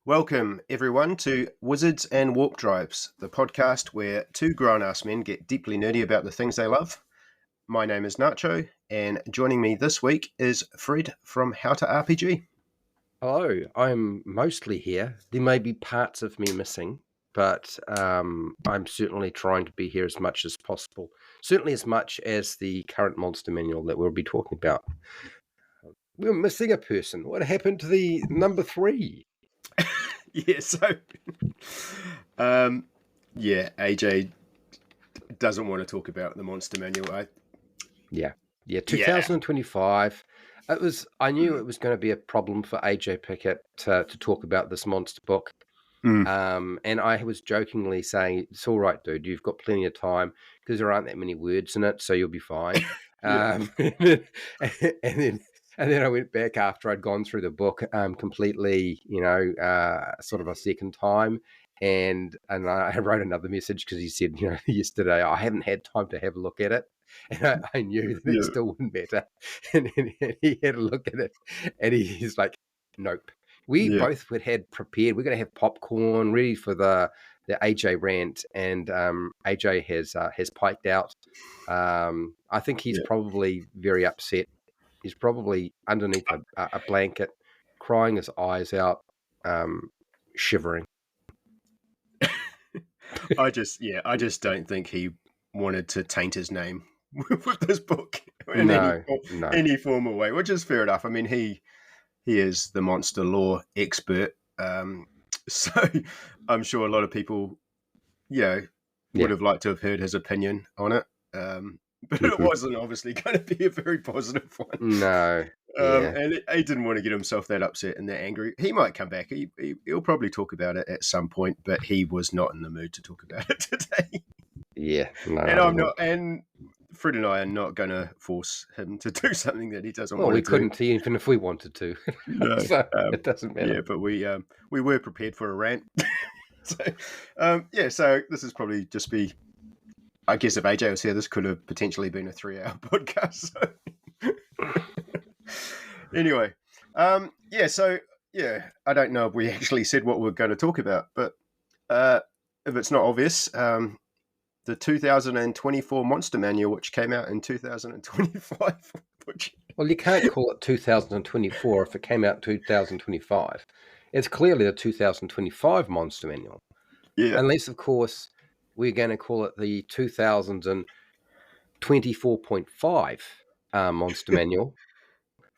Welcome, everyone, to Wizards and Warp Drives, the podcast where two grown-ass men get deeply nerdy about the things they love. My name is Nacho, and joining me this week is Fred from How to RPG. Hello, I'm mostly here. There may be parts of me missing, but I'm certainly trying to be here as much as possible. Certainly as much as the current monster manual that we'll be talking about. We're missing a person. What happened to the number 3? AJ doesn't want to talk about the monster manual. Yeah, 2025. I knew it was going to be a problem for AJ Pickett to talk about this monster book. And I was jokingly saying, it's all right, dude, you've got plenty of time because there aren't that many words in it, so you'll be fine. And then I went back after I'd gone through the book completely, sort of a second time. And I wrote another message because he said, yesterday, I haven't had time to have a look at it. And I knew that it still wouldn't matter. And he had a look at it and he's like, nope. We both had prepared. We're going to have popcorn ready for the AJ rant, and AJ has piked out. I think he's probably very upset. He's probably underneath a blanket, crying his eyes out, shivering. I just don't think he wanted to taint his name with this book in any form or way, which is fair enough. I mean, he is the monster lore expert, so I'm sure a lot of people, would have liked to have heard his opinion on it, but it wasn't obviously going to be a very positive one. No, and he didn't want to get himself that upset and that angry. He might come back. He'll probably talk about it at some point, but he was not in the mood to talk about it today. Yeah, no, and I'm not. And Fred and I are not going to force him to do something that he doesn't want to do. Well, we couldn't even if we wanted to. No, so it doesn't matter. Yeah, but we were prepared for a rant. So this is probably just be, I guess if AJ was here, this could have potentially been a 3-hour podcast. So. Anyway, I don't know if we actually said what we're going to talk about, but if it's not obvious, the 2024 Monster Manual, which came out in 2025. Well, you can't call it 2024 if it came out in 2025. It's clearly the 2025 Monster Manual. Yeah. Unless, of course, we're going to call it the 2024.5 Monster Manual.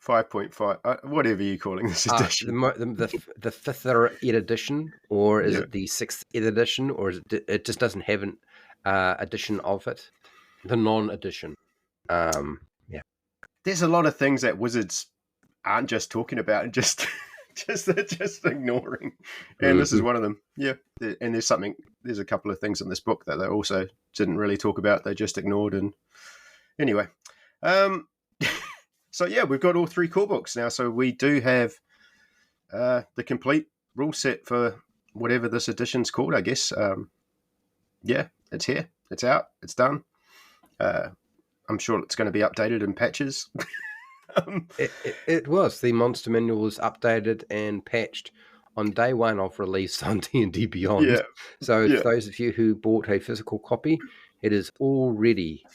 5.5, whatever you're calling this edition. The fifth edition, or is it the sixth edition, or is it just doesn't have an edition of it? The non-edition. There's a lot of things that Wizards aren't just talking about and just ignoring, and this is one of them. Yeah, and there's a couple of things in this book that they also didn't really talk about. They just ignored. And anyway, so we've got all 3 core books now. So we do have the complete rule set for whatever this edition's called, I guess. It's here, it's out, it's done. I'm sure it's going to be updated in patches. It was. The Monster Manual was updated and patched on day 1 of release on D&D Beyond. Yeah. So for those of you who bought a physical copy, it is already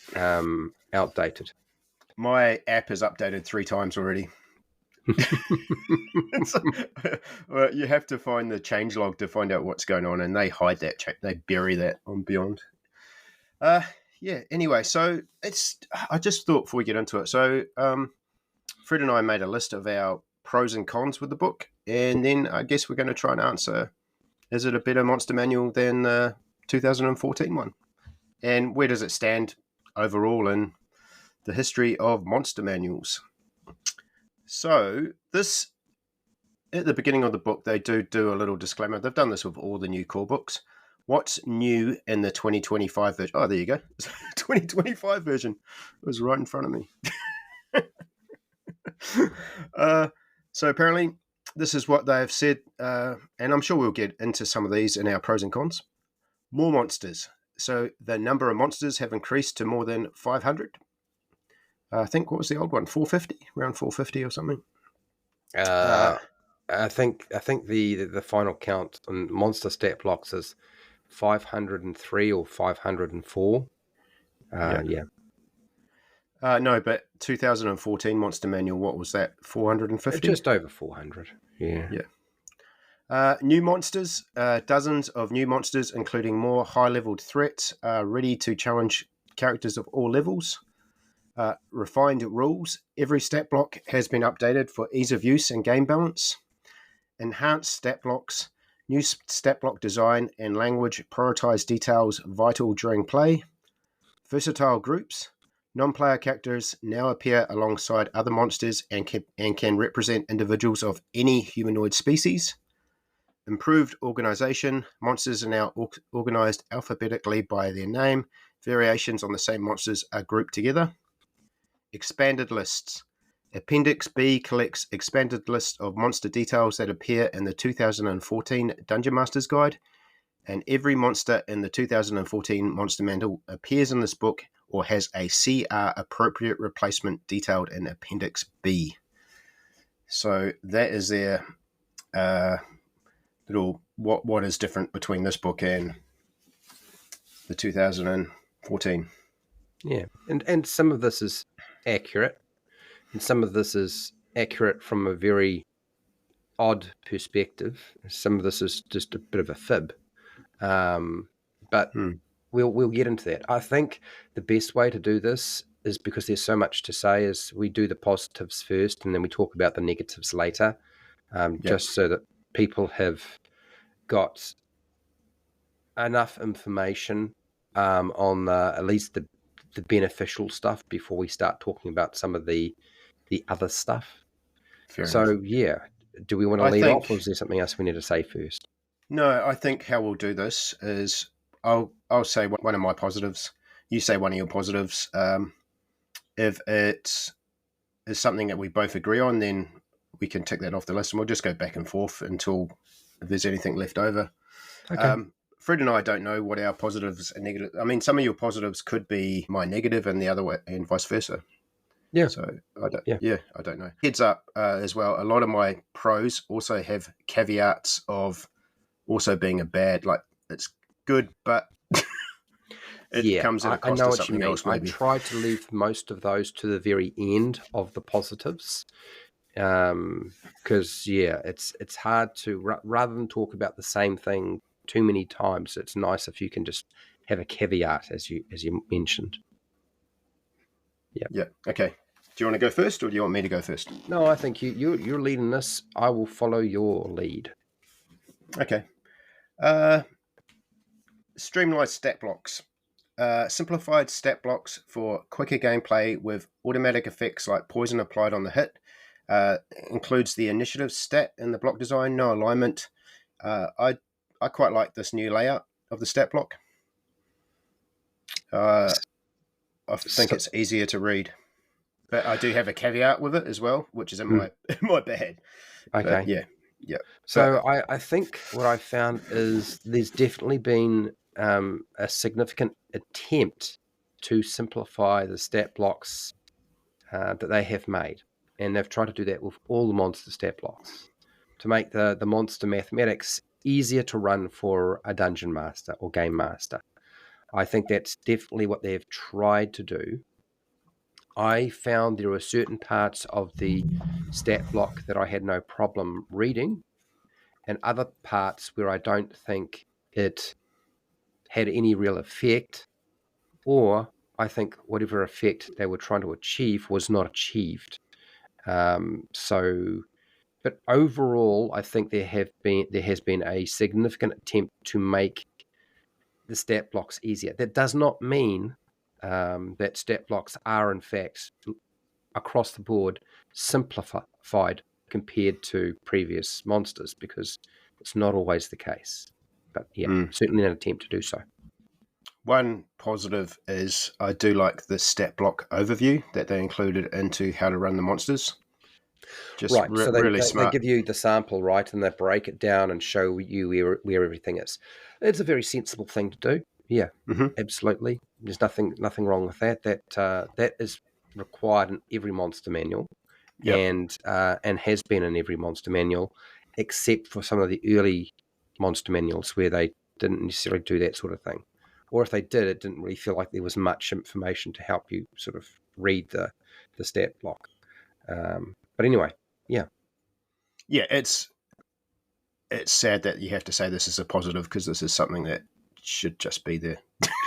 outdated. My app is updated 3 times already. Well, you have to find the changelog to find out what's going on, and they hide that. They bury that on Beyond. Anyway, so I just thought before we get into it. So Fred and I made a list of our pros and cons with the book, and then I guess we're going to try and answer: is it a better monster manual than the 2014 one? And where does it stand overall in the history of monster manuals? So this, at the beginning of the book, they do a little disclaimer. They've done this with all the new core books. What's new in the 2025 version? Oh, there you go. 2025 version. It was right in front of me. So apparently this is what they've said, and I'm sure we'll get into some of these in our pros and cons. More monsters. So the number of monsters have increased to more than 500. I think, what was the old one? 450? Around 450 or something? I think the final count on monster stat blocks is 503 or 504. Yeah. Yeah, No, but 2014 Monster Manual, what was that? 450? just over 400. Yeah. Yeah. New monsters, dozens of new monsters, including more high-leveled threats, ready to challenge characters of all levels. Refined rules. Every stat block has been updated for ease of use and game balance. Enhanced stat blocks. New stat block design and language prioritize details vital during play. Versatile groups. Non-player characters now appear alongside other monsters and can represent individuals of any humanoid species. Improved organization. Monsters are now organized alphabetically by their name. Variations on the same monsters are grouped together. Expanded lists. Appendix B collects expanded lists of monster details that appear in the 2014 Dungeon Master's Guide, and every monster in the 2014 Monster Manual appears in this book or has a CR appropriate replacement detailed in Appendix B. So that is their little what is different between this book and the 2014. Yeah, and some of this is accurate, and some of this is accurate from a very odd perspective. Some of this is just a bit of a fib, but Hmm. we'll get into that. I think the best way to do this is, because there's so much to say, is we do the positives first, and then we talk about the negatives later, Yeah, just so that people have got enough information on at least the beneficial stuff before we start talking about some of the other stuff. fair enough. So yeah, do we want to I lead off, or think is there something else we need to say first? no. I think how we'll do this is I'll say one of my positives. You say one of your positives. If it is something that we both agree on, then we can tick that off the list, and we'll just go back and forth until if there's anything left over. Okay. Fred and I don't know what our positives and negatives. I mean, some of your positives could be my negative, and the other way, and vice versa. Yeah. So I don't. Yeah. Yeah, I don't know. Heads up as well. A lot of my pros also have caveats of also being a bad. Like it's good, but it Yeah, comes at a I cost know of what you something mean. else. I Maybe. try to leave most of those to the very end of the positives, because yeah, it's hard to rather than talk about the same thing too many times. It's nice if you can just have a caveat, as you mentioned. Yeah. Yeah. Okay. Do you want to go first, or do you want me to go first? No, I think you're leading this. I will follow your lead. Okay. Streamlined stat blocks. Simplified stat blocks for quicker gameplay with automatic effects like poison applied on the hit. Includes the initiative stat in the block design, no alignment. I quite like this new layout of the stat block. I think So, it's easier to read, but I do have a caveat with it as well, which is in my my bad. But okay. yeah, yeah. So But I think what I found is there's definitely been a significant attempt to simplify the stat blocks that they have made. And they've tried to do that with all the monster stat blocks to make the monster mathematics easier to run for a dungeon master or game master. I think that's definitely what they've tried to do. I found there were certain parts of the stat block that I had no problem reading, and other parts where I don't think it had any real effect, or I think whatever effect they were trying to achieve was not achieved. So, but overall, I think there has been a significant attempt to make the stat blocks easier. That does not mean that stat blocks are in fact across the board simplified compared to previous monsters, because it's not always the case. But yeah, certainly an attempt to do so. one positive is I do like the stat block overview that they included into how to run the monsters. Just Right. So really they smart. give you the sample, right, and they break it down and show you where everything is. It's a very sensible thing to do. Yeah, Hmm. absolutely. There's nothing wrong with that. That is required in every monster manual, Yep. and has been in every monster manual. except for some of the early monster manuals where they didn't necessarily do that sort of thing. Or if they did, it didn't really feel like there was much information to help you sort of read the stat block. But anyway, yeah. Yeah, it's sad that you have to say this is a positive because this is something that should just be there.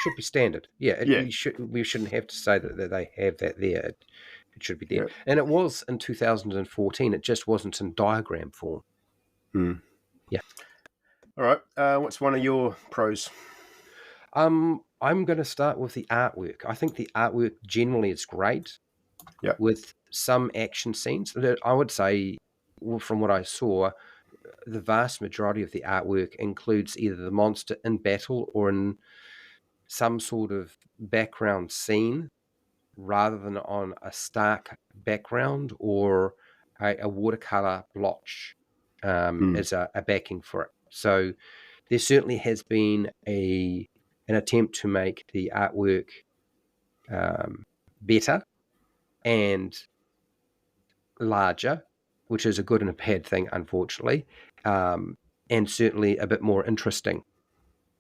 Should be standard. Yeah, Yeah, we shouldn't have to say that they have that there. It should be there. yeah. And it was in 2014. It just wasn't in diagram form. Mm. Yeah. All right. What's one of your pros? I'm going to start with the artwork. I think the artwork generally is great. Yeah. With some action scenes. I would say, from what I saw, the vast majority of the artwork includes either the monster in battle or in some sort of background scene rather than on a stark background or a watercolor blotch as a backing for it. So there certainly has been an attempt to make the artwork better and larger, which is a good and a bad thing, unfortunately, and certainly a bit more interesting.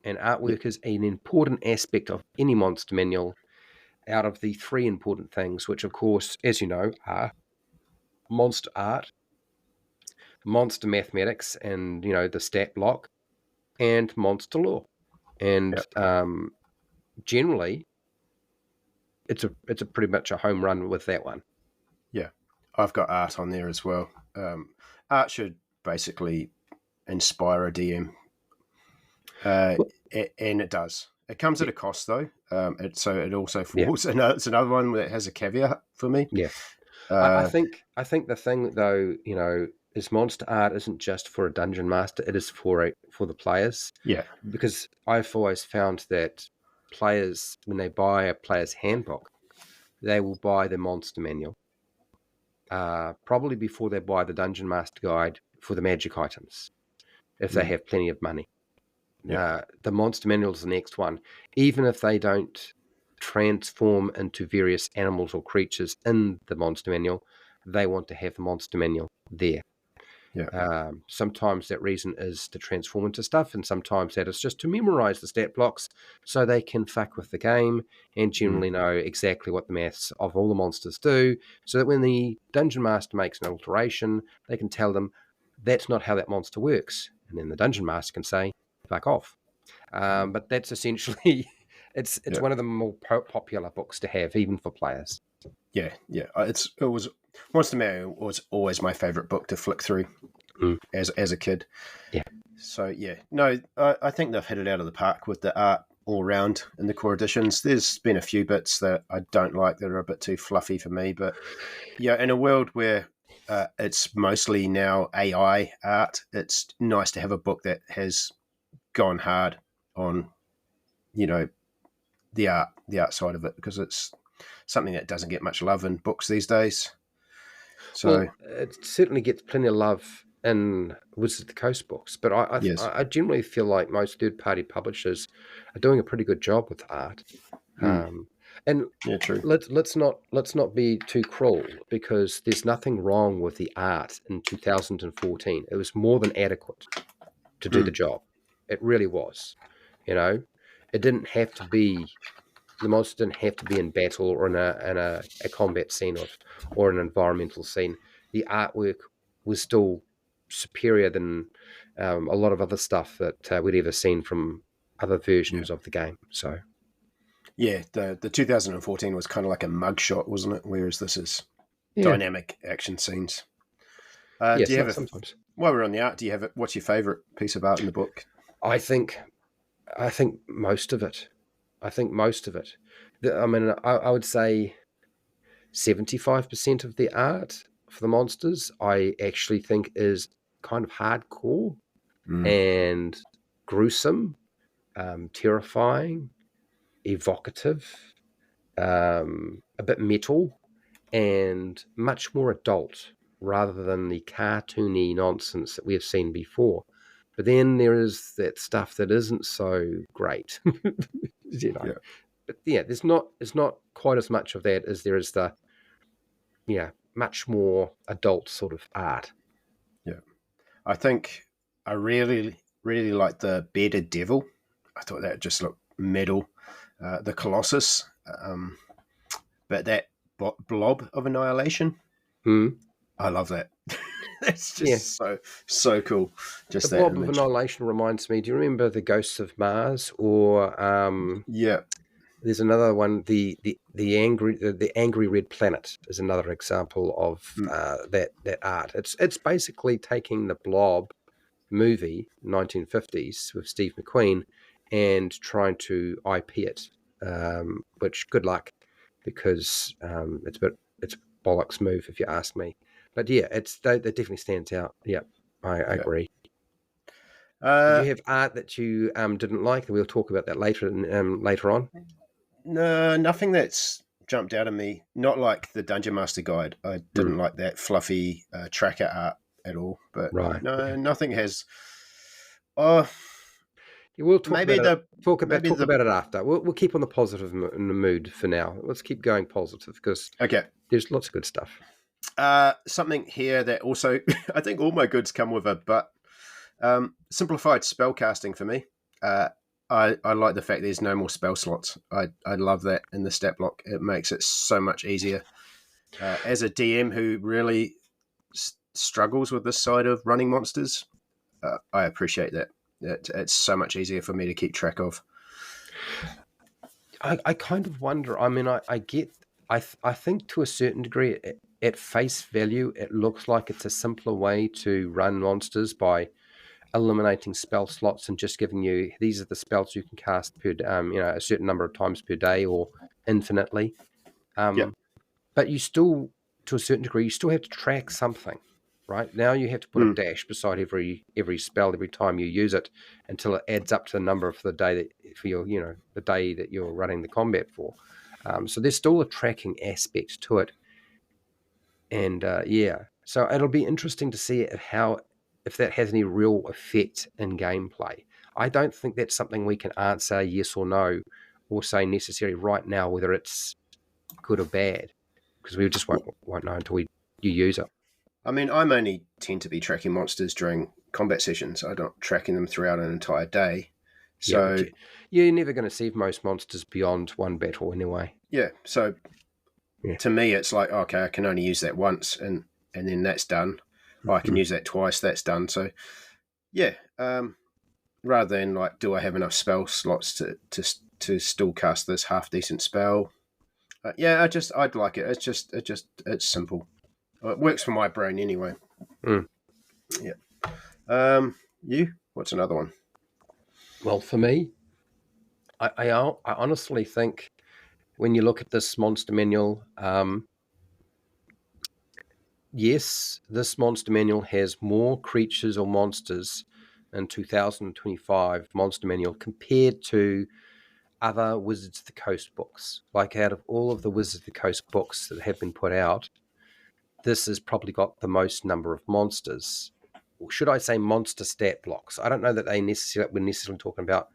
And artwork is an important aspect of any monster manual out of the three important things, which, of course, as you know, are monster art, monster mathematics, and, the stat block, and monster lore. And generally, it's a pretty much a home run with that one. Yeah, I've got art on there as well. Art should basically inspire a DM, and it does. It comes at a cost, though. So it also falls. It's another one that has a caveat for me. Yeah, I think the thing though, is monster art isn't just for a dungeon master; it is for the players. Yeah, because I've always found that players, when they buy a player's handbook, they will buy the monster manual, probably before they buy the dungeon master guide for the magic items, if they have plenty of money. The monster manual is the next one. Even if they don't transform into various animals or creatures in the monster manual, they want to have the monster manual there. yeah, Sometimes that reason is to transform into stuff, and sometimes that is just to memorize the stat blocks so they can fuck with the game and generally know exactly what the maths of all the monsters do, so that when the dungeon master makes an alteration, they can tell them that's not how that monster works, and then the dungeon master can say fuck off. But that's essentially it's one of the more popular books to have, even for players. Yeah. It was Monster Manual was always my favorite book to flick through as a kid. Yeah. So yeah, no, I think they've hit it out of the park with the art all round in the core editions. There's been a few bits that I don't like that are a bit too fluffy for me, but yeah, in a world where it's mostly now AI art, it's nice to have a book that has gone hard on, the art side of it, because it's something that doesn't get much love in books these days. So it certainly gets plenty of love in Wizards of the Coast books, but I generally feel like most third-party publishers are doing a pretty good job with art. And yeah, true. let's not be too cruel, because there's nothing wrong with the art in 2014. It was more than adequate to do the job. It really was. It didn't have to be. The monster didn't have to be in battle or in a combat scene or an environmental scene. The artwork was still superior than a lot of other stuff that we'd ever seen from other versions of the game. So, yeah, the 2014 was kind of like a mugshot, wasn't it? Whereas this is dynamic action scenes. Do you have sometimes? While we're on the art, do you have what's your favorite piece of art in the book? I think most of it. I would say 75% of the art for the monsters I actually think is kind of hardcore and gruesome, terrifying, evocative, a bit metal, and much more adult rather than the cartoony nonsense that we have seen before. But then there is that stuff that isn't so great, Yeah. But yeah, there's not quite as much of that as there is the much more adult sort of art. Yeah. I think I really, really like the bearded devil. I thought that just looked metal. The Colossus, but that blob of annihilation, Hmm. I love that. That's Yeah. just so cool. The Just that Blob of image. Annihilation reminds me. Do you remember the Ghosts of Mars? Or Yeah, there's another one. The Angry Red Planet is another example of mm, that art. It's basically taking the Blob movie 1950s with Steve McQueen and trying to IP it. Which good luck, because it's a bollocks move if you ask me. But yeah, that definitely stands out. Yeah, I yeah. agree. Did Uh, you have art that you didn't like? We'll talk about that later on. no, nothing that's jumped out of me. Not like the Dungeon Master Guide. I Hmm. didn't like that fluffy tracker art at all. But Right. no, nothing has. Oh, Yeah, we'll talk maybe about it. the maybe Talk the about it after. We'll keep on the positive in the mood for now. Let's keep going positive because okay. there's lots of good stuff. Something here that also I think all my goods come with a but. Simplified spell casting for me. Uh, I like the fact there's no more spell slots. I love that in the stat block. It makes it so much easier. As a DM who really struggles with this side of running monsters, I appreciate that. It's so much easier for me to keep track of. I kind of wonder. I mean, I get. I think to a certain degree, at face value, it looks like it's a simpler way to run monsters by eliminating spell slots and just giving you these are the spells you can cast per a certain number of times per day or infinitely. Yeah. Um, but you still, to a certain degree, you still have to track something, right? Now you have to put a Mm. dash beside every spell every time you use it until it adds up to the number for the day that for your the day that you're running the combat for. So there's still a tracking aspect to it, and yeah, so it'll be interesting to see how if that has any real effect in gameplay. I don't think that's something we can answer yes or no, or say necessary right now whether it's good or bad, because we just won't know until you use it. I mean, I'm only tend to be tracking monsters during combat sessions. I'm not tracking them throughout an entire day. Yeah, but So you're never going to see most monsters beyond one battle anyway. yeah, so Yeah. to me, it's like okay, I can only use that once, and then that's done. Oh, I can Mhm. use that twice. That's done. So yeah, rather than like, do I have enough spell slots to still cast this half decent spell? Yeah, I'd like it. It's simple. It works for my brain anyway. Mm. Yeah. You? What's another one? Well, for me, I honestly think when you look at this monster manual, yes, this monster manual has more creatures or monsters in 2025 monster manual compared to other Wizards of the Coast books. Like out of all of the Wizards of the Coast books that have been put out, this has probably got the most number of monsters. Or should I say monster stat blocks? I don't know that we're necessarily talking about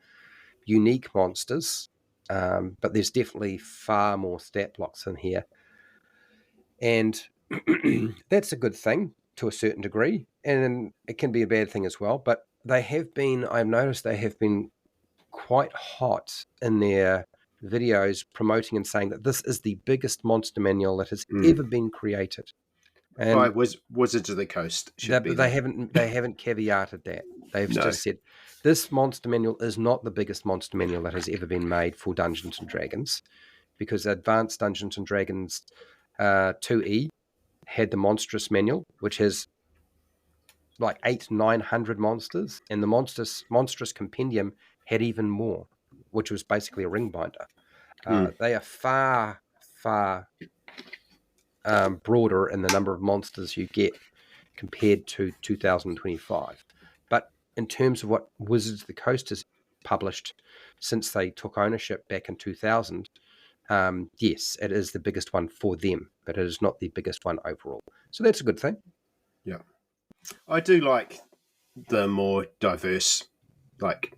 unique monsters, but there's definitely far more stat blocks in here. And that's a good thing to a certain degree, and it can be a bad thing as well. But I've noticed they have been quite hot in their videos promoting and saying that this is the biggest monster manual that has Mm. ever been created. By And Wizards of the Coast should be the they haven't caveated that. They've no. just said this monster manual is not the biggest monster manual that has ever been made for Dungeons and Dragons, because Advanced Dungeons and Dragons 2E had the monstrous manual, which has like 900 monsters, and the monstrous compendium had even more, which was basically a ring binder. Mm. They are far broader in the number of monsters you get compared to 2025. But in terms of what Wizards of the Coast has published since they took ownership back in 2000, yes, it is the biggest one for them, but it is not the biggest one overall. So that's a good thing. Yeah, I do like the more diverse, like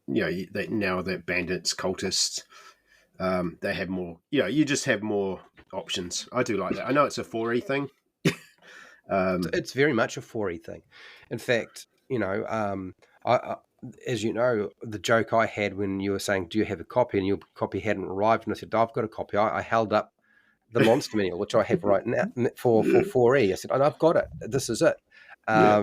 that now that bandits, cultists, they have more. You just have more options. I do like that. I know it's a 4E thing, It's very much a 4E thing. In fact, I, as you know, the joke I had when you were saying, "Do you have a copy?" and your copy hadn't arrived, and I said, "I've got a copy." I held up the monster manual, which I have right now for 4E. I said, "Oh, I've got it. This is it," Yeah.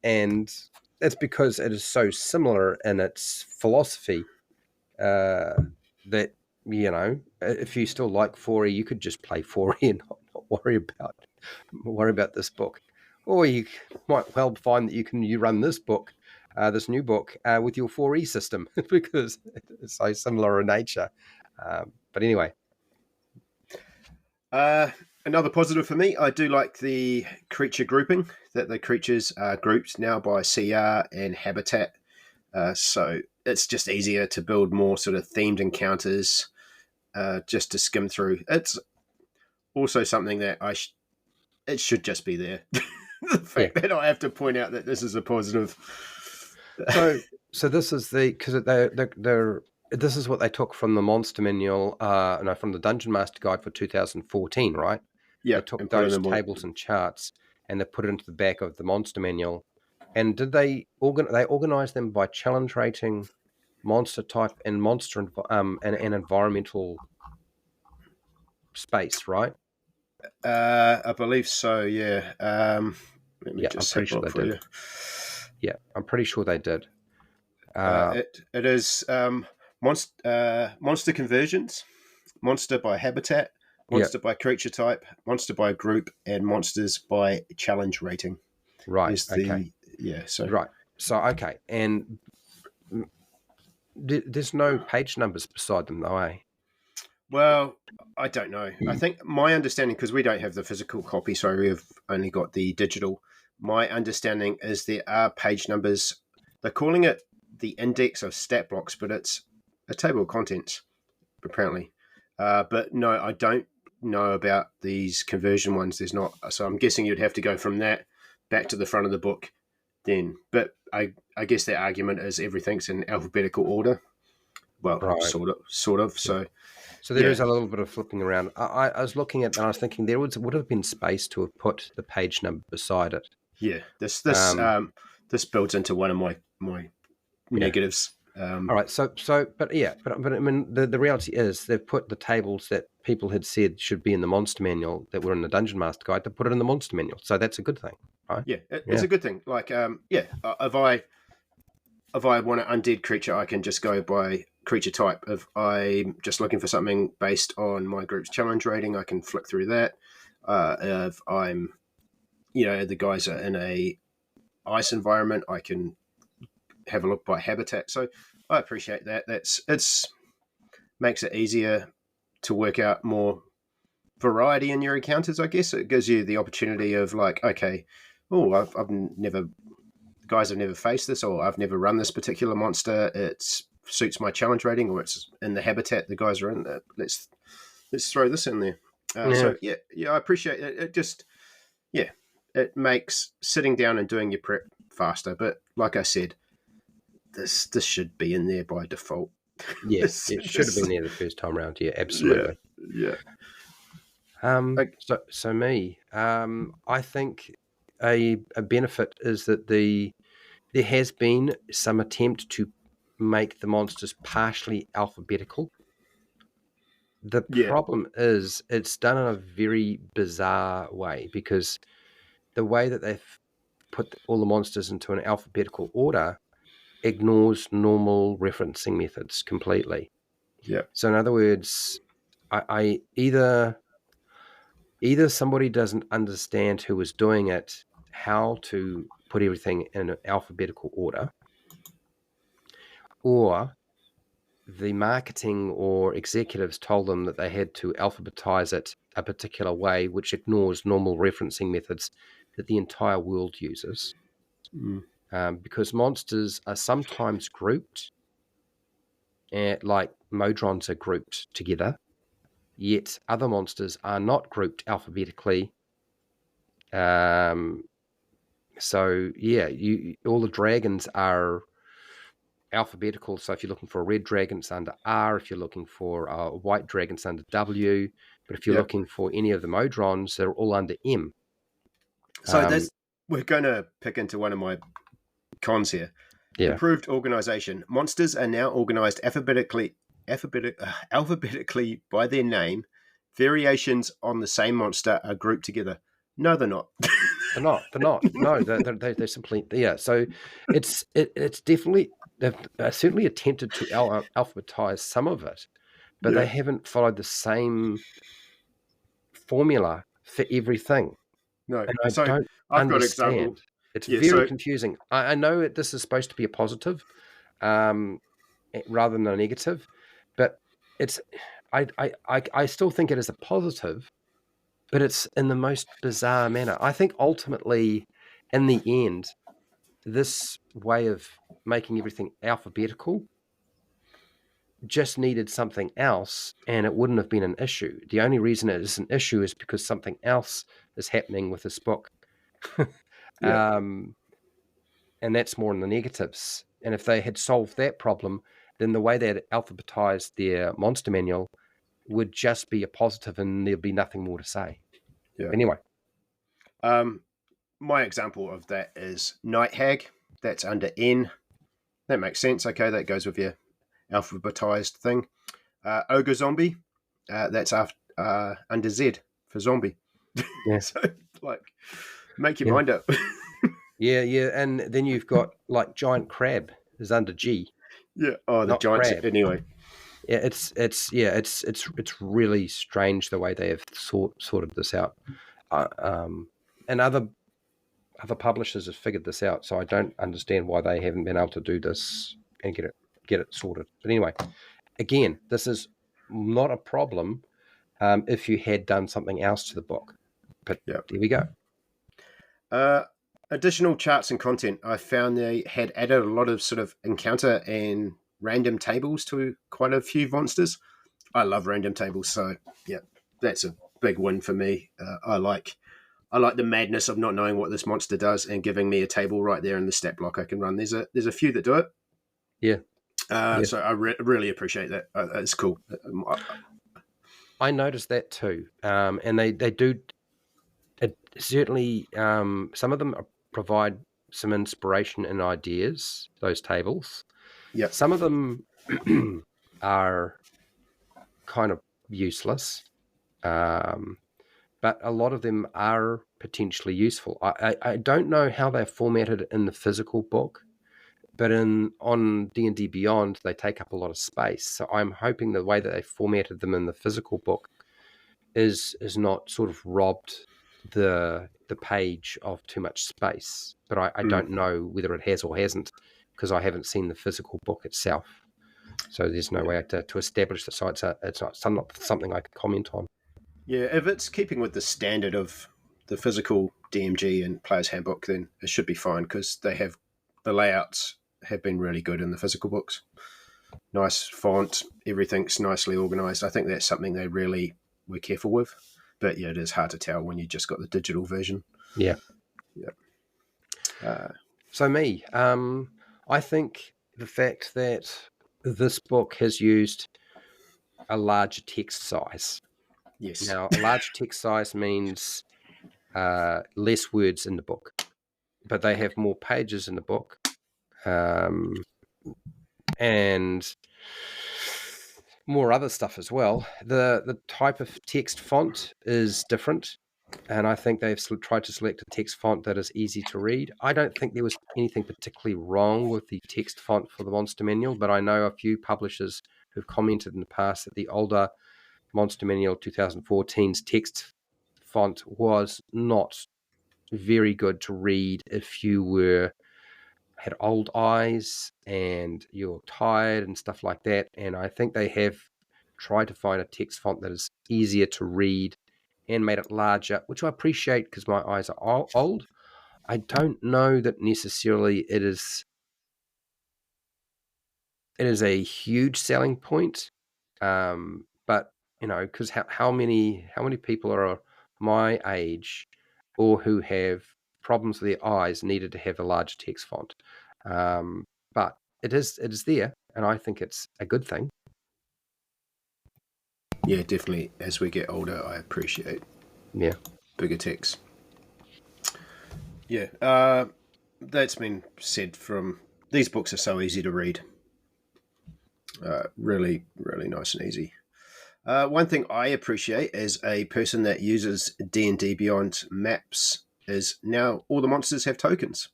and it's because it is so similar in its philosophy that if you still like 4E, you could just play 4E and not worry about this book. Or you might well find that you run this book, this new book, with your 4E system because it's so similar in nature. But anyway, Another positive for me, I do like the creature grouping, that the creatures are grouped now by CR and habitat. So it's just easier to build more sort of themed encounters, just to skim through. It's also something that it should just be there. The yeah. fact that I have to point out that this is a positive. So this is because they're this is what they took from the Monster Manual, no, from the Dungeon Master Guide for 2014, right? Yeah, They took and put in those the more. tables and charts and they put it into the back of the Monster Manual. And did they organize them by challenge rating, monster type, and and environmental space, right? I believe so. Yeah. Let me Yeah, I'm just pretty have a sure look they for did. you. Yeah, I'm pretty sure they did. Uh, It is monster conversions, monster by habitat, yeah, monster by creature type, monster by group, and monsters by challenge rating. right. Is Okay. the yeah? So Right. So okay, and there's no page numbers beside them, though, eh? well, I don't know. I think my understanding, because we don't have the physical copy, so we've only got the digital. My understanding is there are page numbers. They're calling it the index of stat blocks, but it's a table of contents apparently. But no, I don't know about these conversion ones. There's not. So I'm guessing you'd have to go from that back to the front of the book then. But I guess their argument is everything's in alphabetical order. Well, Right. sort of. Yeah. So So there is yeah, a little bit of flipping around. I was looking at and I was thinking there would have been space to have put the page number beside it. yeah. Um, This builds into one of my yeah. negatives. All right. But yeah, but I mean, the reality is they've put the tables that people had said should be in the Monster Manual that were in the Dungeon Master Guide. They put it in the Monster Manual, so that's a good thing, right? Yeah, it's Yeah. a good thing. Like yeah, if I want an undead creature, I can just go by creature type. If I'm just looking for something based on my group's challenge rating, I can flick through that. If I'm, the guys are in a ice environment, I can have a look by habitat. So I appreciate that. It's makes it easier to work out more variety in your encounters. I guess it gives you the opportunity of like, okay, oh, I've never guys have never faced this, or I've never run this particular monster. It suits my challenge rating, or it's in the habitat the guys are in. Let's throw this in there. Yeah. So yeah, I appreciate it. It just yeah, it makes sitting down and doing your prep faster. But like I said, this should be in there by default. Yeah. this, It should have this, been there the first time around. Yeah. yeah, Absolutely. yeah. Like, So me, I think a benefit is that there has been some attempt to make the monsters partially alphabetical. The yeah, problem is it's done in a very bizarre way because the way that they've put all the monsters into an alphabetical order ignores normal referencing methods completely. yeah. So in other words, I either somebody doesn't understand who is doing it, how to put everything in an alphabetical order, or the marketing or executives told them that they had to alphabetize it a particular way, which ignores normal referencing methods that the entire world uses. Mm, Because monsters are sometimes grouped, like Modrons are grouped together, yet other monsters are not grouped alphabetically. Um, So yeah, all the dragons are alphabetical. So if you're looking for a red dragon, it's under R. If you're looking for a white dragon, it's under W. But if you're yeah, looking for any of the Modrons, they're all under M. So we're going to pick into one of my cons here. Yeah. Improved organization. Monsters are now organized alphabetically by their name. Variations on the same monster are grouped together. No, they're not. They're not. They're not. No, they're simply, yeah. So it's definitely, they've certainly attempted to alphabetize some of it, but they Yeah. haven't followed the same formula for everything. No. And I So don't I've got an example. understand. It's Yeah. very So confusing. I know this is supposed to be a positive, um, rather than a negative, but it's, I still think it is a positive, but it's in the most bizarre manner. I think ultimately, in the end, this way of making everything alphabetical just needed something else, and it wouldn't have been an issue. The only reason it is an issue is because something else is happening with this book. yeah. um, and that's more in the negatives. And if they had solved that problem, then the way they had alphabetized their monster manual would just be a positive, and there'd be nothing more to say. Yeah. Anyway, My example of that is Night Hag. That's under N. That makes sense. Okay, that goes with your alphabetized thing. Ogre Zombie. That's after under Z for zombie. yeah, So, like, make your yeah, mind up. yeah. And then you've got like Giant Crab is under G, Yeah. Oh, the not giants. crab. Anyway. Yeah, it's really strange the way they have sorted this out. And other publishers have figured this out, so I don't understand why they haven't been able to do this and get it sorted. But anyway, again, this is not a problem, if you had done something else to the book. But Yeah. there we go. Uh, Additional charts and content. I found they had added a lot of sort of encounter and random tables to quite a few monsters. I love random tables, so yeah, that's a big win for me. I like the madness of not knowing what this monster does and giving me a table right there in the stat block I can run. There's a few that do it. Yeah, yeah. So I really appreciate that. It's cool. I noticed that too, and they do. It certainly, some of them provide some inspiration and ideas. Those tables. Yep. Some of them are kind of useless, but a lot of them are potentially useful. I don't know how they're formatted in the physical book, but on D&D Beyond, they take up a lot of space. So I'm hoping the way that they formatted them in the physical book is not sort of robbed the page of too much space. But I don't know whether it has or hasn't, because I haven't seen the physical book itself. So there's no way to establish the site. It's not something I can comment on. Yeah, if it's keeping with the standard of the physical DMG and Player's Handbook, then it should be fine because the layouts have been really good in the physical books. Nice font, everything's nicely organized. I think that's something they really were careful with. But yeah, it is hard to tell when you just got the digital version. Yeah. Yeah. So me, I think the fact that this book has used a larger text size. Yes. Now, a large text size means less words in the book, but they have more pages in the book, and more other stuff as well. The type of text font is different, and I think they've tried to select a text font that is easy to read. I don't think there was anything particularly wrong with the text font for the Monster Manual, but I know a few publishers who've commented in the past that the older Monster Manual 2014's text font was not very good to read if you had old eyes and you're tired and stuff like that. And I think they have tried to find a text font that is easier to read and made it larger, which I appreciate because my eyes are old. I don't know that necessarily it is a huge selling point, but because how many people are my age or who have problems with their eyes needed to have a large text font, but it is there, and I think it's a good thing. Yeah, definitely. As we get older, I appreciate Yeah. bigger text. Yeah, that's been said from these books are so easy to read. Really, really nice and easy. One thing I appreciate as a person that uses D&D Beyond maps is now all the monsters have tokens.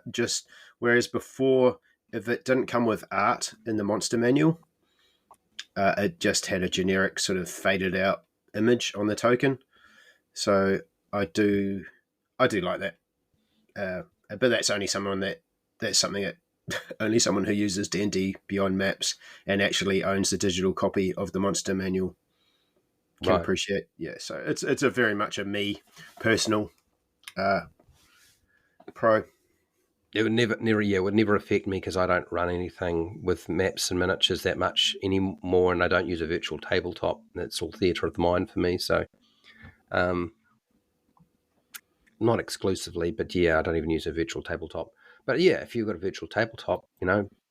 Just whereas before, if it didn't come with art in the monster manual, it just had a generic sort of faded out image on the token. So I do, I do like that. But that's only someone that's something that only someone who uses D&D Beyond maps and actually owns the digital copy of the monster manual can Right. appreciate. Yeah, so it's a very much a me personal uh, pro. It would never, yeah, it would never affect me because I don't run anything with maps and miniatures that much anymore, and I don't use a virtual tabletop. It's all theatre of the mind for me. So, um, not exclusively, but yeah, I don't even use a virtual tabletop. But yeah, if you've got a virtual tabletop,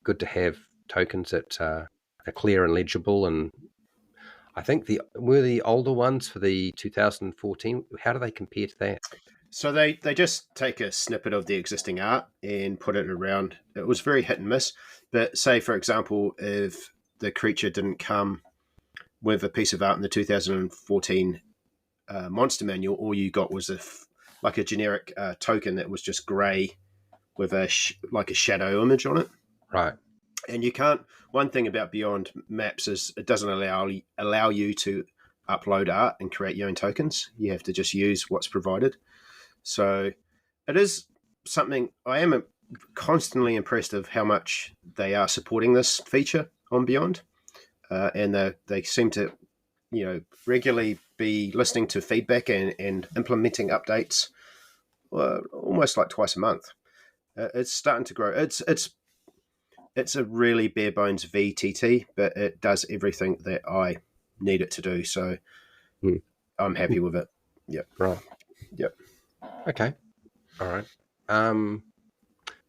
good to have tokens that are clear and legible. And I think the older ones for the 2014. How do they compare to that? So they just take a snippet of the existing art and put it around. It was very hit and miss. But say, for example, if the creature didn't come with a piece of art in the 2014 monster manual, all you got was like a generic token that was just grey with like a shadow image on it. Right. And you can't. One thing about Beyond Maps is it doesn't allow you to upload art and create your own tokens. You have to just use what's provided. So it is something I am constantly impressed of how much they are supporting this feature on Beyond, and they seem to regularly be listening to feedback and implementing updates, almost like twice a month. It's starting to grow. It's a really bare bones VTT, but it does everything that I need it to do. So Hmm. I'm happy with it. Yep. Right. Yep. Okay. All right. Um,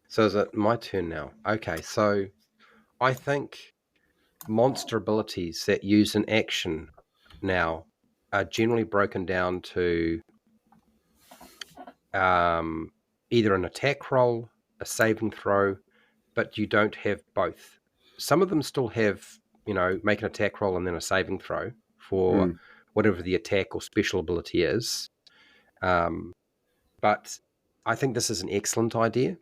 so is it my turn now? Okay. So I think monster abilities that use an action now are generally broken down to um, either an attack roll, a saving throw, but you don't have both. Some of them still have, make an attack roll and then a saving throw for Mm. whatever the attack or special ability is. Um, but I think this is an excellent idea.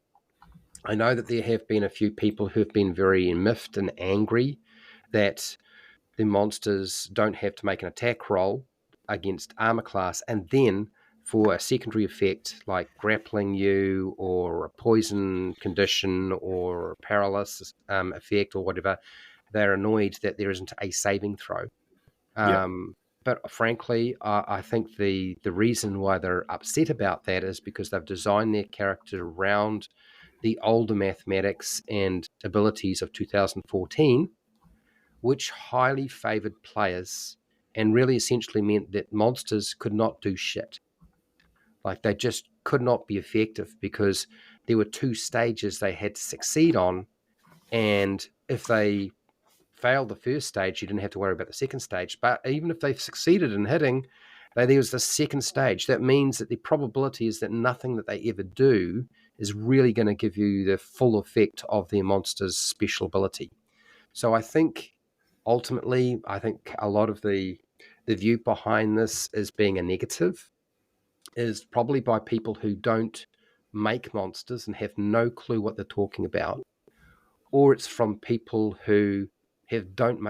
I know that there have been a few people who have been very miffed and angry that the monsters don't have to make an attack roll against armor class, and then for a secondary effect like grappling you or a poison condition or a paralysis effect or whatever, they're annoyed that there isn't a saving throw. Yep. But frankly, I think the reason why they're upset about that is because they've designed their character around the older mathematics and abilities of 2014, which highly favored players and really essentially meant that monsters could not do shit. Like they just could not be effective because there were two stages they had to succeed on. And if they failed the first stage, you didn't have to worry about the second stage. But even if they've succeeded in hitting, there was the second stage. That means that the probability is that nothing that they ever do is really going to give you the full effect of their monster's special ability. So I think ultimately, I think a lot of the view behind this as being a negative is probably by people who don't make monsters and have no clue what they're talking about, or it's from people who don't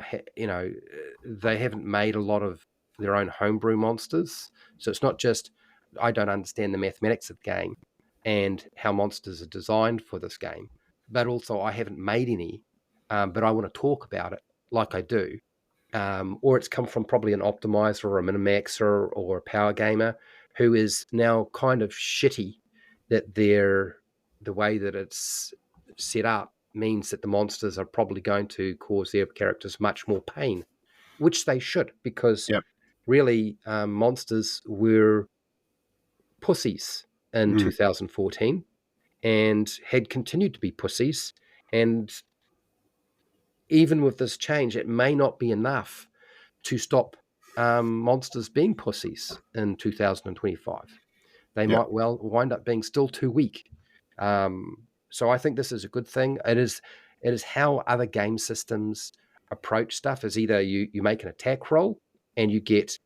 they haven't made a lot of their own homebrew monsters. So it's not just I don't understand the mathematics of the game and how monsters are designed for this game, but also I haven't made any, but I want to talk about it like I do. Or it's come from probably an optimizer or a minimaxer or a power gamer who is now kind of shitty that the way that it's set up means that the monsters are probably going to cause their characters much more pain, which they should, because Yep. really monsters were pussies in Mm. 2014 and had continued to be pussies. And even with this change, it may not be enough to stop monsters being pussies in 2025. They Yeah. might well wind up being still too weak. So I think this is a good thing. It is how other game systems approach stuff. Is either you make an attack roll and you get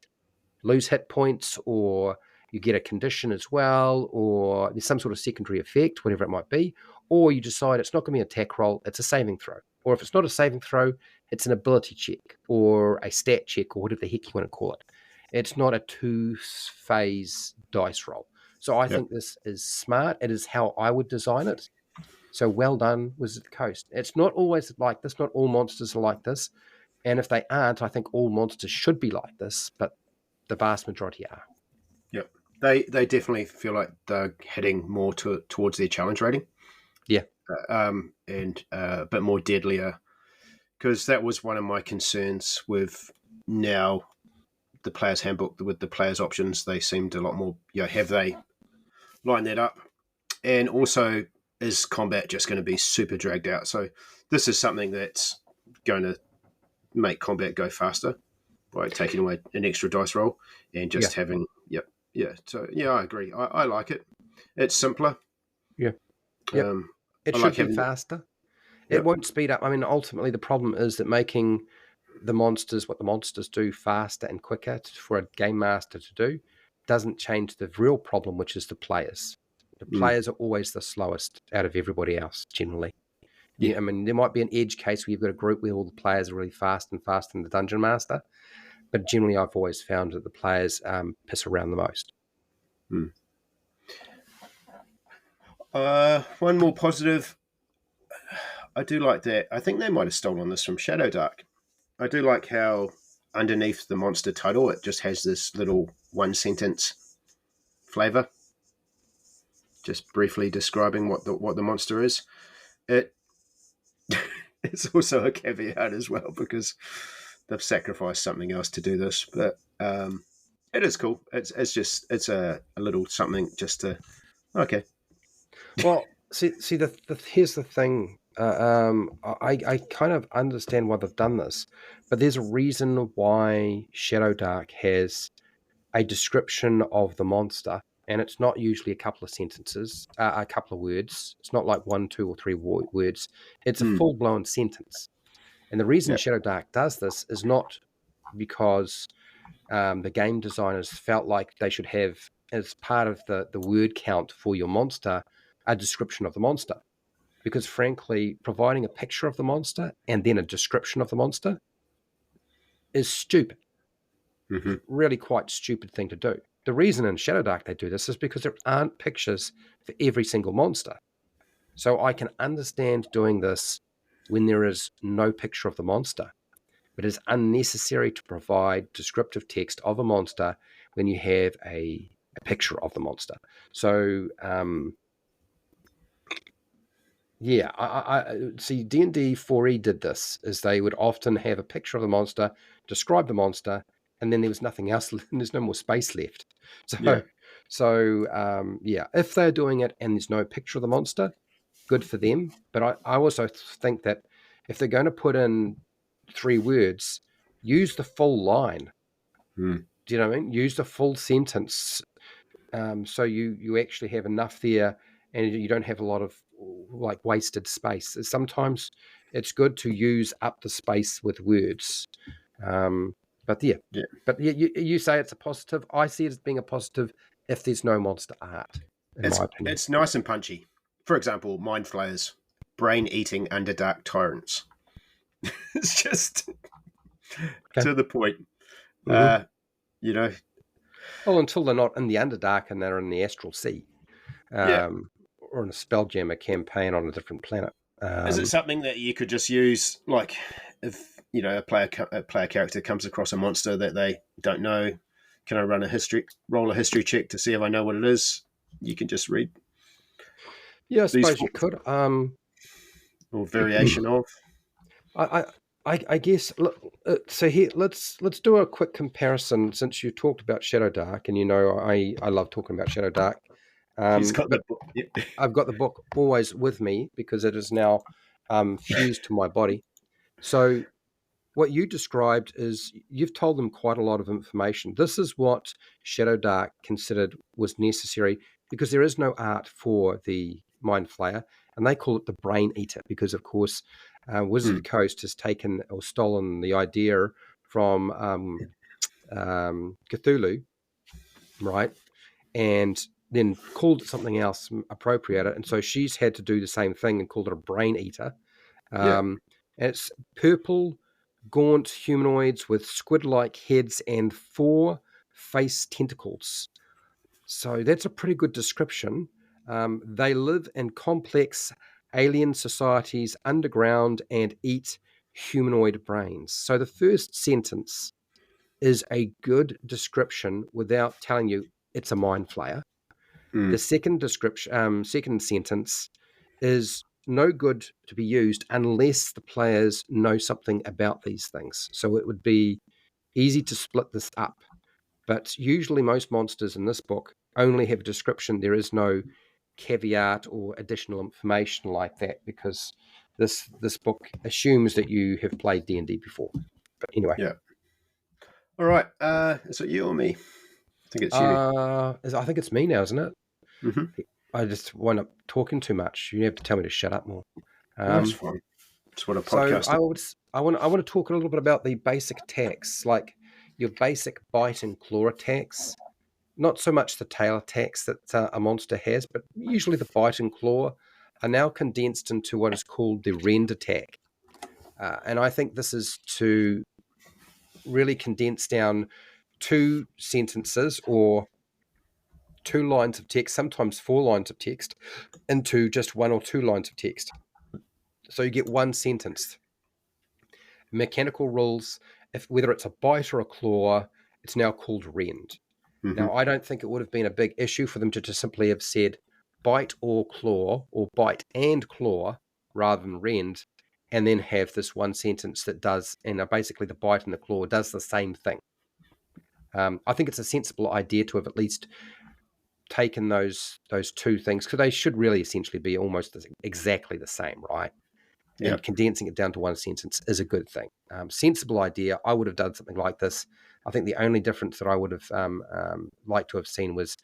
lose hit points, or you get a condition as well, or there's some sort of secondary effect, whatever it might be, or you decide it's not going to be an attack roll, it's a saving throw. Or if it's not a saving throw, it's an ability check or a stat check or whatever the heck you want to call it. It's not a two-phase dice roll. So I Yeah. think this is smart. It is how I would design it. So well done, Wizard of the Coast. It's not always like this. Not all monsters are like this. And if they aren't, I think all monsters should be like this, but the vast majority are. Yeah. They definitely feel like they're heading more towards their challenge rating. Yeah. And a bit more deadlier, because that was one of my concerns with now the player's handbook with the player's options. They seemed a lot more, have they lined that up? And also, is combat just going to be super dragged out? So this is something that's going to make combat go faster by taking away an extra dice roll and just having, yeah. So, yeah, I agree. I like it. It's simpler. Yeah. Yep. It I should like be having faster. It Yep. won't speed up. I mean, ultimately, the problem is that making the monsters what the monsters do faster and quicker for a game master to do doesn't change the real problem, which is the players. The players are always the slowest out of everybody else, generally. Yeah. I mean, there might be an edge case where you've got a group where all the players are really fast and faster than the dungeon master, but generally, I've always found that the players piss around the most. One more positive. I do like that. I think they might have stolen this from Shadow Dark. I do like how underneath the monster title, it just has this little one sentence flavor, just briefly describing what the monster is. It's also a caveat as well, because they've sacrificed something else to do this, but it is cool. It's a little something just to okay. Well, see, here's the thing. I kind of understand why they've done this, but there's a reason why Shadow Dark has a description of the monster, and it's not usually a couple of sentences, a couple of words. It's not like one, two, or three words. It's a full blown sentence. And the reason Yeah. Shadow Dark does this is not because the game designers felt like they should have, as part of the word count for your monster, a description of the monster. Because frankly, providing a picture of the monster and then a description of the monster is stupid. Mm-hmm. Really quite stupid thing to do. The reason in Shadow Dark they do this is because there aren't pictures for every single monster. So I can understand doing this when there is no picture of the monster. But it is unnecessary to provide descriptive text of a monster when you have a picture of the monster. So, yeah, I see D&D 4E did this, is they would often have a picture of the monster, describe the monster, and then there was nothing else, and there's no more space left. Yeah. Yeah, if they're doing it and there's no picture of the monster, good for them. But I also think that if they're going to put in 3 words, use the full line. Mm. Do you know what I mean? Use the full sentence, so you actually have enough there, and you don't have a lot of like wasted space. Sometimes it's good to use up the space with words. But yeah, Yeah. but you say it's a positive. I see it as being a positive if there's no monster art, in my opinion. It's nice and punchy. For example, Mind Flayers, brain eating underdark tyrants. It's just to the point. Mm-hmm. You know. Well, until they're not in the Underdark and they're in the Astral Sea, Yeah. or in a Spelljammer campaign on a different planet. Is it something that you could just use, like, if a player character comes across a monster that they don't know? Can I roll a history check to see if I know what it is? You can just read. Yeah, I suppose you could. Or variation of. I guess. So here, let's do a quick comparison, since you talked about Shadow Dark, and I love talking about Shadow Dark. He's got the book. Yep. I've got the book always with me because it is now fused to my body. So what you described is you've told them quite a lot of information. This is what Shadow Dark considered was necessary because there is no art for the Mind Flayer, and they call it the Brain Eater because, of course, Wizards of Hmm. the Coast has taken or stolen the idea from Cthulhu, right? And then called it something else, appropriated it. And so she's had to do the same thing and called it a Brain Eater. Yeah. It's purple, gaunt humanoids with squid-like heads and 4 face tentacles. So that's a pretty good description. They live in complex alien societies underground and eat humanoid brains. So the first sentence is a good description without telling you it's a mind flayer. Hmm. The second description, second sentence, is no good to be used unless the players know something about these things. So it would be easy to split this up. But usually, most monsters in this book only have a description. There is no caveat or additional information like that because this book assumes that you have played D&D before. But anyway, Yeah. All right. Is it you or me? I think it's you. I think it's me now, isn't it? Hmm. I just wind up talking too much. You have to tell me to shut up more. No, that's Um, fine. It's what a so podcast is. I want to talk a little bit about the basic attacks, like your basic bite and claw attacks. Not so much the tail attacks that a monster has, but usually the bite and claw are now condensed into what is called the rend attack. And I think this is to really condense down 2 sentences or 2 lines of text, sometimes 4 lines of text, into just 1 or 2 lines of text. So you get one sentence. Mechanical rules, if whether it's a bite or a claw, it's now called rend. Hmm. Now, I don't think it would have been a big issue for them to just simply have said bite or claw or bite and claw rather than rend, and then have this one sentence that does, and basically the bite and the claw does the same thing. I think it's a sensible idea to have at least taken those 2 things because they should really essentially be almost exactly the same, right? Yeah. And condensing it down to one sentence is a good thing. Sensible idea. I would have done something like this. I think the only difference that I would have liked to have seen was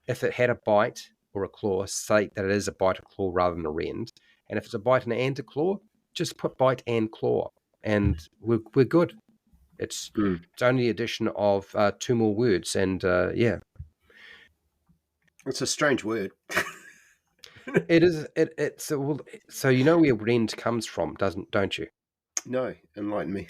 if it had a bite or a claw, say that it is a bite or claw rather than a rend. And if it's a bite and a claw, just put bite and claw, and we're good. It's Mm. it's only the addition of 2 more words, and yeah, It's a strange word. it is. It's well, so you know where rend comes from, don't you? No, enlighten me.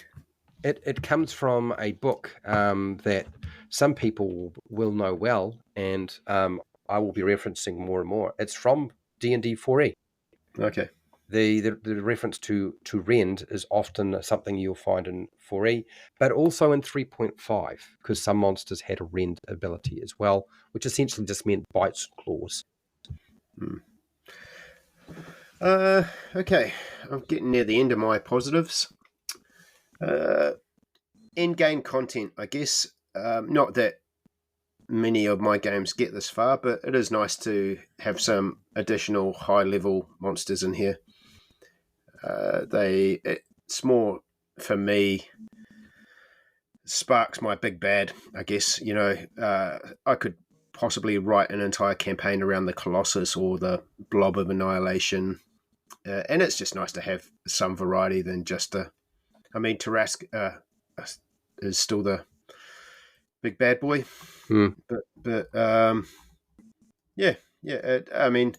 It comes from a book that some people will know well, and I will be referencing more and more. It's from D&D 4e. Okay. The reference to rend is often something you'll find in 4e, but also in 3.5, because some monsters had a rend ability as well, which essentially just meant bites and claws. Mm. Okay. I'm getting near the end of my positives. Uh, End game content, I guess. Not that many of my games get this far, but it is nice to have some additional high level monsters in here. It's more for me sparks my big bad. I guess I could possibly write an entire campaign around the Colossus or the Blob of Annihilation, and it's just nice to have some variety than just a. I mean, Tarask is still the big bad boy, Hmm. but yeah, yeah. I mean,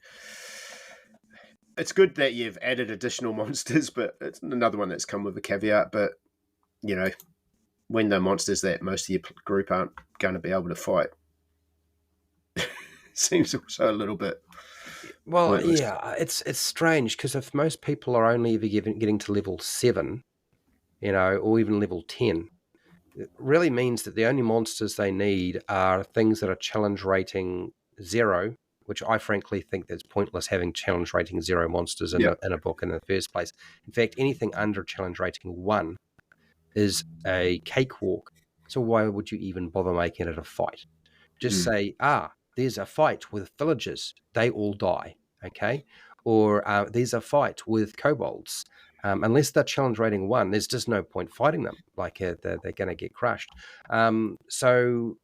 it's good that you've added additional monsters, but it's another one that's come with a caveat. But you know, when the monsters that most of your group aren't going to be able to fight, seems also a little bit Well, pointless. yeah, it's strange because if most people are only ever getting to level 7, or even level 10, it really means that the only monsters they need are things that are challenge rating 0, which I frankly think that's pointless having challenge rating 0 monsters in Yeah. a book in the first place. In fact, anything under challenge rating 1 is a cakewalk. So why would you even bother making it a fight? Just Mm. say, there's a fight with villagers. They all die. Okay. Or there's a fight with kobolds. Unless they're challenge rating 1, there's just no point fighting them. Like they're going to get crushed. So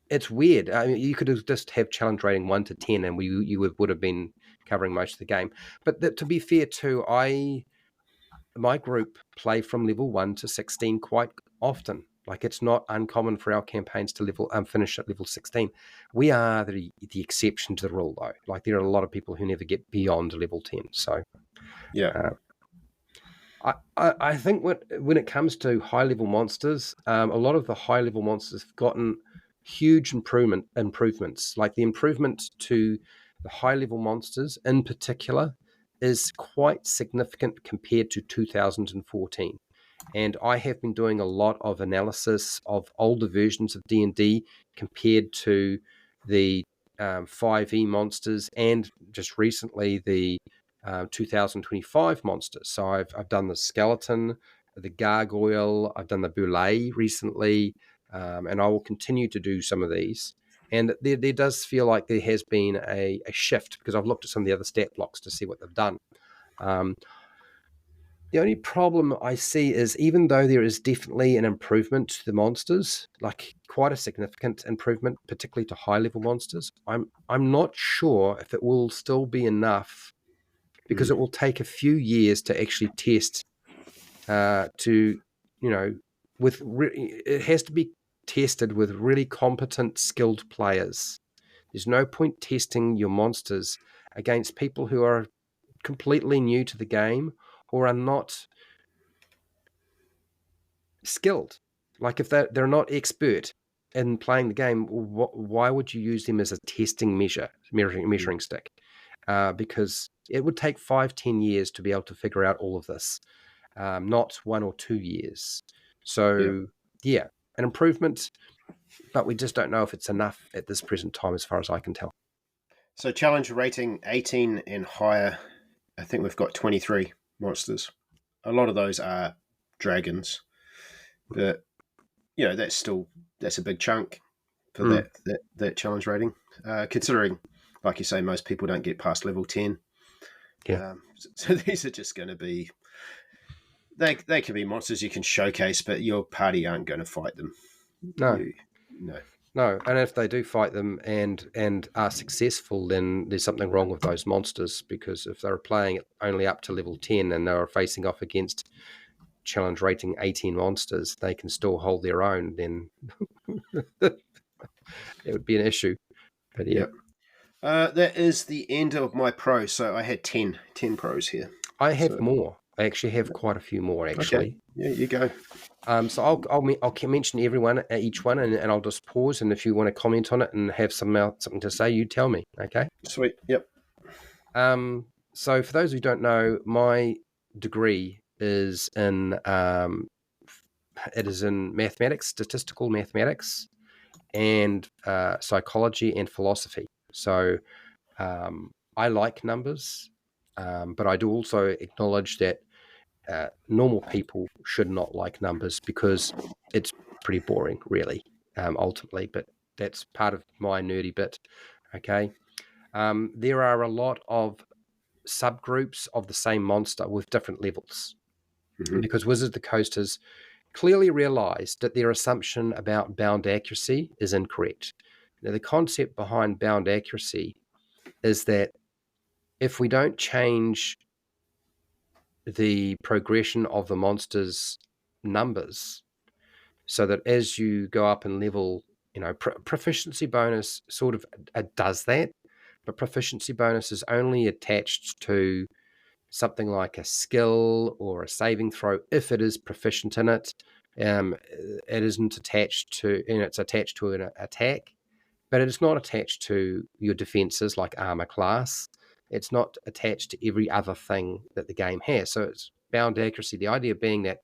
it's weird. I mean, you could just have challenge rating 1 to 10, and you would have been covering most of the game. But to be fair, too, my group play from level 1 to 16 quite often. Like, it's not uncommon for our campaigns to finish at level 16. We are the exception to the rule, though. Like, there are a lot of people who never get beyond level 10. So Yeah. I think when it comes to high level monsters, a lot of the high level monsters have gotten huge improvements. Like, the improvement to the high level monsters in particular is quite significant compared to 2014. And I have been doing a lot of analysis of older versions of D&D compared to the 5e monsters, and just recently the 2025 monsters. So I've done the skeleton, the gargoyle, I've done the boulet recently, and I will continue to do some of these. And there does feel like there has been a shift, because I've looked at some of the other stat blocks to see what they've done. The only problem I see is, even though there is definitely an improvement to the monsters, like quite a significant improvement, particularly to high-level monsters, I'm not sure if it will still be enough, because it will take a few years to actually test. It has to be tested with really competent, skilled players. There's no point testing your monsters against people who are completely new to the game or are not skilled. Like, if they're not expert in playing the game, why would you use them as a testing measuring stick? Because it would take 5-10 years to be able to figure out all of this, not 1 or 2 years. So yeah, an improvement, but we just don't know if it's enough at this present time, as far as I can tell. So challenge rating 18 and higher, I think we've got 23 monsters. A lot of those are dragons, but that's a big chunk for that challenge rating. Considering, like you say, most people don't get past level 10. Yeah. So these are just going to be, they can be monsters you can showcase, but your party aren't going to fight them. No. No. No, and if they do fight them and are successful, then there's something wrong with those monsters, because if they're playing only up to level 10 and they're facing off against challenge rating 18 monsters, they can still hold their own, then it would be an issue. But yeah. That is the end of my pros. So I had 10 pros here. I have more. I actually have quite a few more, actually. Okay. Yeah, you go. So I'll mention each one, and I'll just pause. And if you want to comment on it and have something to say, you tell me. Okay. Sweet. Yep. So for those who don't know, my degree is in mathematics, statistical mathematics, and psychology and philosophy. So I like numbers, but I do also acknowledge that normal people should not like numbers, because it's pretty boring, really, ultimately. But that's part of my nerdy bit. Okay. There are a lot of subgroups of the same monster with different levels, because Wizards of the Coast has clearly realized that their assumption about bound accuracy is incorrect. Now, the concept behind bound accuracy is that if we don't change the progression of the monster's numbers, so that as you go up in level, proficiency bonus sort of does that, but proficiency bonus is only attached to something like a skill or a saving throw if it is proficient in it. It isn't attached to, it's attached to an attack, but it is not attached to your defenses like armor class. It's not attached to every other thing that the game has. So it's bound accuracy. The idea being that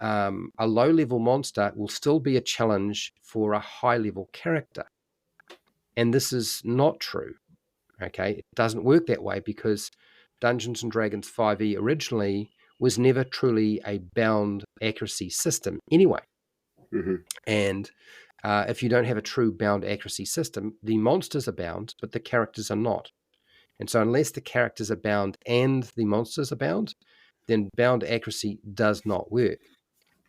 a low-level monster will still be a challenge for a high-level character. And this is not true. Okay, it doesn't work that way, because Dungeons and Dragons 5e originally was never truly a bound accuracy system anyway. And if you don't have a true bound accuracy system, the monsters are bound, but the characters are not. And so unless the characters are bound and the monsters are bound, then bound accuracy does not work.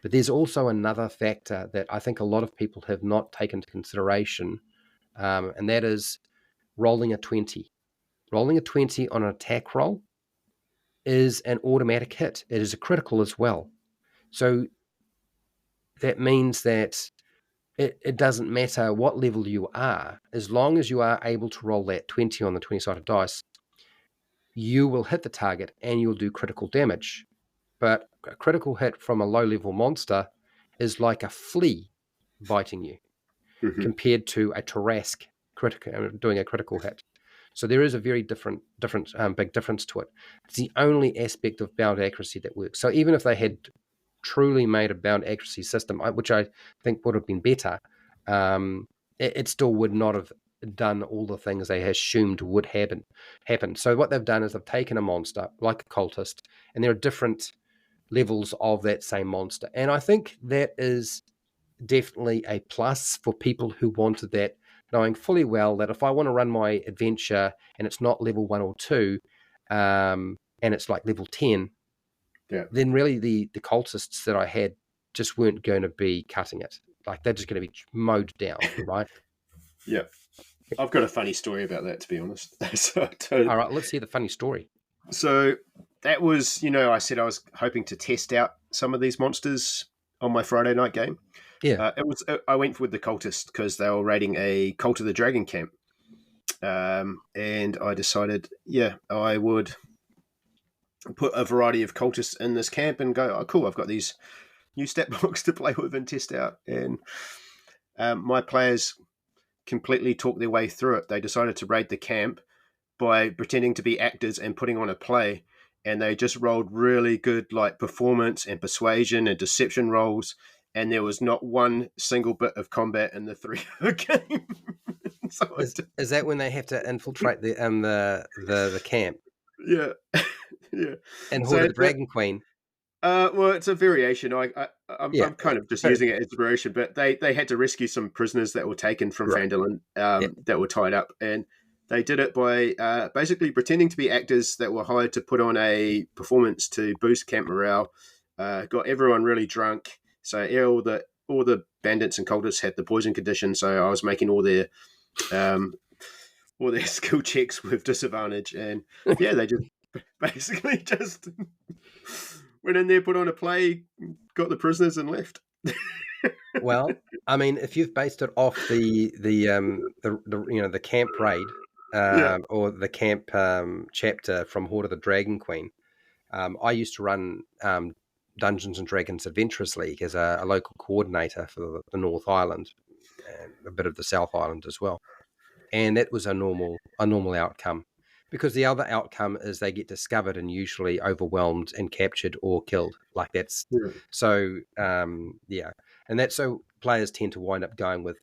But there's also another factor that I think a lot of people have not taken into consideration, and that is rolling a 20. Rolling a 20 on an attack roll is an automatic hit. It is a critical as well. So that means that it doesn't matter what level you are, as long as you are able to roll that 20 on the 20-sided dice, you will hit the target and you'll do critical damage. But a critical hit from a low-level monster is like a flea biting you Mm-hmm. compared to a Tarrasque doing a critical hit. So there is a very big difference to it. It's the only aspect of bound accuracy that works. So even if they had truly made a bound accuracy system, which I think would have been better, it still would not have done all the things they assumed would happen. So what they've done is they've taken a monster like a cultist, and there are different levels of that same monster. And I think that is definitely a plus for people who wanted that, knowing fully well that if I want to run my adventure and it's not level 1 or 2, and it's like level 10, Yeah. then really the cultists that I had just weren't going to be cutting it. Like they're just going to be mowed down, right? Yeah. I've got a funny story about that, to be honest. All right, let's hear the funny story. So that was, I said I was hoping to test out some of these monsters on my Friday night game. Yeah. I went with the cultist because they were raiding a Cult of the Dragon camp. And I decided, I would put a variety of cultists in this camp and go, oh, cool, I've got these new stat blocks to play with and test out. And my players completely talked their way through it. They decided to raid the camp by pretending to be actors and putting on a play. And they just rolled really good like performance and persuasion and deception rolls. And there was not one single bit of combat in the 3-hour game. So is that when they have to infiltrate the camp? Yeah. Yeah. And Horde of the Dragon Queen. Well, it's a variation. I'm kind of just using it as inspiration, but they had to rescue some prisoners that were taken from Phandalin that were tied up, and they did it by basically pretending to be actors that were hired to put on a performance to boost camp morale. Got everyone really drunk, so all the bandits and cultists had the poison condition. So I was making all their skill checks with disadvantage, and they just basically just went in there, put on a play, got the prisoners, and left. Well, I mean, if you've based it off the camp raid or the camp chapter from Horde of the Dragon Queen, I used to run Dungeons and Dragons Adventurers League as a local coordinator for the North Island and a bit of the South Island as well, and that was a normal outcome. Because the other outcome is they get discovered and usually overwhelmed and captured or killed. Like that's so, and that's so players tend to wind up going with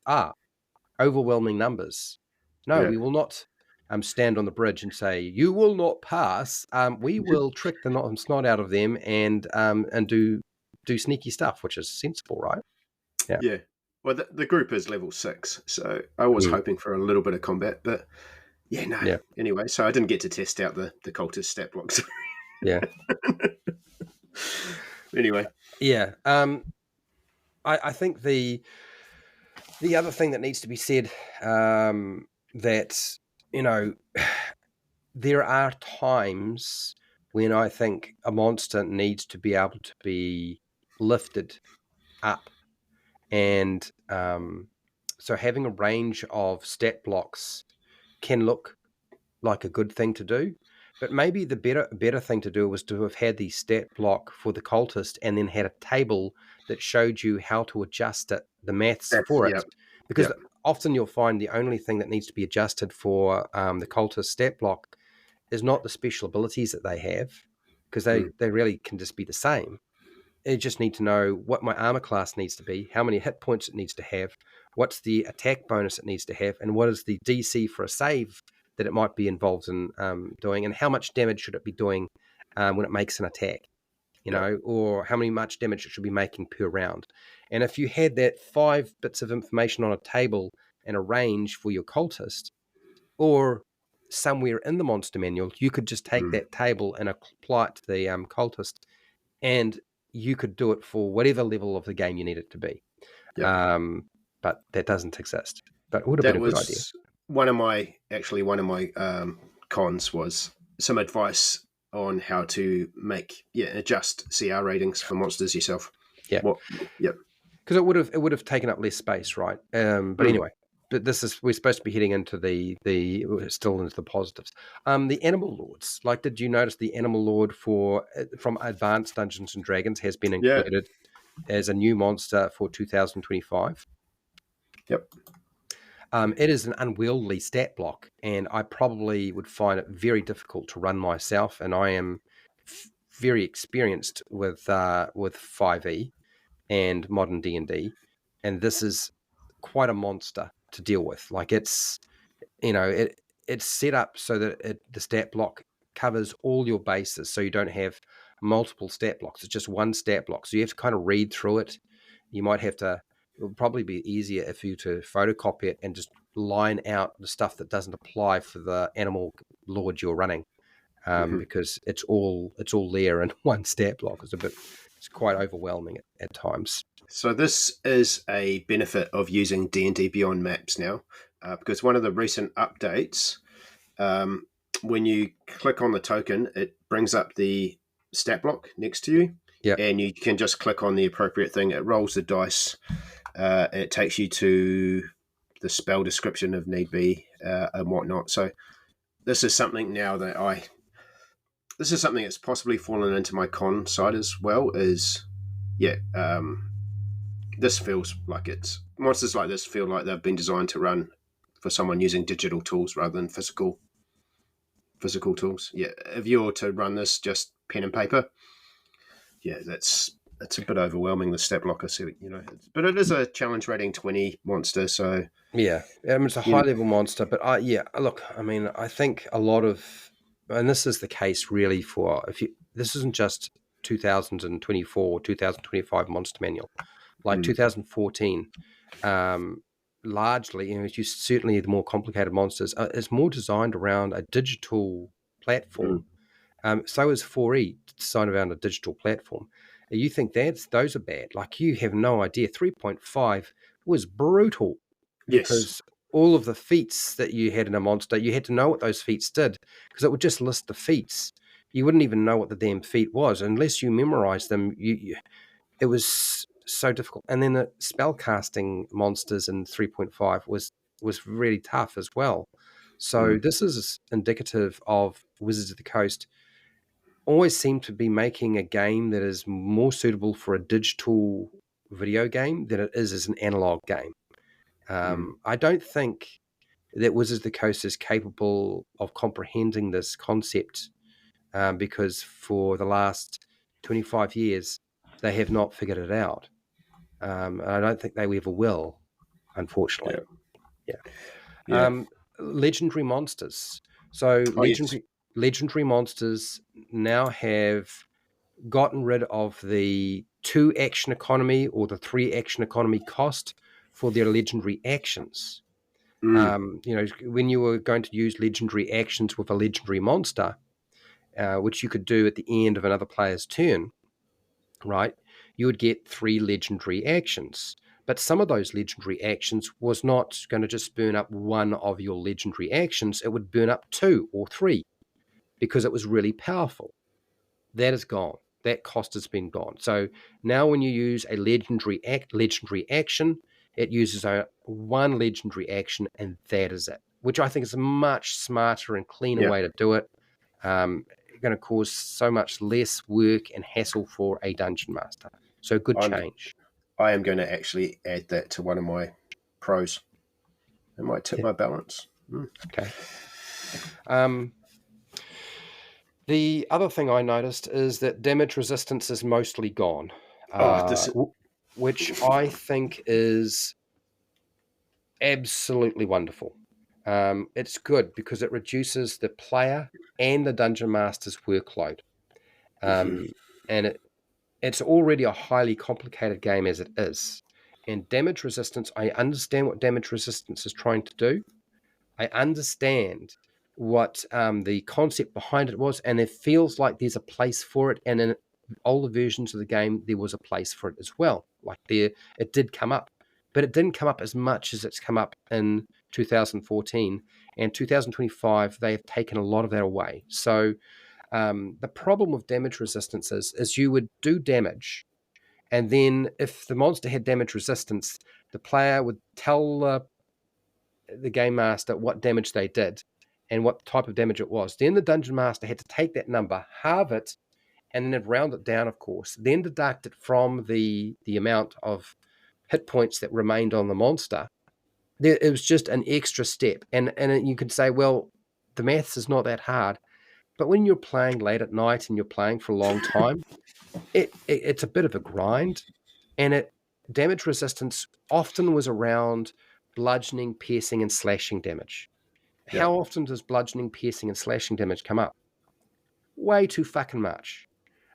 overwhelming numbers. No, we will not stand on the bridge and say you will not pass. We will trick the snot out of them and do sneaky stuff, which is sensible, right? Yeah. Yeah. Well, the group is level 6, so I was hoping for a little bit of combat, but. Yeah. Anyway, so I didn't get to test out the cultist stat blocks. Yeah. Anyway. Yeah. I think the other thing that needs to be said, that, there are times when I think a monster needs to be able to be lifted up. And so having a range of stat blocks can look like a good thing to do, but maybe the better thing to do was to have had the stat block for the cultist and then had a table that showed you how to adjust it, the maths for it. Because often you'll find the only thing that needs to be adjusted for the cultist stat block is not the special abilities that they have, because they really can just be the same. I just need to know what my armor class needs to be, how many hit points it needs to have, what's the attack bonus it needs to have, and what is the DC for a save that it might be involved in doing, and how much damage should it be doing when it makes an attack, or how much damage it should be making per round. And if you had that 5 bits of information on a table and a range for your cultist, or somewhere in the monster manual, you could just take Mm. that table and apply it to the cultist, and you could do it for whatever level of the game you need it to be. Yep. But that doesn't exist. But it would have been That a good idea. was one of my cons was some advice on how to adjust CR ratings for monsters yourself. Yeah, What? Yep. because it would have taken up less space, right? But Mm. anyway, we're supposed to be heading into the still into the positives. The animal lords. Like, did you notice the animal lord from Advanced Dungeons and Dragons has been Yeah. included as a new monster for 2025? Yep. It is an unwieldy stat block, and I probably would find it very difficult to run myself. And I am very experienced with 5e and modern D&D, and this is quite a monster to deal with. Like, it's it's set up so that the stat block covers all your bases, so you don't have multiple stat blocks. It's just one stat block, so you have to kind of read through it. You might have to. It would probably be easier if you to photocopy it and just line out the stuff that doesn't apply for the animal lord you're running, Mm-hmm. because it's all there in one stat block. It's quite overwhelming at times. So this is a benefit of using D&D Beyond maps now, because one of the recent updates, when you click on the token, it brings up the stat block next to you, Yeah. and you can just click on the appropriate thing. It rolls the dice. It takes you to the spell description if need be, and whatnot. So this is something now that this is something that's possibly fallen into my con side as well. This feels like monsters like this feel like they've been designed to run for someone using digital tools rather than physical tools. Yeah, if you were to run this just pen and paper, yeah, that's a bit overwhelming. The step blocker, so but it is a challenge rating 20 monster, so Yeah, it's a you high know, level monster, but look, I mean, I think a lot of, and this is the case really for this isn't just 2024, 2025 Monster Manual, like mm, 2014, largely, certainly the more complicated monsters is more designed around a digital platform. mm, So is 4E designed around a digital platform. You think those are bad? Like, you have no idea. 3.5 was brutal yes, because all of the feats that you had in a monster, you had to know what those feats did, because it would just list the feats. You wouldn't even know what the damn feat was unless you memorized them. It was so difficult. And then the spellcasting monsters in 3.5 was really tough as well. So mm, this is indicative of Wizards of the Coast always seem to be making a game that is more suitable for a digital video game than it is as an analog game. mm, I don't think that Wizards of the Coast is capable of comprehending this concept, because for the last 25 years, they have not figured it out. And I don't think they ever will, unfortunately. yeah, Yeah. yeah. Legendary monsters. So Oh yes, legendary monsters now have gotten rid of the 2 action economy or the 3 action economy cost for their legendary actions. mm, When you were going to use legendary actions with a legendary monster, which you could do at the end of another player's turn, right? You would get 3 legendary actions. But some of those legendary actions was not going to just burn up one of your legendary actions. It would burn up 2 or 3 because it was really powerful. That is gone. That cost has been gone. So now when you use a legendary action, it uses one legendary action, and that is it, which I think is a much smarter and cleaner yeah. way to do it. Going to cause so much less work and hassle for a dungeon master. So good I'm change. I am going to actually add that to one of my pros. It might tip Yeah. my balance. Mm. Okay. The other thing I noticed is that damage resistance is mostly gone, Oh, this. which I think is absolutely wonderful. It's good because it reduces the player and the dungeon master's workload. Mhm. And it's already a highly complicated game as it is. And damage resistance, I understand what damage resistance is trying to do. I understand what the concept behind it was, and it feels like there's a place for it. And in older versions of the game, there was a place for it as well. Like it did come up, but it didn't come up as much as it's come up in 2014 and 2025. They've taken a lot of that away. So the problem with damage resistance is you would do damage, and then if the monster had damage resistance, the player would tell the game master what damage they did and what type of damage it was. Then the dungeon master had to take that number, halve it, and then round it down, of course, then deduct it from the amount of hit points that remained on the monster. It was just an extra step. And you could say, well, the maths is not that hard. But when you're playing late at night and you're playing for a long time, it's a bit of a grind. And damage resistance often was around bludgeoning, piercing, and slashing damage. Yeah. How often does bludgeoning, piercing, and slashing damage come up? Way too fucking much.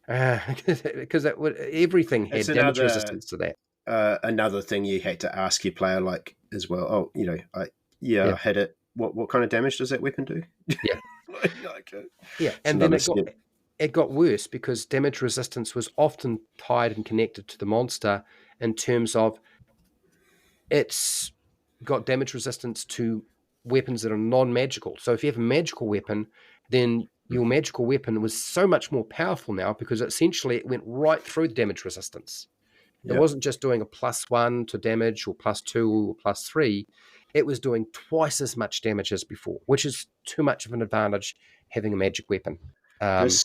Because everything It's had damage resistance to that. another thing you had to ask your player like as well. Oh, I Yeah, had it. What kind of damage does that weapon do? yeah, Okay. yeah. It's And then another step. it got worse because damage resistance was often tied and connected to the monster in terms of it's got damage resistance to weapons that are non-magical. So if you have a magical weapon, then your magical weapon was so much more powerful now because essentially it went right through the damage resistance. It Yeah. wasn't just doing a +1 to damage or +2 or +3. It was doing twice as much damage as before, which is too much of an advantage having a magic weapon. Um, This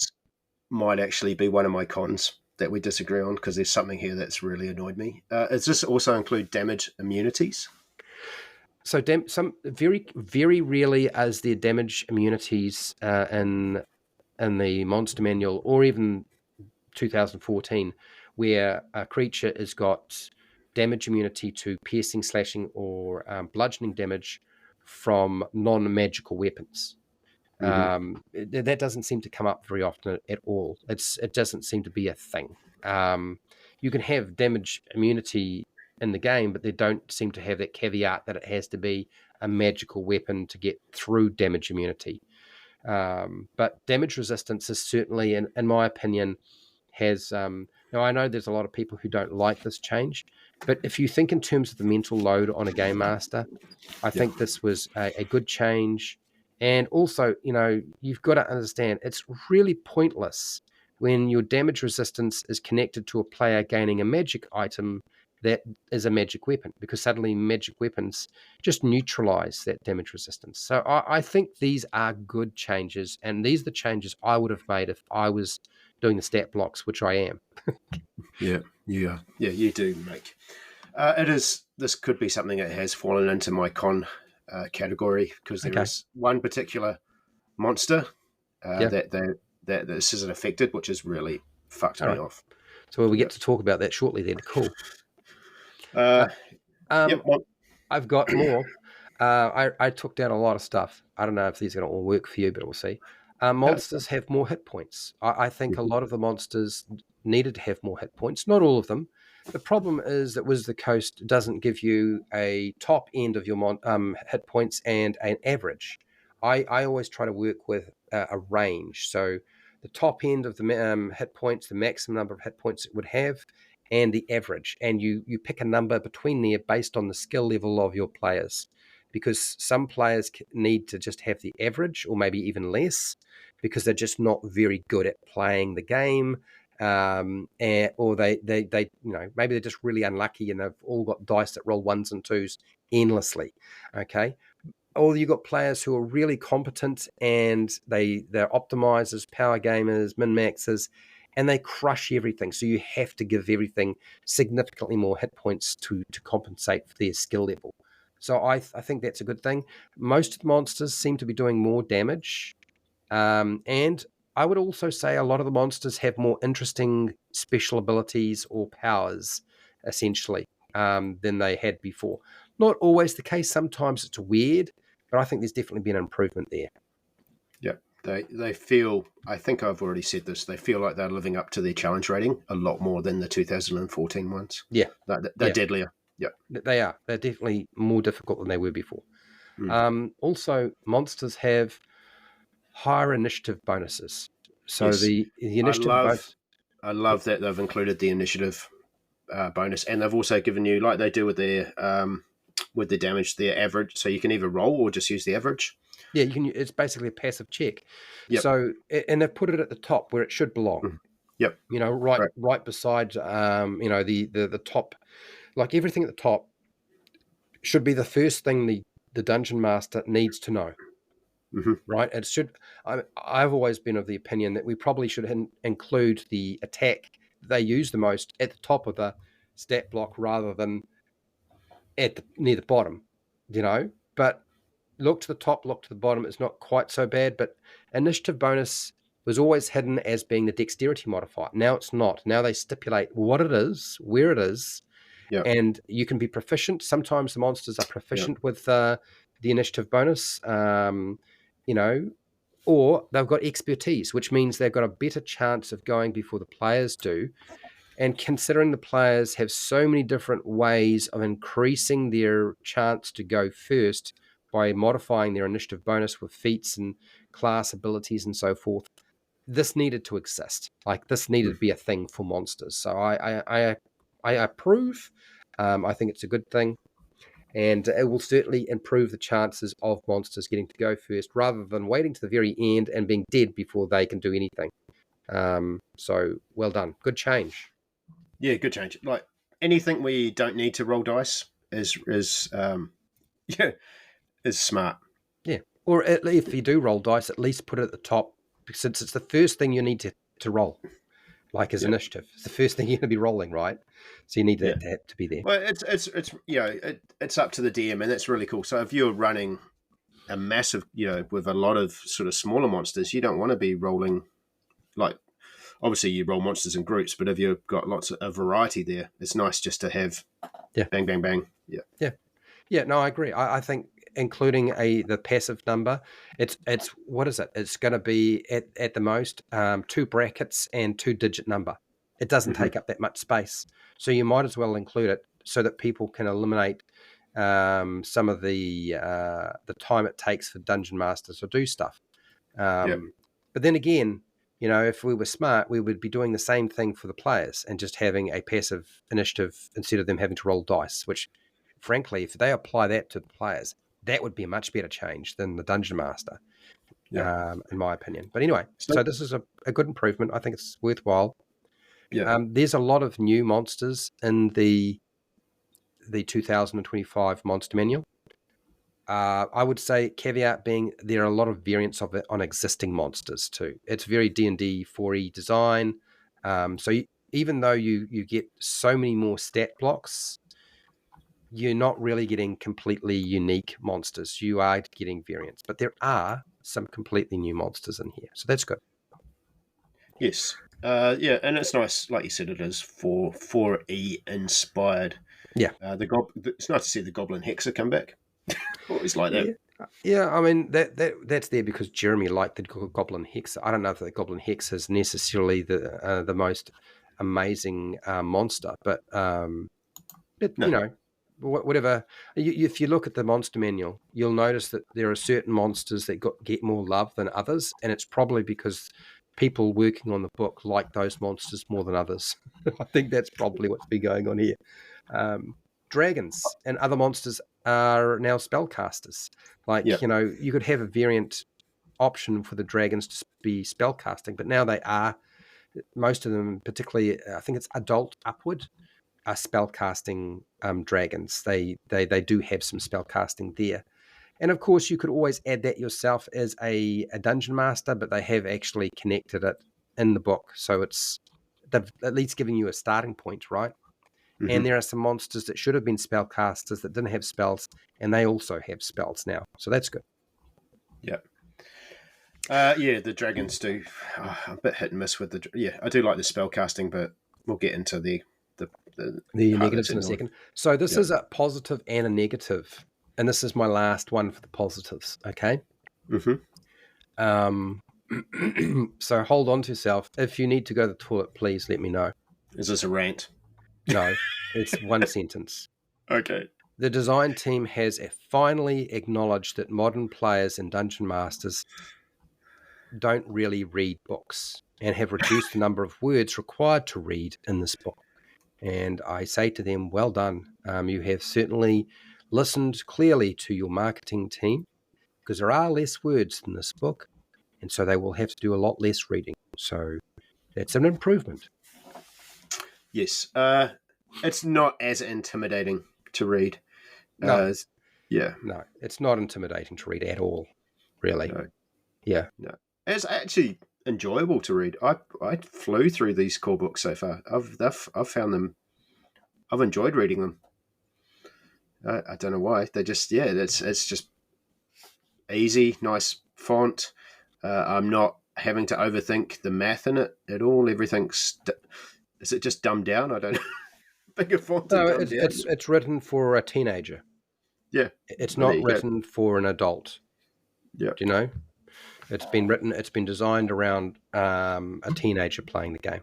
might actually be one of my cons that we disagree on because there's something here that's really annoyed me. Does this also include damage immunities? so some very, very rarely as their damage immunities in the monster manual or even 2014, where a creature has got damage immunity to piercing, slashing, or bludgeoning damage from non-magical weapons. Mm-hmm. That doesn't seem to come up very often at all. It doesn't seem to be a thing. You can have damage immunity in the game, but they don't seem to have that caveat that it has to be a magical weapon to get through damage immunity. But damage resistance is certainly, in my opinion, has. Now, I know there's a lot of people who don't like this change, but if you think in terms of the mental load on a game master, I Yeah. think this was a good change. And also, you've got to understand it's really pointless when your damage resistance is connected to a player gaining a magic item that is a magic weapon, because suddenly magic weapons just neutralize that damage resistance. So I think these are good changes, and these are the changes I would have made if I was doing the stat blocks, which I am. Yeah. Yeah. You do make. It is. This could be something that has fallen into my con category because there Okay. is one particular monster Yeah. that this isn't affected, which has really fucked All me right. off. So we Yeah. get to talk about that shortly then. Cool. Uh, Uh, um, yep. One, I've got more. I took down a lot of stuff. I don't know if these are going to all work for you, but we'll see. Monsters have more hit points. I think a lot of the monsters needed to have more hit points. Not all of them. The problem is that Wizards of the Coast doesn't give you a top end of your hit points and an average. I always try to work with a range. So the top end of the hit points, the maximum number of hit points it would have, and the average. And you pick a number between there based on the skill level of your players. Because some players need to just have the average or maybe even less because they're just not very good at playing the game. Or they maybe they're just really unlucky and they've all got dice that roll ones and twos endlessly. Okay. Or you've got players who are really competent and they're optimizers, power gamers, min maxers, and they crush everything. So you have to give everything significantly more hit points to compensate for their skill level. So I think that's a good thing. Most of the monsters seem to be doing more damage, and I would also say a lot of the monsters have more interesting special abilities or powers, essentially, than they had before. Not always the case. Sometimes it's weird, but I think there's definitely been an improvement there. yeah. They feel. I think I've already said this. They feel like they're living up to their challenge rating a lot more than the 2014 ones. Yeah, They're yeah, deadlier. Yeah. they are. They're definitely more difficult than they were before. Mm. Also, monsters have higher initiative bonuses. So Yes, the I initiative love bonus. I love that they've included the initiative bonus, and they've also given you, like they do with their damage, their average, so you can either roll or just use the average. Yeah, you can. It's basically a passive check. Yep. So, and they've put it at the top where it should belong. Mhm. Yep. Right, Right. right beside, the top. Like everything at the top should be the first thing the dungeon master needs to know. Hmm. Right? It should. I've always been of the opinion that we probably should include the attack they use the most at the top of the stat block rather than near the bottom. But look to the top, look to the bottom. It's not quite so bad, but initiative bonus was always hidden as being the dexterity modifier. Now it's not. Now they stipulate what it is, where it is, Yep. and you can be proficient. Sometimes the monsters are Yep. proficient with the initiative bonus, you know, or they've got expertise, which means they've got a better chance of going before the players do. And considering the players have so many different ways of increasing their chance to go first by modifying their initiative bonus with feats and class abilities and so forth, this needed to exist. Like this needed to Mm. be a thing for monsters. So I approve. I think it's a good thing, and it will certainly improve the chances of monsters getting to go first, rather than waiting to the very end and being dead before they can do anything. So well done, good change. Yeah, good change. Like anything we don't need to roll dice is yeah, is smart. Yeah, or if you do roll dice, at least put it at the top, since it's the first thing you need to roll. Like as Yep. initiative, it's the first thing you're going to be rolling, right? So you need Yeah. that to be there. Well, it's it's up to the DM, and that's really cool. So if you're running a massive, with a lot of sort of smaller monsters, you don't want to be rolling like, obviously you roll monsters in groups, but if you've got lots of variety there, it's nice just to have Yeah, bang, bang, bang. Yeah. yeah. Yeah, no, I agree. I think including the passive number, it's what is it? It's going to be at the most two brackets and two-digit number. It doesn't Hmm. take up that much space, so you might as well include it so that people can eliminate some of the time it takes for dungeon masters to do stuff. Yeah. But then again, if we were smart, we would be doing the same thing for the players and just having a passive initiative instead of them having to roll dice, which frankly, if they apply that to the players, that would be a much better change than the dungeon master, Yeah. in my opinion. But anyway, So so this is a good improvement. I think it's worthwhile. yeah. There's a lot of new monsters in the 2025 Monster Manual. I would say caveat being there are a lot of variants of it on existing monsters too. It's very D&D 4E design. Even though you get so many more stat blocks, you're not really getting completely unique monsters. You are getting variants, but there are some completely new monsters in here. So that's good. Yes. Yeah, and it's nice, like you said, it is for E inspired. Yeah. It's nice to see the Goblin Hexer come back. Always like that. Yeah. Yeah, I mean that's there because Jeremy liked the Goblin Hex. I don't know if the Goblin Hex is necessarily the most amazing monster, but No. whatever. If you look at the monster manual, you'll notice that there are certain monsters that get more love than others, and it's probably because people working on the book like those monsters more than others. I think that's probably what's been going on here. Um, Dragons and other monsters are now spellcasters. Yeah. Like, you could have a variant option for the dragons to be spellcasting, but now they are, most of them, particularly, I think it's adult upward, are spellcasting dragons. They do have some spellcasting there. And of course, you could always add that yourself as a dungeon master, but they have actually connected it in the book. So they've at least given you a starting point, right? And Hmm. there are some monsters that should have been spellcasters that didn't have spells, and they also have spells now. So that's good. Yeah. Yeah, the dragons do. A bit hit and miss with the. Yeah, I do like the spell casting, but we'll get into the The part that's negatives in a annoying. second. So this Yeah. is a positive and a negative, and this is my last one for the positives. Okay. Hmm. Um, so hold on to yourself. If you need to go to the toilet, please let me know. Is this a rant? No, it's one sentence. Okay. The design team has finally acknowledged that modern players and dungeon masters don't really read books and have reduced the number of words required to read in this book. And I say to them, well done. You have certainly listened clearly to your marketing team, because there are less words in this book, and so they will have to do a lot less reading. So that's an improvement. Yes. It's not as intimidating to read. No, Yeah. no, it's not intimidating to read at all, really. No. Yeah. No. It's actually enjoyable to read. I flew through these core books so far. I've found them. I've enjoyed reading them. I don't know why. They just it's just easy, nice font. I'm not having to overthink the math in it at all. Everything's is it just dumbed down? I don't know. Bigger font and No, dumbed down. it's written for a teenager. Yeah. It's Well, there not you go. written for an adult. Yeah. Do you know? It's been designed around a teenager playing the game.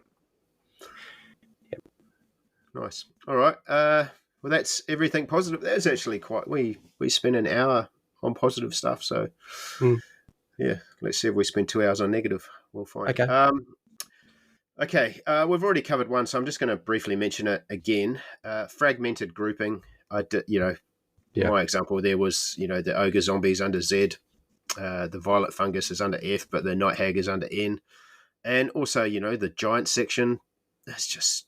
Nice. All right. Well, that's everything positive. That's actually quite. We spent an hour on positive stuff. So, yeah. Let's see if we spend 2 hours on negative. We'll find. Okay. Okay. We've already covered one, so I'm just going to briefly mention it again. Fragmented grouping. I did. My example there was the ogre zombies under Z. The violet fungus is under F, but the night hag is under N. And also, the giant section. That's just.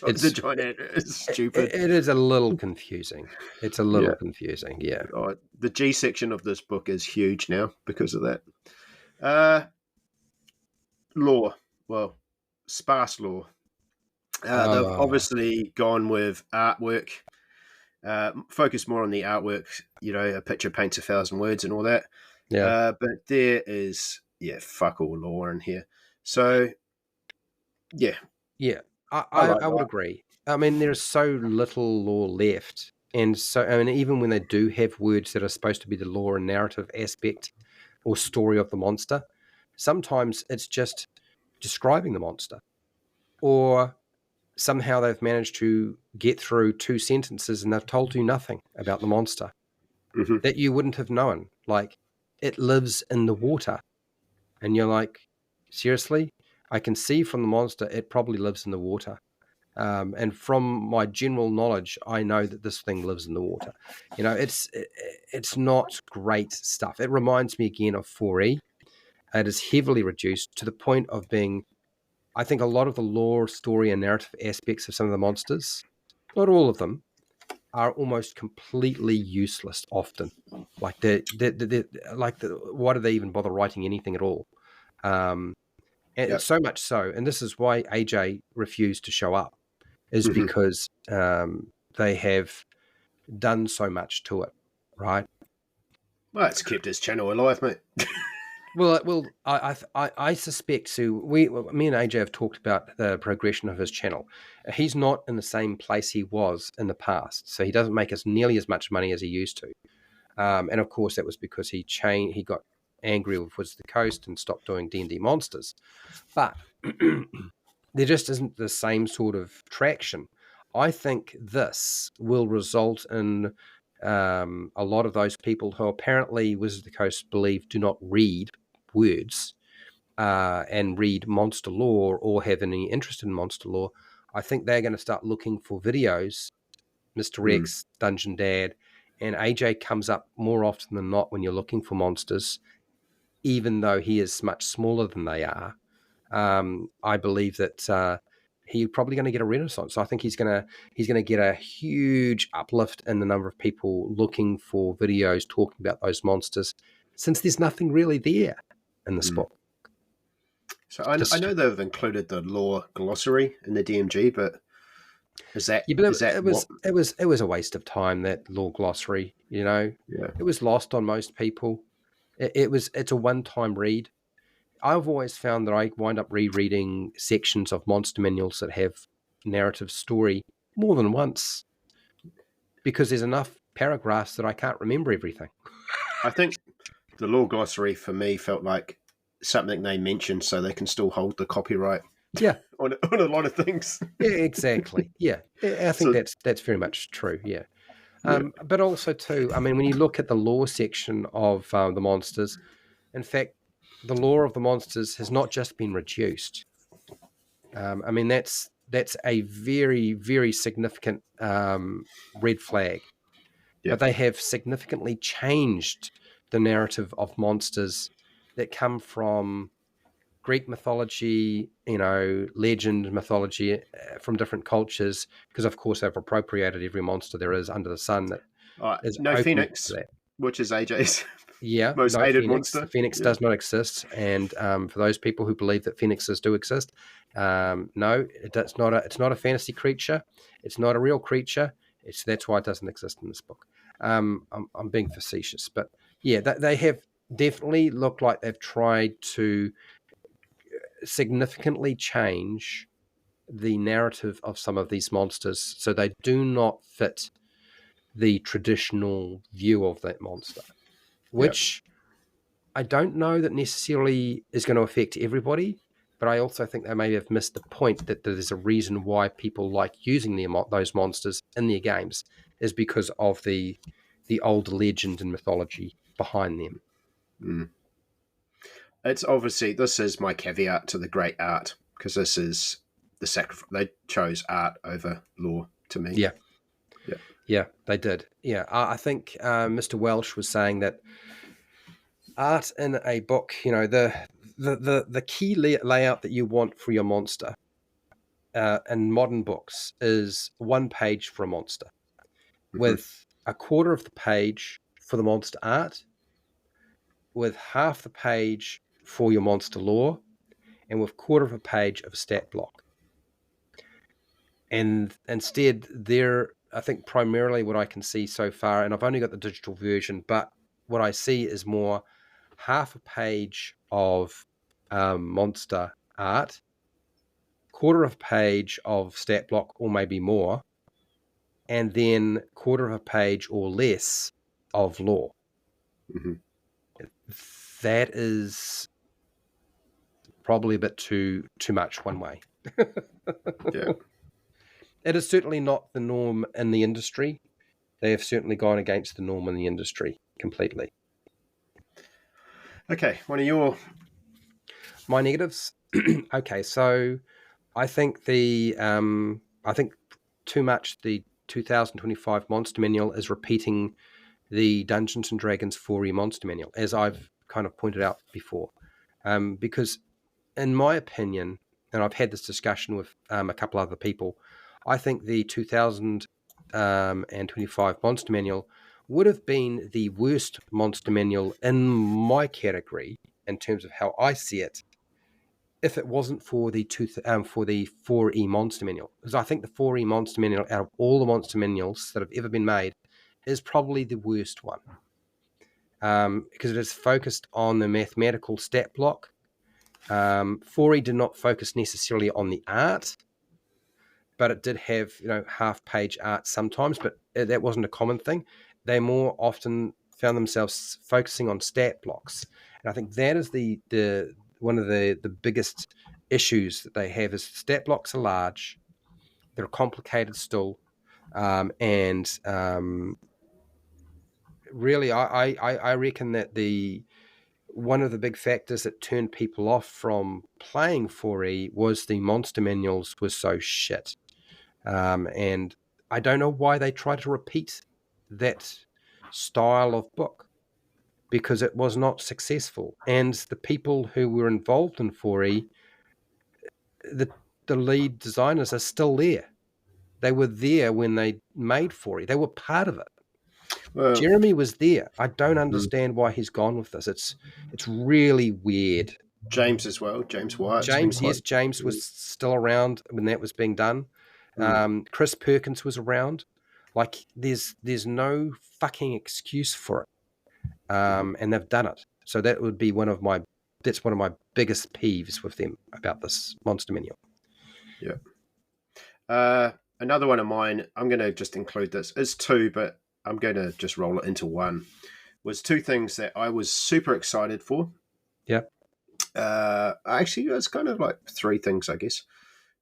The giant ant is stupid. It is a little confusing. It's a little confusing, yeah. The G section of this book is huge now because of that. Lore. Well, sparse lore. They've obviously gone with artwork. Focus more on the artwork. A picture paints 1,000 words and all that. Yeah. But there is, fuck all lore in here. So, yeah. Yeah. I would agree. I mean, there's so little lore left. And so, even when they do have words that are supposed to be the lore and narrative aspect or story of the monster, sometimes it's just describing the monster. Or somehow they've managed to get through 2 sentences and they've told you nothing about the monster that you wouldn't have known. Like, it lives in the water. And you're like, seriously? I can see from the monster it probably lives in the water. And from my general knowledge, I know that this thing lives in the water. It's not great stuff. It reminds me again of 4E. It is heavily reduced to the point of being, I think, a lot of the lore, story, and narrative aspects of some of the monsters, not all of them, are almost completely useless often. Like, why do they even bother writing anything at all? And so much so, and this is why AJ refused to show up, is because they have done so much to it, right? Well, it's kept his channel alive, mate. Well, I suspect. So me and AJ have talked about the progression of his channel. He's not in the same place he was in the past, so he doesn't make as nearly as much money as he used to. And of course, that was because he got angry with Wizards of the Coast and stopped doing D&D monsters. But there just isn't the same sort of traction. I think this will result in a lot of those people who apparently Wizards of the Coast believe do not read words and read monster lore or have any interest in monster lore. I think they're going to start looking for videos. Mr. Rex, Dungeon Dad, and AJ comes up more often than not when you're looking for monsters, even though he is much smaller than they are. I believe that he's probably going to get a renaissance. I think he's going to get a huge uplift in the number of people looking for videos talking about those monsters, since there's nothing really there in this book. So I know they've included the lore glossary in the DMG, but is that it was a waste of time, that lore glossary? It was lost on most people. It's a one-time read. I've always found that I wind up rereading sections of monster manuals that have narrative story more than once, because there's enough paragraphs that I can't remember everything. I think the lore glossary for me felt like something they mentioned so they can still hold the copyright. Yeah, on a lot of things. Yeah, exactly. Yeah, I think that's very much true. Yeah. But also too, I mean, when you look at the lore section of the monsters, in fact, the lore of the monsters has not just been reduced. I mean, that's a very, very significant red flag. Yeah. But they have significantly changed the narrative of monsters that come from Greek mythology, legend mythology from different cultures, because of course they've appropriated every monster there is under the sun that is No open to Phoenix, that. which is AJ's Yeah, most no hated Phoenix. monster. The Phoenix Yeah. does not exist, and for those people who believe that Phoenixes do exist, no, it's not a fantasy creature. It's not a real creature. That's why it doesn't exist in this book. I'm being facetious, but yeah, they have definitely looked like they've tried to significantly change the narrative of some of these monsters so they do not fit the traditional view of that monster, Yeah. which I don't know that necessarily is going to affect everybody, but I also think they may have missed the point that there's a reason why people like using those monsters in their games is because of the old legend and mythology behind them. Mm. It's obviously, this is my caveat to the great art, because this is the sacrifice. They chose art over lore to me. Yeah, Yeah. yeah, they did. Yeah, I think Mr. Welsh was saying that art in a book, the key layout that you want for your monster in modern books is one page for a monster, Hmm. with a quarter of the page for the monster art, with half the page for your monster lore, and with quarter of a page of a stat block. And instead, I think primarily what I can see so far, and I've only got the digital version, but what I see is more half a page of monster art, quarter of a page of stat block, or maybe more, and then quarter of a page or less of lore. Hmm. That is probably a bit too much one way. Yeah. It is certainly not the norm in the industry. They have certainly gone against the norm in the industry completely. Okay. One of your. My negatives. Okay, so I think I think too much the 2025 Monster Manual is repeating the Dungeons and Dragons 4E Monster Manual, as I've kind of pointed out before, because in my opinion, and I've had this discussion with a couple other people, I think the 2025 Monster Manual would have been the worst Monster Manual in my category in terms of how I see it, if it wasn't for the 4E Monster Manual. Because I think the 4E Monster Manual, out of all the Monster Manuals that have ever been made, is probably the worst one. Because it is focused on the mathematical stat block. 4E did not focus necessarily on the art, but it did have half-page art sometimes, but that wasn't a common thing. They more often found themselves focusing on stat blocks, and I think that is the one of the biggest issues that they have is stat blocks are large, they're complicated still, and really, I reckon that one of the big factors that turned people off from playing 4E was the monster manuals were so shit. And I don't know why they try to repeat that style of book, because it was not successful. And the people who were involved in 4E, the lead designers are still there. They were there when they made 4E. They were part of it. Well, Jeremy was there. I don't mm, understand why he's gone with this. It's really weird. James as well. James Wyatt's been James, quite. yes, James was still around when that was being done. Mm, Chris Perkins was around. Like, there's no fucking excuse for it, mhm. and they've done it. So that's one of my biggest peeves with them about this Monster Manual. Yeah. Another one of mine, I'm going to just include this. It's two, but I'm going to just roll it into one. Was two things that I was super excited for. Yeah, Actually, it's kind of like three things, I guess.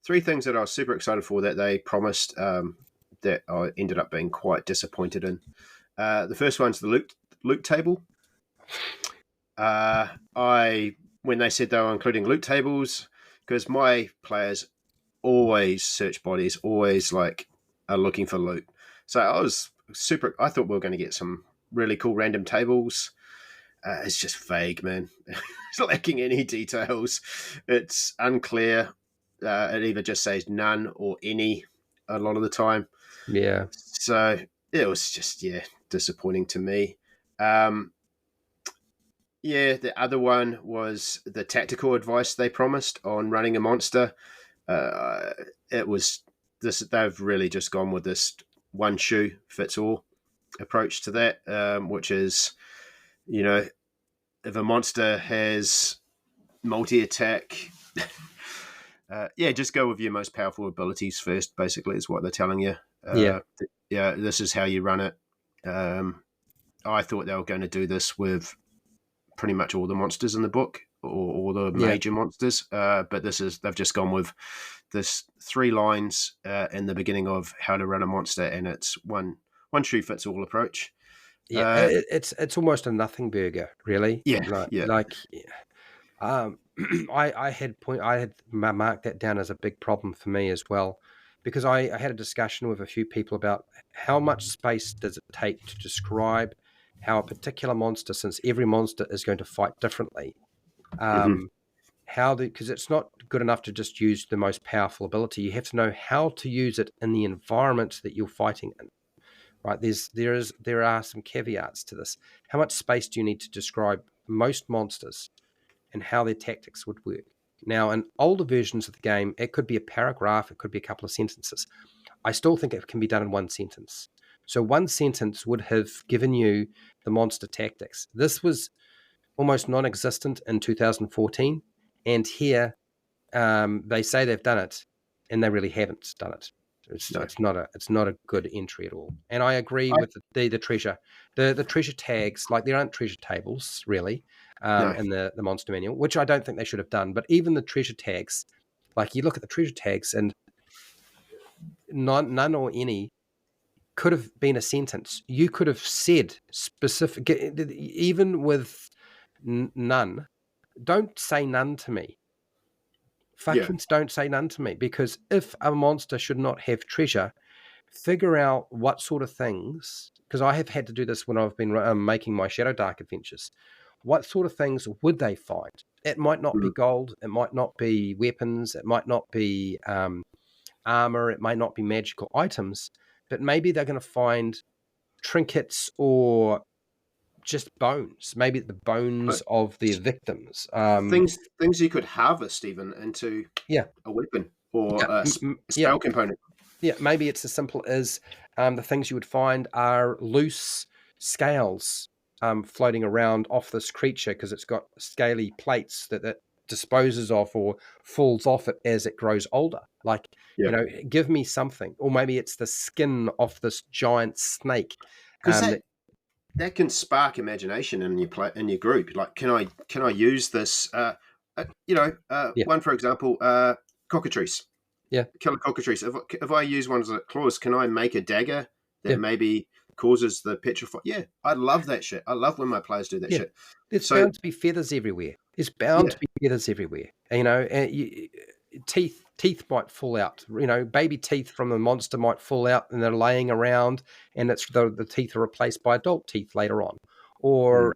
Three things that I was super excited for that they promised that I ended up being quite disappointed in. The first one's the loot table. I when they said they were including loot tables, because my players always search bodies, always like are looking for loot. So I was super. I thought we were going to get some really cool random tables. It's just vague, man. It's lacking any details. It's unclear. It either just says none or any a lot of the time. Yeah. So it was just disappointing to me. Um, the other one was the tactical advice they promised on running a monster. It was this. They've really just gone with this one shoe fits all approach to that, which is, if a monster has multi attack, just go with your most powerful abilities first. Basically, is what they're telling you. Yeah. This is how you run it. I thought they were going to do this with pretty much all the monsters in the book, or all the major monsters. But they've just gone with this 3 lines in the beginning of how to run a monster, and it's one shoe fits all approach. Yeah, it's almost a nothing burger, really. I had marked that down as a big problem for me as well, because I had a discussion with a few people about how much space does it take to describe how a particular monster, since every monster is going to fight differently, because it's not good enough to just use the most powerful ability. You have to know how to use it in the environment that you're fighting in. Right, there are some caveats to this. How much space do you need to describe most monsters and how their tactics would work? Now, in older versions of the game, it could be a paragraph, it could be a couple of sentences. I still think it can be done in one sentence. So one sentence would have given you the monster tactics. This was almost non-existent in 2014, and here they say they've done it, and they really haven't done it. It's not a good entry at all. And I agree with the treasure, the treasure tags. Like, there aren't treasure tables really in the monster manual, which I don't think they should have done. But even the treasure tags, like, you look at the treasure tags, and none or any could have been a sentence. You could have said specific, even with none. Don't say none to me. Don't say none to me, because if a monster should not have treasure, figure out what sort of things, because I have had to do this when I've been making my Shadow Dark adventures. What sort of things would they find? It might not be gold, it might not be weapons, it might not be armor, it might not be magical items, but maybe they're going to find trinkets or just bones, maybe the bones of their victims. Things you could harvest even into a weapon or a spell component. Yeah, maybe it's as simple as the things you would find are loose scales floating around off this creature, because it's got scaly plates that it disposes of or falls off it as it grows older. Like, give me something. Or maybe it's the skin off this giant snake. Because that can spark imagination in your group. Like, can I use this? One, for example, cockatrice. Yeah, killer cockatrice. If I use one as a claws, can I make a dagger that maybe causes the petrify? Yeah, I love that shit. I love when my players do that shit. There's bound to be feathers everywhere. There's bound to be feathers everywhere. And teeth might fall out. Baby teeth from the monster might fall out, and they're laying around, and it's the teeth are replaced by adult teeth later on. Or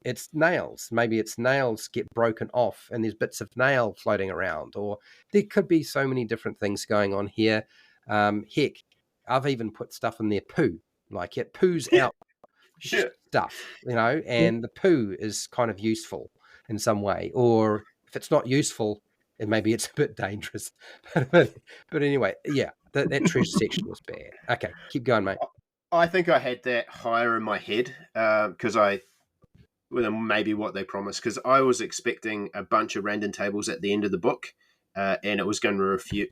it's nails. Maybe it's nails get broken off, and there's bits of nail floating around. Or there could be so many different things going on here. Heck, I've even put stuff in their poo. Like, it poos out stuff, and the poo is kind of useful in some way. Or if it's not useful, and maybe it's a bit dangerous. but anyway, that treasure section was bad. Okay, keep going, mate. I think I had that higher in my head because maybe what they promised, because I was expecting a bunch of random tables at the end of the book, and it was going to refute.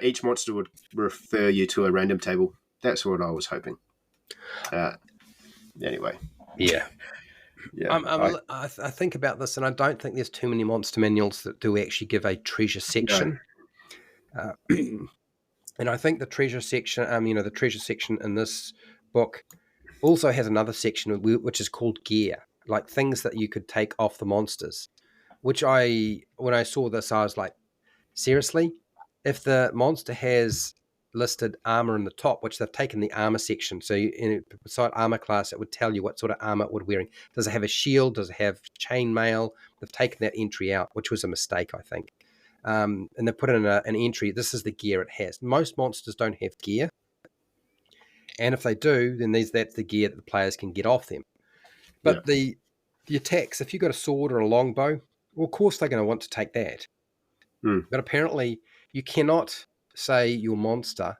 Each monster would refer you to a random table. That's what I was hoping. Anyway. Yeah. I think about this, and I don't think there's too many monster manuals that do actually give a treasure section. No. And I think the treasure section, the treasure section in this book also has another section which is called gear, like things that you could take off the monsters, which when I saw this, I was like, seriously? If the monster has listed armor in the top, which they've taken the armor section, so beside armor class, it would tell you what sort of armor it would be wearing. Does it have a shield? Does it have chainmail? They've taken that entry out, which was a mistake, I think. And they put in an entry. This is the gear it has. Most monsters don't have gear, and if they do, then that's the gear that the players can get off them. Yeah. But the attacks, if you've got a sword or a longbow, well, of course they're going to want to take that. But apparently you cannot say your monster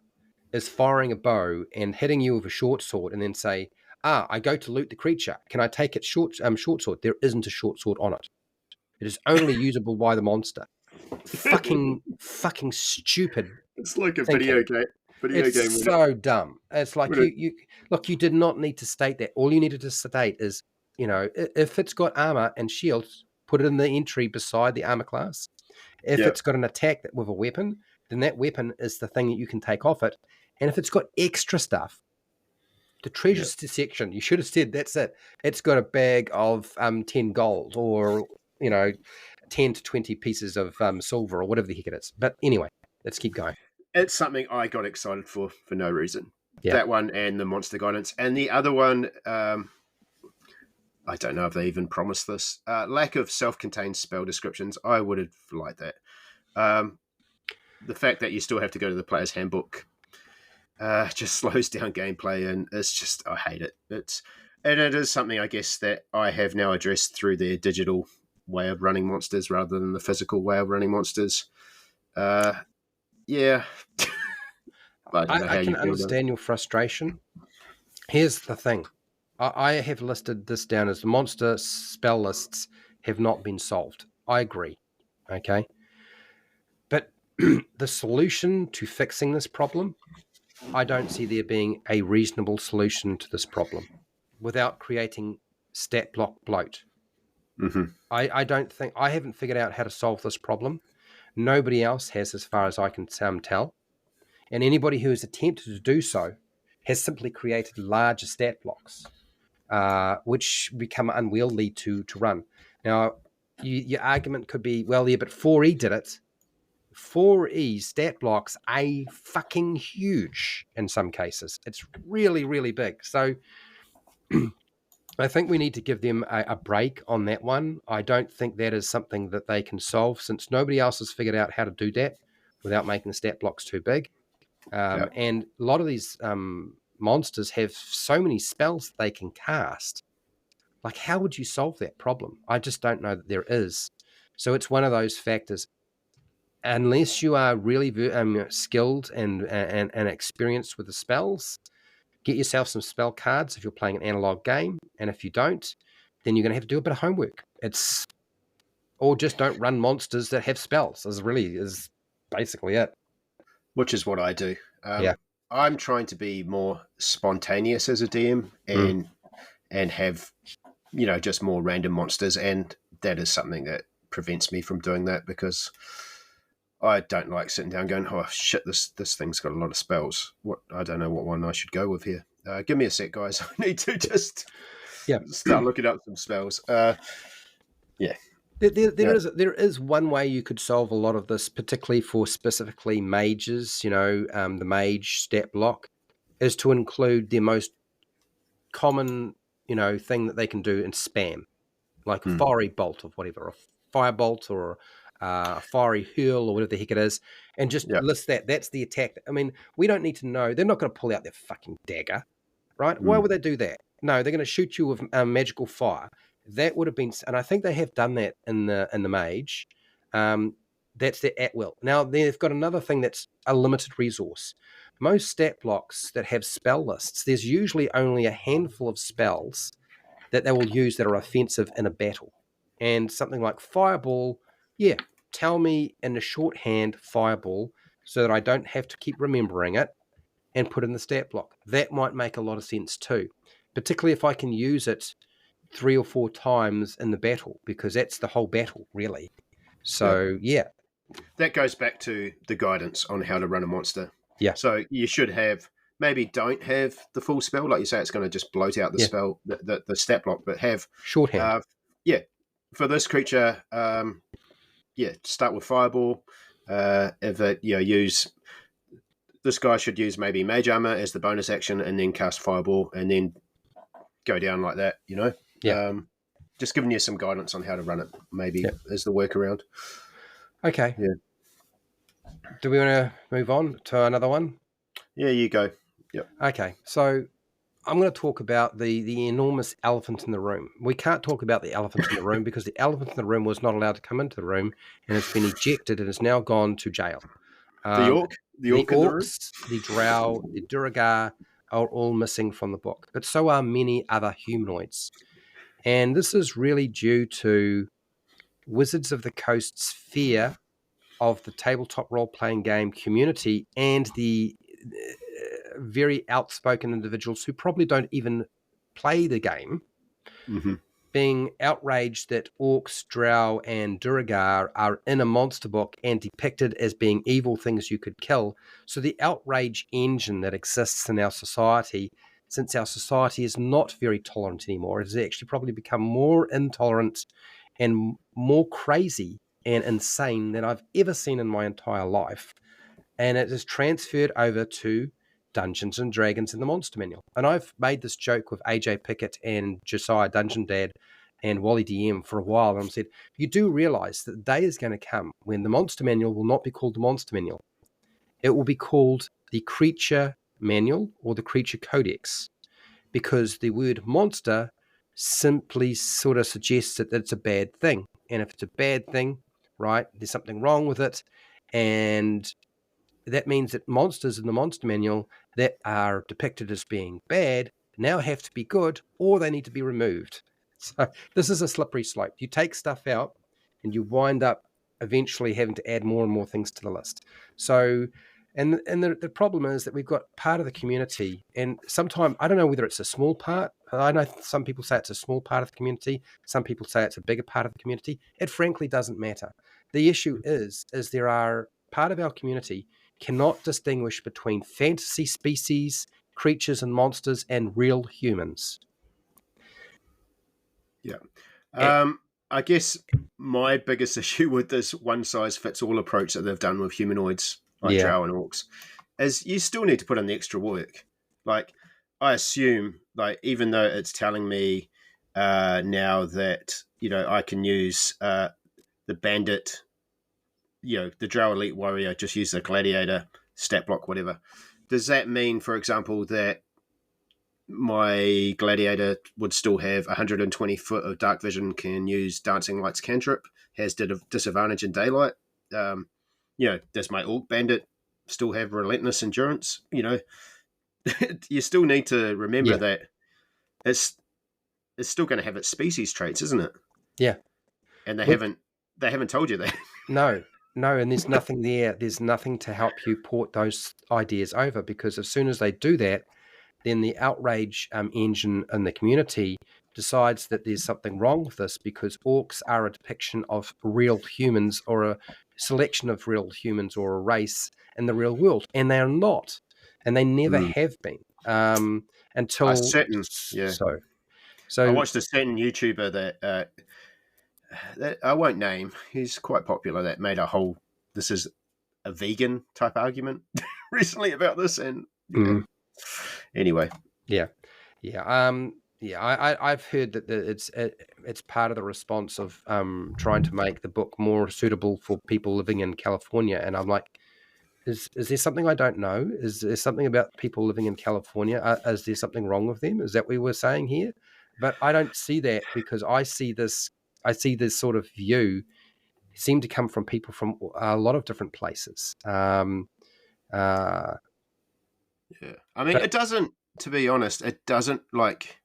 is firing a bow and hitting you with a short sword and then say, I go to loot the creature. Can I take its short sword? There isn't a short sword on it. It is only usable by the monster. Fucking stupid. It's like a thinking. video game. So dumb. It's like you look, you did not need to state that. All you needed to state is, if it's got armor and shields, put it in the entry beside the armor class. If it's got an attack with a weapon, then that weapon is the thing that you can take off it. And if it's got extra stuff, the treasure section, you should have said, that's it. It's got a bag of 10 gold or, 10 to 20 pieces of silver or whatever the heck it is. But anyway, let's keep going. It's something I got excited for no reason. Yeah. That one and the monster guidance. And the other one, I don't know if they even promised this. Lack of self-contained spell descriptions. I would have liked that. The fact that you still have to go to the player's handbook just slows down gameplay, and it's just, I hate it. And it is something, I guess, that I have now addressed through their digital way of running monsters rather than the physical way of running monsters. Yeah. I can understand your frustration. Here's the thing. I have listed this down as the monster spell lists have not been solved. I agree. Okay. But the solution to fixing this problem, I don't see there being a reasonable solution to this problem without creating stat block bloat. Mm-hmm. I haven't figured out how to solve this problem. Nobody else has, as far as I can tell. And anybody who has attempted to do so has simply created larger stat blocks, which become unwieldy to run. Now, your argument could be, well, yeah, but 4E did it. 4E stat blocks are fucking huge in some cases. It's really, really big. So I think we need to give them a break on that one. I don't think that is something that they can solve, since nobody else has figured out how to do that without making the stat blocks too big. And a lot of these monsters have so many spells that they can cast. Like, how would you solve that problem? I just don't know that there is. So it's one of those factors. Unless you are really skilled and experienced with the spells, get yourself some spell cards if you're playing an analog game. And if you don't, then you're going to have to do a bit of homework. Or just don't run monsters that have spells. Is basically it. Which is what I do. I'm trying to be more spontaneous as a DM and have, just more random monsters. And that is something that prevents me from doing that, because I don't like sitting down going, oh, shit, this thing's got a lot of spells. I don't know what one I should go with here. Give me a sec, guys. I need to just start looking up some spells. There is one way you could solve a lot of this, particularly for specifically mages. The mage stat block is to include the most common, thing that they can do in spam, like a fiery bolt of whatever, a firebolt or a fiery hurl or whatever the heck it is, and just list that. That's the attack. I mean, we don't need to know. They're not going to pull out their fucking dagger, right? Why would they do that? No, they're going to shoot you with magical fire. That would have been, and I think they have done that in the mage. That's their at will. Now they've got another thing that's a limited resource. Most stat blocks that have spell lists, there's usually only a handful of spells that they will use that are offensive in a battle. And something like Fireball, tell me in the shorthand Fireball so that I don't have to keep remembering it, and put in the stat block. That might make a lot of sense too, particularly if I can use it 3 or 4 times in the battle, because that's the whole battle, really. So, That goes back to the guidance on how to run a monster. Yeah. So you should don't have the full spell. Like you say, it's going to just bloat out the spell, the stat block, but have shorthand. for this creature, start with Fireball. If it use this guy should use maybe Mage Armor as the bonus action, and then cast Fireball, and then go down like that. Yeah. Just giving you some guidance on how to run it, maybe Yeah. as the workaround. Okay. Yeah. Do we want to move on to another one? Yeah, you go. Yep. Okay. So I'm going to talk about the enormous elephant in the room. We can't talk about the elephant in the room because the elephant in the room was not allowed to come into the room and has been ejected and has now gone to jail. The Um, orc, the the orc in the room. orcs, the drow, the Duragar are all missing from the book, but so are many other humanoids. And this is really due to Wizards of the Coast's fear of the tabletop role-playing game community and the very outspoken individuals who probably don't even play the game, Mm-hmm. being outraged that orcs, drow, and Duragar are in a monster book and depicted as being evil things you could kill. So the outrage engine that exists in our society, since our society is not very tolerant anymore, it has actually probably become more intolerant and more crazy and insane than I've ever seen in my entire life. And it is transferred over to Dungeons and Dragons in the Monster Manual. And I've made this joke with AJ Pickett and Josiah Dungeon Dad and Wally DM for a while. And I've said, you do realize that the day is going to come when the Monster Manual will not be called the Monster Manual. It will be called the Creature Manual or the Creature Codex, because the word monster simply sort of suggests that it's a bad thing. And if it's a bad thing, right, there's something wrong with it. And that means that monsters in the Monster Manual that are depicted as being bad now have to be good, or they need to be removed. So this is a slippery slope. You take stuff out and you wind up eventually having to add more and more things to the list. So, and the problem is that we've got part of the community, and sometimes, I don't know whether it's a small part. I know some people say it's a small part of the community. Some people say it's a bigger part of the community. It frankly doesn't matter. The issue is there are part of our community cannot distinguish between fantasy species, creatures and monsters, and real humans. Yeah. And, I guess my biggest issue with this one size fits all approach that they've done with humanoids like yeah, drow and orcs is you still need to put in the extra work. Like, I assume, like, even though it's telling me now that, I can use the bandit, the drow elite warrior, just use the gladiator, stat block, whatever. Does that mean, for example, that my gladiator would still have 120 foot of dark vision, can use dancing lights cantrip, has disadvantage in daylight? Does my orc bandit still have relentless endurance? You still need to remember yeah, that it's still going to have its species traits, isn't it? yeah. And they With haven't told you that. no, and there's nothing there. There's nothing to help you port those ideas over, because as soon as they do that, then the outrage engine in the community decides that there's something wrong with this, because orcs are a depiction of real humans, or a selection of real humans, or a race in the real world, and they are not, and they never have been A until certain, yeah. so. I So watched a certain YouTuber that I won't name. He's quite popular. That made a whole "this is a vegan" type argument recently about this, and anyway, yeah, yeah, yeah. I've heard that it's part of the response of trying to make the book more suitable for people living in California, and I'm like, is there something I don't know? Is there something about people living in California? Is there something wrong with them? Is that what we were saying here? But I don't see that, because I see this sort of view seem to come from people from a lot of different places. Uh, yeah. I mean, but it doesn't. To be honest, it doesn't like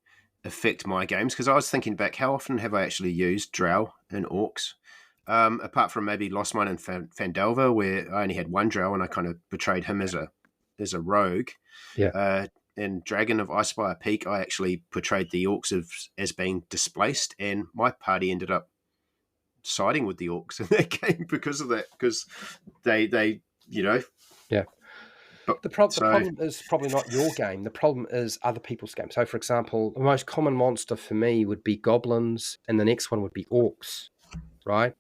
affect my games, because I was thinking back, how often have I actually used drow and orcs? Apart from maybe Lost Mine and Fandelver, where I only had one drow and I kind of betrayed him as a rogue. yeah, In Dragon of Icespire Peak, I actually portrayed the orcs as being displaced, and my party ended up siding with the orcs in that game because of that, because they yeah. But The so, problem is probably not your game. The problem is other people's game. So, for example, the most common monster for me would be goblins, and the next one would be orcs, right?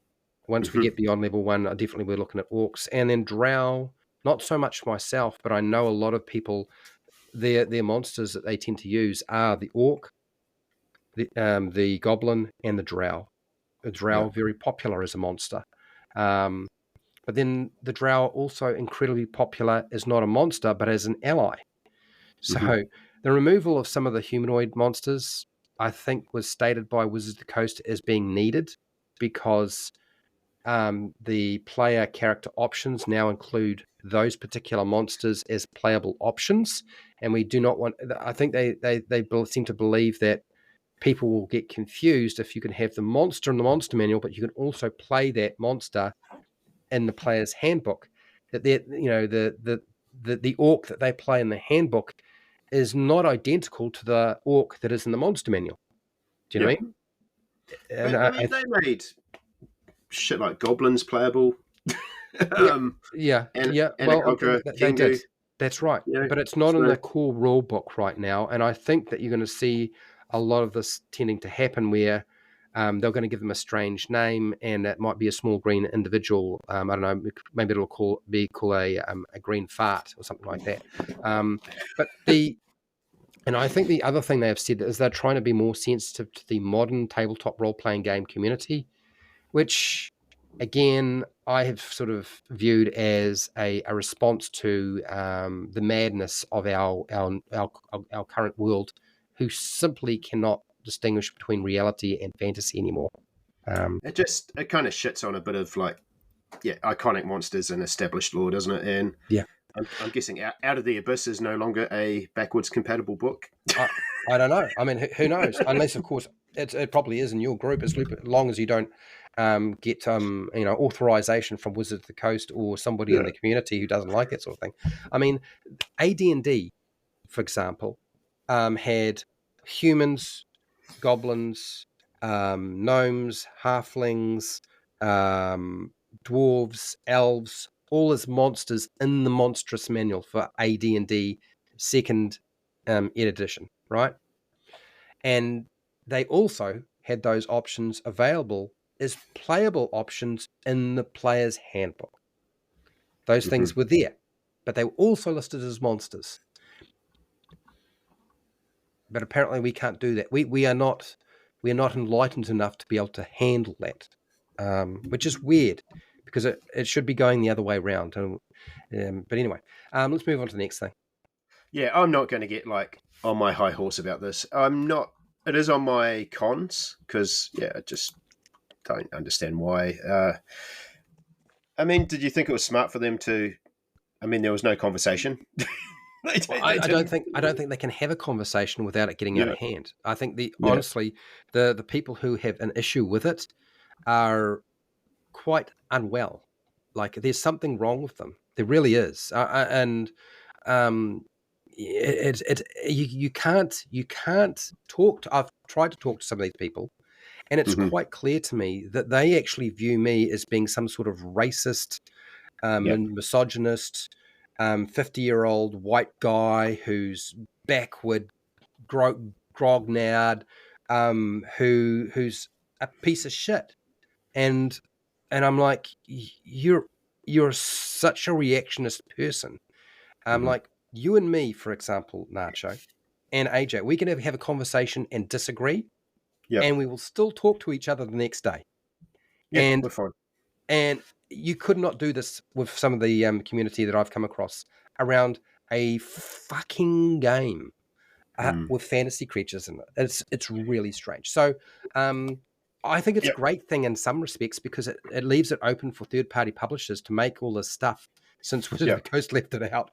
Once we mhm, get beyond level 1, I definitely we're looking at orcs. And then drow, not so much myself, but I know a lot of people, their monsters that they tend to use are the orc, the goblin, and the drow. The yeah, drow, very popular as a monster. Um, but then the drow also incredibly popular as not a monster, but as an ally. mhm, So the removal of some of the humanoid monsters, I think, was stated by Wizards of the Coast as being needed because the player character options now include those particular monsters as playable options, and we do not want. I think they seem to believe that people will get confused if you can have the monster in the monster manual, but you can also play that monster in the player's handbook. That the orc that they play in the handbook is not identical to the orc that is in the monster manual. Do you know yeah. what I mean? And But I mean, they made shit like goblins playable, yeah, um, yeah, and yeah. Well, Conqueror, they did. Tengu. That's right. You know, But it's not in so the core rule book right now. And I think that you're going to see a lot of this tending to happen where they're going to give them a strange name, and it might be a small green individual. I don't know. Maybe it'll be called a green fart or something like that. But and I think the other thing they have said is they're trying to be more sensitive to the modern tabletop role playing game community, which again I have sort of viewed as a response to the madness of our current world, who simply cannot distinguish between reality and fantasy anymore. Um, it kind of shits on a bit of like iconic monsters and established lore, doesn't it? And yeah, I'm guessing Out of the Abyss is no longer a backwards compatible book. I, I don't know. I mean, who knows? Unless, of course, it probably is in your group, as long as you don't get authorization from Wizards of the Coast or somebody in Yeah. the community who doesn't like that sort of thing. I mean, AD&D, for example, had humans, goblins, gnomes, halflings, dwarves, elves, all as monsters in the monstrous manual for AD&D second edition, right? And they also had those options available as playable options in the player's handbook. Those Mhm. things were there, but they were also listed as monsters. But apparently we can't do that. We are not enlightened enough to be able to handle that, which is weird because it should be going the other way around. But anyway, let's move on to the next thing. Yeah, I'm not going to get like on my high horse about this. I'm not. It is on my cons because I just don't understand why. I mean, did you think it was smart for them to? I mean, there was no conversation. Well, They didn't. I don't think they can have a conversation without it getting out Yeah, of hand. I think yeah. honestly, the people who have an issue with it are quite unwell. Like there's something wrong with them. There really is, and um, you can't talk to. I've tried to talk to some of these people, and it's Hmm. quite clear to me that they actually view me as being some sort of racist, Yeah. and misogynist, 50-year-old white guy who's backward, grognard, who's a piece of shit. And I'm like, you're such a reactionist person. Hmm. Like you and me, for example, Nacho and AJ, we can have a conversation and disagree, Yeah. and we will still talk to each other the next day. Yeah. And We're fine. you could not do this with some of the community that I've come across around a fucking game Mm. with fantasy creatures in it. It's really strange. So I think it's a Yeah. great thing in some respects because it leaves it open for third party publishers to make all this stuff. Since Wizard of Yeah. the Coast left it out,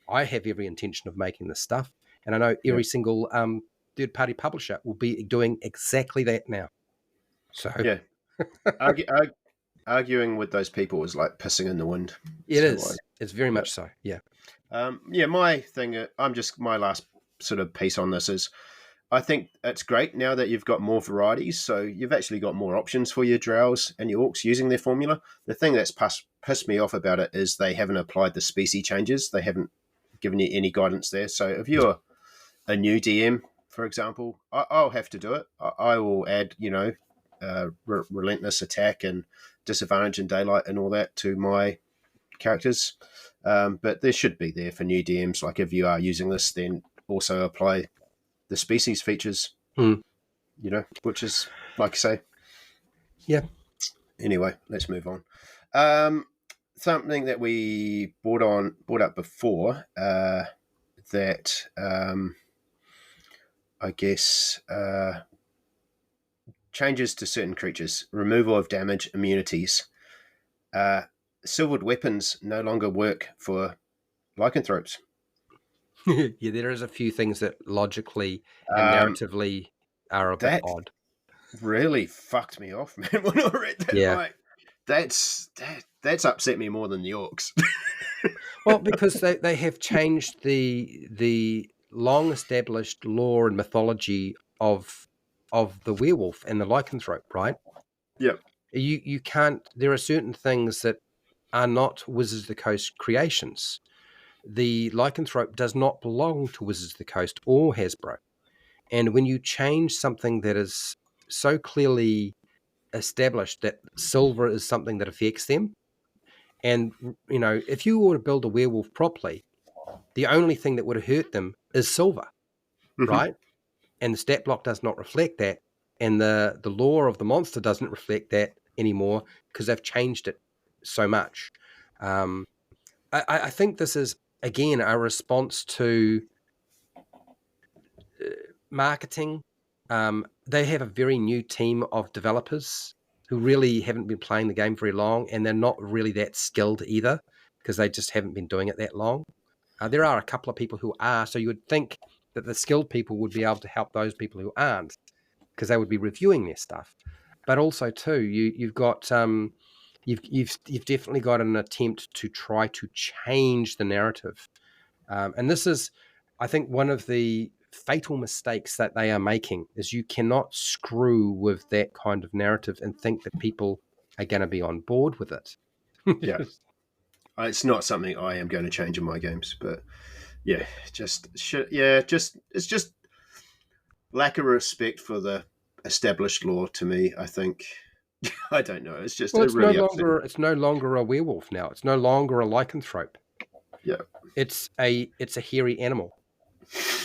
I have every intention of making this stuff, and I know Yeah. every single third party publisher will be doing exactly that now. So Yeah. Arguing with those people is like pissing in the wind. it So is. It's very yeah. much so. Yeah. My thing. I'm just my last sort of piece on this is. I think it's great now that you've got more varieties. So you've actually got more options for your drows and your orcs using their formula. The thing that's pissed me off about it is they haven't applied the species changes. They haven't. given you any guidance there. So if you're a new DM, for example, I'll have to do it. I will add, relentless attack and disadvantage and daylight and all that to my characters. But there should be there for new DMs. Like if you are using this, then also apply the species features, Hmm. which is, like I say. Yeah. Anyway, let's move on. Something that we brought up before, that I guess changes to certain creatures, removal of damage, immunities. Silvered weapons no longer work for lycanthropes. Yeah, there is a few things that logically and Um, narratively are a bit that odd. really fucked me off, man. When I read that, I'm Yeah. like, that's upset me more than the orcs. Well, because they have changed the long established lore and mythology of the werewolf and the lycanthrope, right? Yep. You can't. There are certain things that are not Wizards of the Coast creations. The lycanthrope does not belong to Wizards of the Coast or Hasbro. And when you change something that is so clearly established that silver is something that affects them, and if you were to build a werewolf properly, the only thing that would hurt them is silver, Mm-hmm. right? And the stat block does not reflect that, and the lore of the monster doesn't reflect that anymore because they've changed it so much. I think this is again a response to marketing. They have a very new team of developers who really haven't been playing the game very long, and they're not really that skilled either because they just haven't been doing it that long. There are a couple of people who are, so you would think that the skilled people would be able to help those people who aren't because they would be reviewing their stuff. But also, too, you've got you've definitely got an attempt to try to change the narrative, and this is, I think, one of the fatal mistakes that they are making is you cannot screw with that kind of narrative and think that people are going to be on board with it. Yeah. It's not something I am going to change in my games, but yeah, it's just lack of respect for the established lore to me. I think I don't know. It's just Well, it really upset me. it's no longer a werewolf now. It's no longer a lycanthrope. Yeah, It's a hairy animal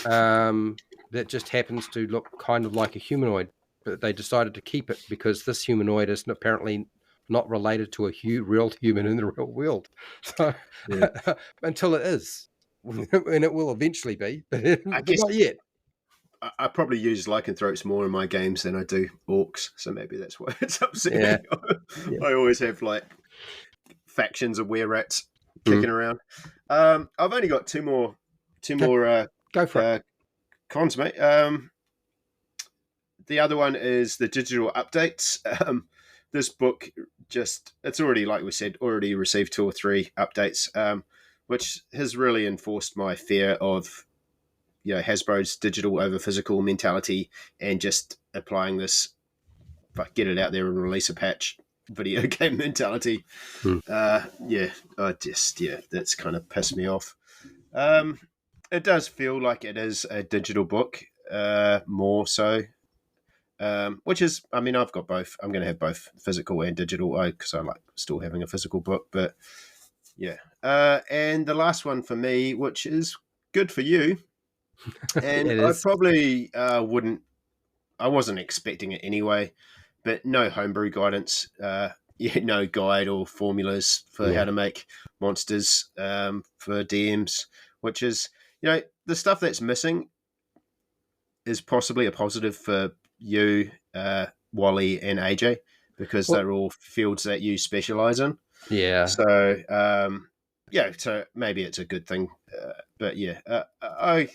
that just happens to look kind of like a humanoid, but they decided to keep it because this humanoid is apparently not related to a real human in the real world. So yeah. until it is, and it will eventually be, but I guess not yet. I probably use lycanthropes more in my games than I do orcs, so maybe that's why it's upset Yeah. me. Yeah. I always have like factions of were rats Mm. kicking around. I've only got two more Go for it. cons, mate. The other one is the digital updates. This book it's already, like we said, already received 2 or 3 updates, which has really enforced my fear of Hasbro's digital over physical mentality and just applying this get it out there and release a patch video game mentality. Mm. That's kind of pissed me off. It does feel like it is a digital book, more so. Which is, I mean, I've got both. I'm going to have both physical and digital because I like still having a physical book. But yeah. And the last one for me, which is good for you, and It I is. probably I wasn't expecting it anyway, but no homebrew guidance, no guide or formulas for how Yeah. to make monsters for DMs, which is, the stuff that's missing is possibly a positive for you, Wally, and AJ, because Well, they're all fields that you specialize in. yeah. So, so maybe it's a good thing. But yeah, I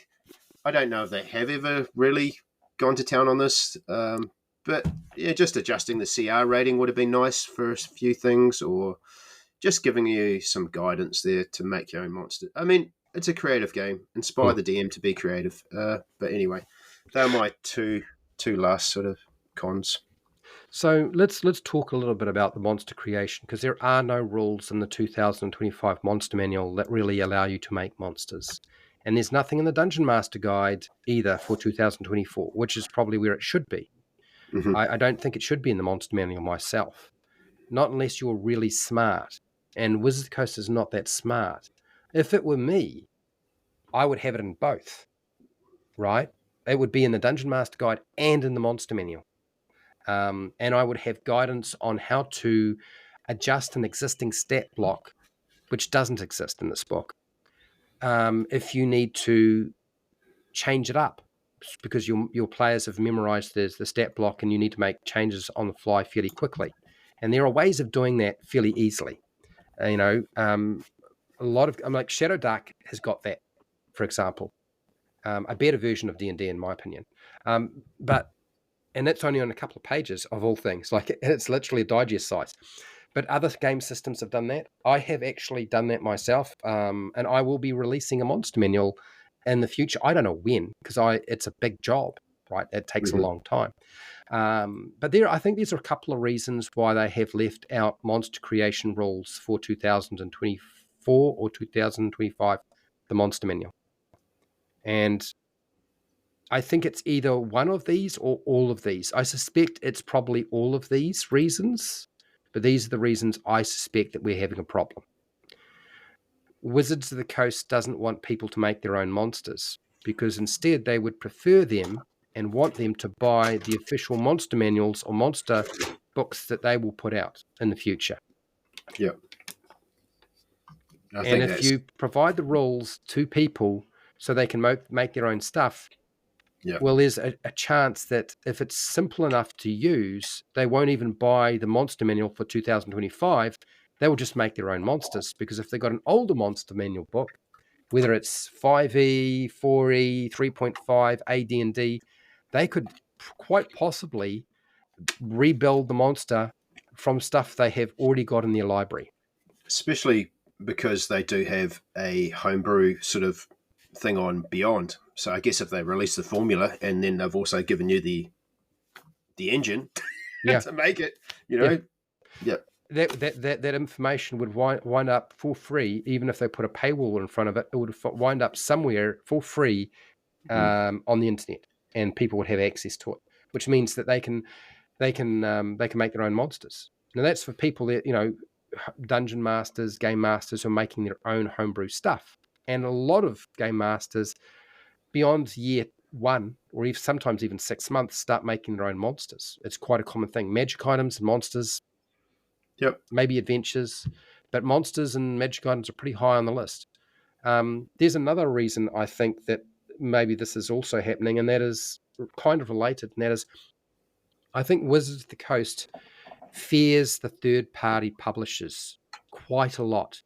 don't know if they have ever really gone to town on this. But yeah, just adjusting the CR rating would have been nice for a few things, or just giving you some guidance there to make your own monster. I mean, it's a creative game. Inspire Mm. the DM to be creative. But anyway, they're my two last sort of cons. So let's talk a little bit about the monster creation, because there are no rules in the 2025 Monster Manual that really allow you to make monsters. And there's nothing in the Dungeon Master Guide either for 2024, which is probably where it should be. Hmm. I don't think it should be in the Monster Manual myself, not unless you're really smart. And Wizards of the Coast is not that smart. If it were me, I would have it in both, right? It would be in the Dungeon Master Guide and in the Monster Manual. And I would have guidance on how to adjust an existing stat block, which doesn't exist in this book. If you need to change it up because your players have memorized the stat block and you need to make changes on the fly fairly quickly. And there are ways of doing that fairly easily. A lot of, like Shadow Dark has got that, for example, a better version of D&D in my opinion. But and that's only on a couple of pages of all things. Like it's literally a digest size. But other game systems have done that. I have actually done that myself, and I will be releasing a monster manual in the future. I don't know when, because it's a big job, right? It takes a Hmm. long time. But I think these are a couple of reasons why they have left out monster creation rules for 2024 or 2025, the monster manual. And I think it's either one of these or all of these. I suspect it's probably all of these reasons, but these are the reasons I suspect that we're having a problem. Wizards of the Coast doesn't want people to make their own monsters, because instead they would prefer them and want them to buy the official monster manuals or monster books that they will put out in the future. Yeah, I And think if that's you provide the rules to people so they can make their own stuff, yeah. well, there's a chance that if it's simple enough to use, they won't even buy the monster manual for 2025. They will just make their own monsters, because if they've got an older monster manual book, whether it's 5e, 4e, 3.5, AD&D, they could quite possibly rebuild the monster from stuff they have already got in their library. Especially because they do have a homebrew sort of thing on Beyond. So I guess if they release the formula and then they've also given you the engine Yeah, to make it, yeah. yeah. That information would wind up for free, even if they put a paywall in front of it. It would wind up somewhere for free Mm. on the internet, and people would have access to it. Which means that they can make their own monsters. Now that's for people that dungeon masters, game masters who are making their own homebrew stuff, and a lot of game masters beyond year one, or even sometimes even 6 months, start making their own monsters. It's quite a common thing. Magic items and monsters, Yep. maybe adventures, but monsters and magic items are pretty high on the list. There's another reason I think that maybe this is also happening, and that is kind of related, and that is I think Wizards of the Coast fears the third-party publishers quite a lot,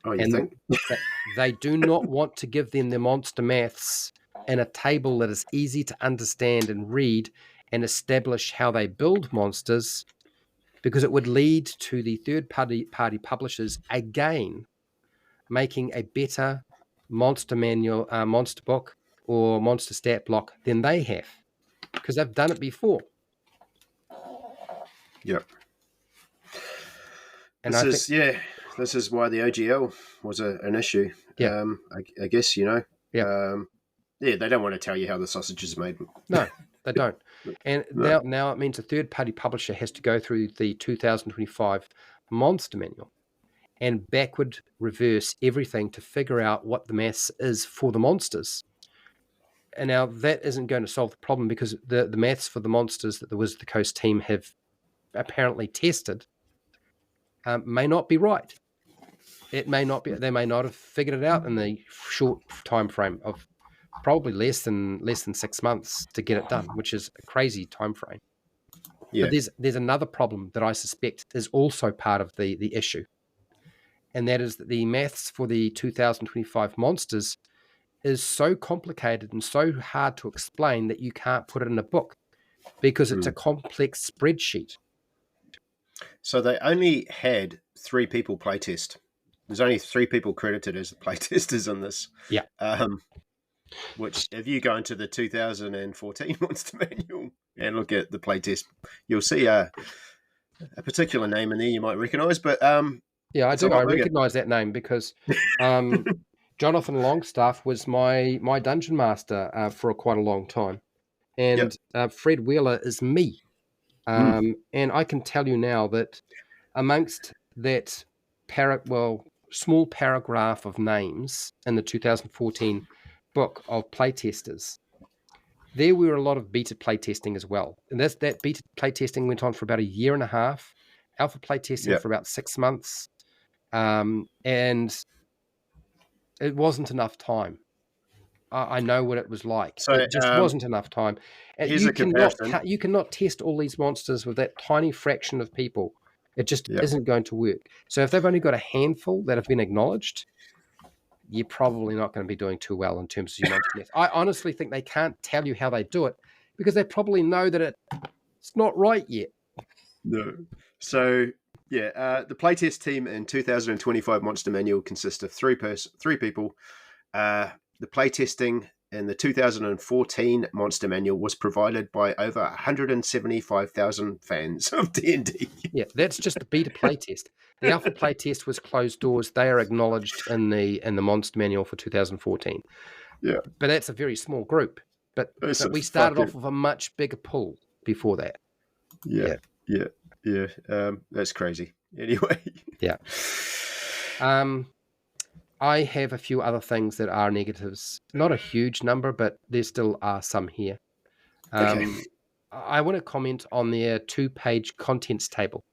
Oh, you and think? that they do not want to give them the monster maths in a table that is easy to understand and read and establish how they build monsters, because it would lead to the third-party publishers again making a better monster manual, monster book, or monster stat block than they have, because they've done it before. Yep. And I think, This is why the OGL was an issue. yeah, I guess yeah, they don't want to tell you how the sausage is made. no, they don't. And No. now it means a third-party publisher has to go through the 2025 Monster Manual and backward reverse everything to figure out what the maths is for the monsters. And now that isn't going to solve the problem, because the maths for the monsters that the Wizard of the Coast team have apparently tested may not be right. It may not be. They may not have figured it out in the short time frame of probably less than 6 months to get it done, which is a crazy time frame. Yeah. But there's another problem that I suspect is also part of the issue, and that is that the maths for the 2025 monsters is so complicated and so hard to explain that you can't put it in a book, because it's a Mm. complex spreadsheet. So they only had 3 people playtest. There's only 3 people credited as the playtesters on this. Yeah. Which, if you go into the 2014 Monster Manual, and look at the playtest, you'll see a particular name in there you might recognise, but Yeah, I it's a do. I lot bigger. recognise that name because Jonathan Longstaff was my dungeon master for quite a long time, Yep. and Fred Wheeler is me. Mm. And I can tell you now that amongst that small paragraph of names in the 2014 book of playtesters, there were a lot of beta playtesting as well. And that beta playtesting went on for about a year and a half, alpha playtesting Yep. for about 6 months, and it wasn't enough time. I know what it was like. So It just wasn't enough time. here's a comparison. You cannot test all these monsters with that tiny fraction of people. It just Yeah. isn't going to work. So if they've only got a handful that have been acknowledged, you're probably not going to be doing too well in terms of your monster math. I honestly think they can't tell you how they do it because they probably know that it's not right yet. No. So yeah, the playtest team in 2025 Monster Manual consists of three people. The playtesting in the 2014 Monster Manual was provided by over 175,000 fans of D&D. Yeah, that's just the beta playtest. The alpha playtest was closed doors. They are acknowledged in the Monster Manual for 2014. Yeah, But that's a very small group. But we started off with a much bigger pool before that. Yeah. That's crazy. Anyway. Yeah. I have a few other things that are negatives. Not a huge number, but there still are some here. Okay. I want to comment on their 2-page contents table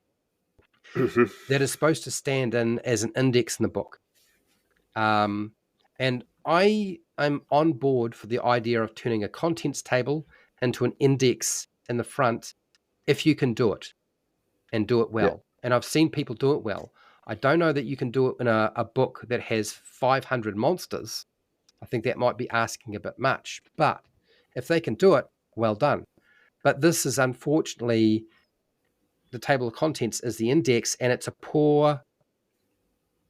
that is supposed to stand in as an index in the book. And I am on board for the idea of turning a contents table into an index in the front if you can do it and do it well. Yeah. And I've seen people do it well. I don't know that you can do it in a book that has 500 monsters. I think that might be asking a bit much. But if they can do it, well done. But this is unfortunately, the table of contents is the index, and it's a poor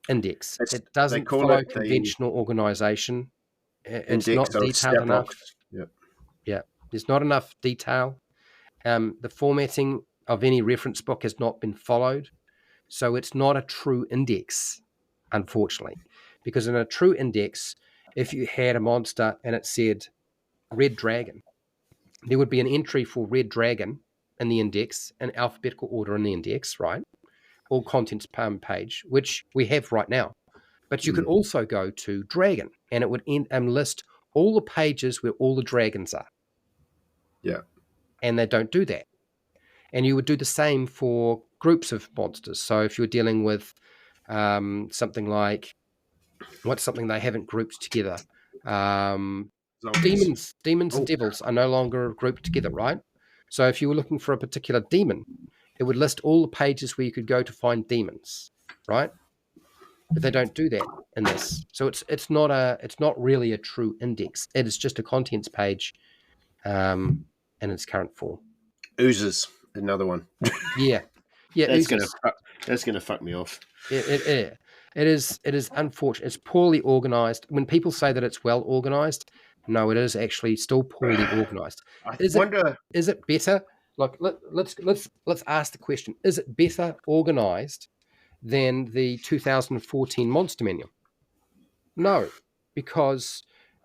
index. It doesn't follow conventional organization. It's not detailed enough. Yeah, there's not enough detail. The formatting of any reference book has not been followed. So it's not a true index, unfortunately. Because in a true index, if you had a monster and it said Red Dragon, there would be an entry for Red Dragon in the index, in alphabetical order in the index, right? All contents page, which we have right now. But you could also go to Dragon, and it would list all the pages where all the dragons are. Yeah. And they don't do that. And you would do the same for groups of monsters. So if you're dealing with something like, what's something they haven't grouped together? Demons and devils are no longer grouped together, right? So if you were looking for a particular demon, it would list all the pages where you could go to find demons, right? But they don't do that in this. So it's not really a true index. It is just a contents page in its current form. Oozes, another one. Yeah. That's gonna fuck me off. It is unfortunate. It's poorly organized. When people say that it's well organized, no, it is actually still poorly organized. Is it better? Like let's ask the question: is it better organized than the 2014 Monster Manual? No, because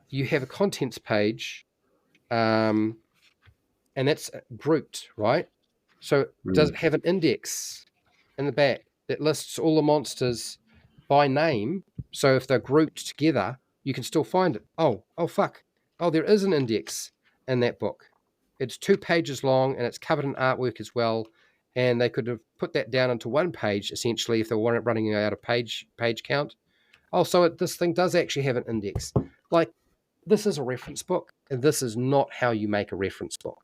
you have a contents page, and that's grouped, right? So does it have an index in the back that lists all the monsters by name? So if they're grouped together, you can still find it. Oh, fuck. Oh, there is an index in that book. It's 2 pages long, and it's covered in artwork as well. And they could have put that down into 1 page, essentially, if they weren't running out of page count. Oh, so this thing does actually have an index. Like, this is a reference book, and this is not how you make a reference book.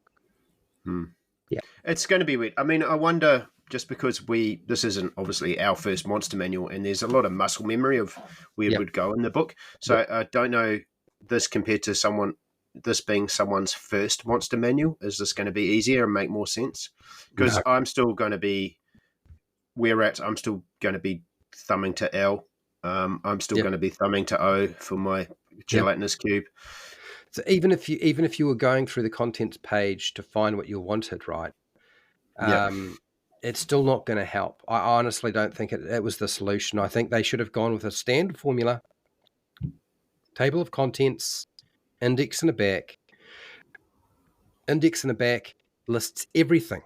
Yeah. It's going to be weird. I mean, I wonder, just because this isn't obviously our first monster manual, and there's a lot of muscle memory of where it would go in the book. So I don't know this compared to this being someone's first monster manual. Is this going to be easier and make more sense? Because I'm still going to be I'm still going to be thumbing to L. I'm still going to be thumbing to O for my gelatinous cube. So even if you were going through the contents page to find what you wanted, right? Yeah. It's still not going to help. I honestly don't think it was the solution. I think they should have gone with a standard formula, table of contents, index in the back. Index in the back lists everything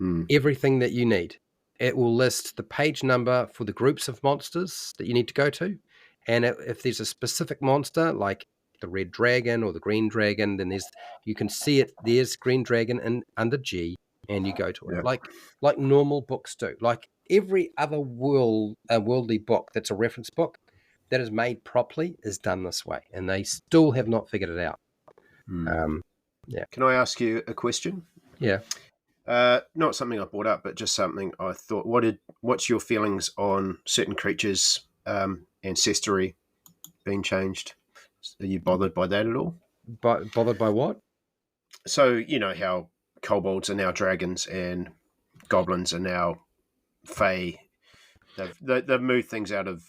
Mm. that you need. It will list the page number for the groups of monsters that you need to go to. And if there's a specific monster like the red dragon or the green dragon, then you can see it. There's green dragon under G, and you go to it Yeah. like normal books do. Like every other worldly book that's a reference book that is made properly is done this way, and they still have not figured it out. Mm. Yeah, Can I ask you a question? yeah. Not something I brought up, but just something I thought. What's your feelings on certain creatures' ancestry being changed? Are you bothered by that at all? But bothered by what? So you know how kobolds are now dragons and goblins are now fae. They've moved things out of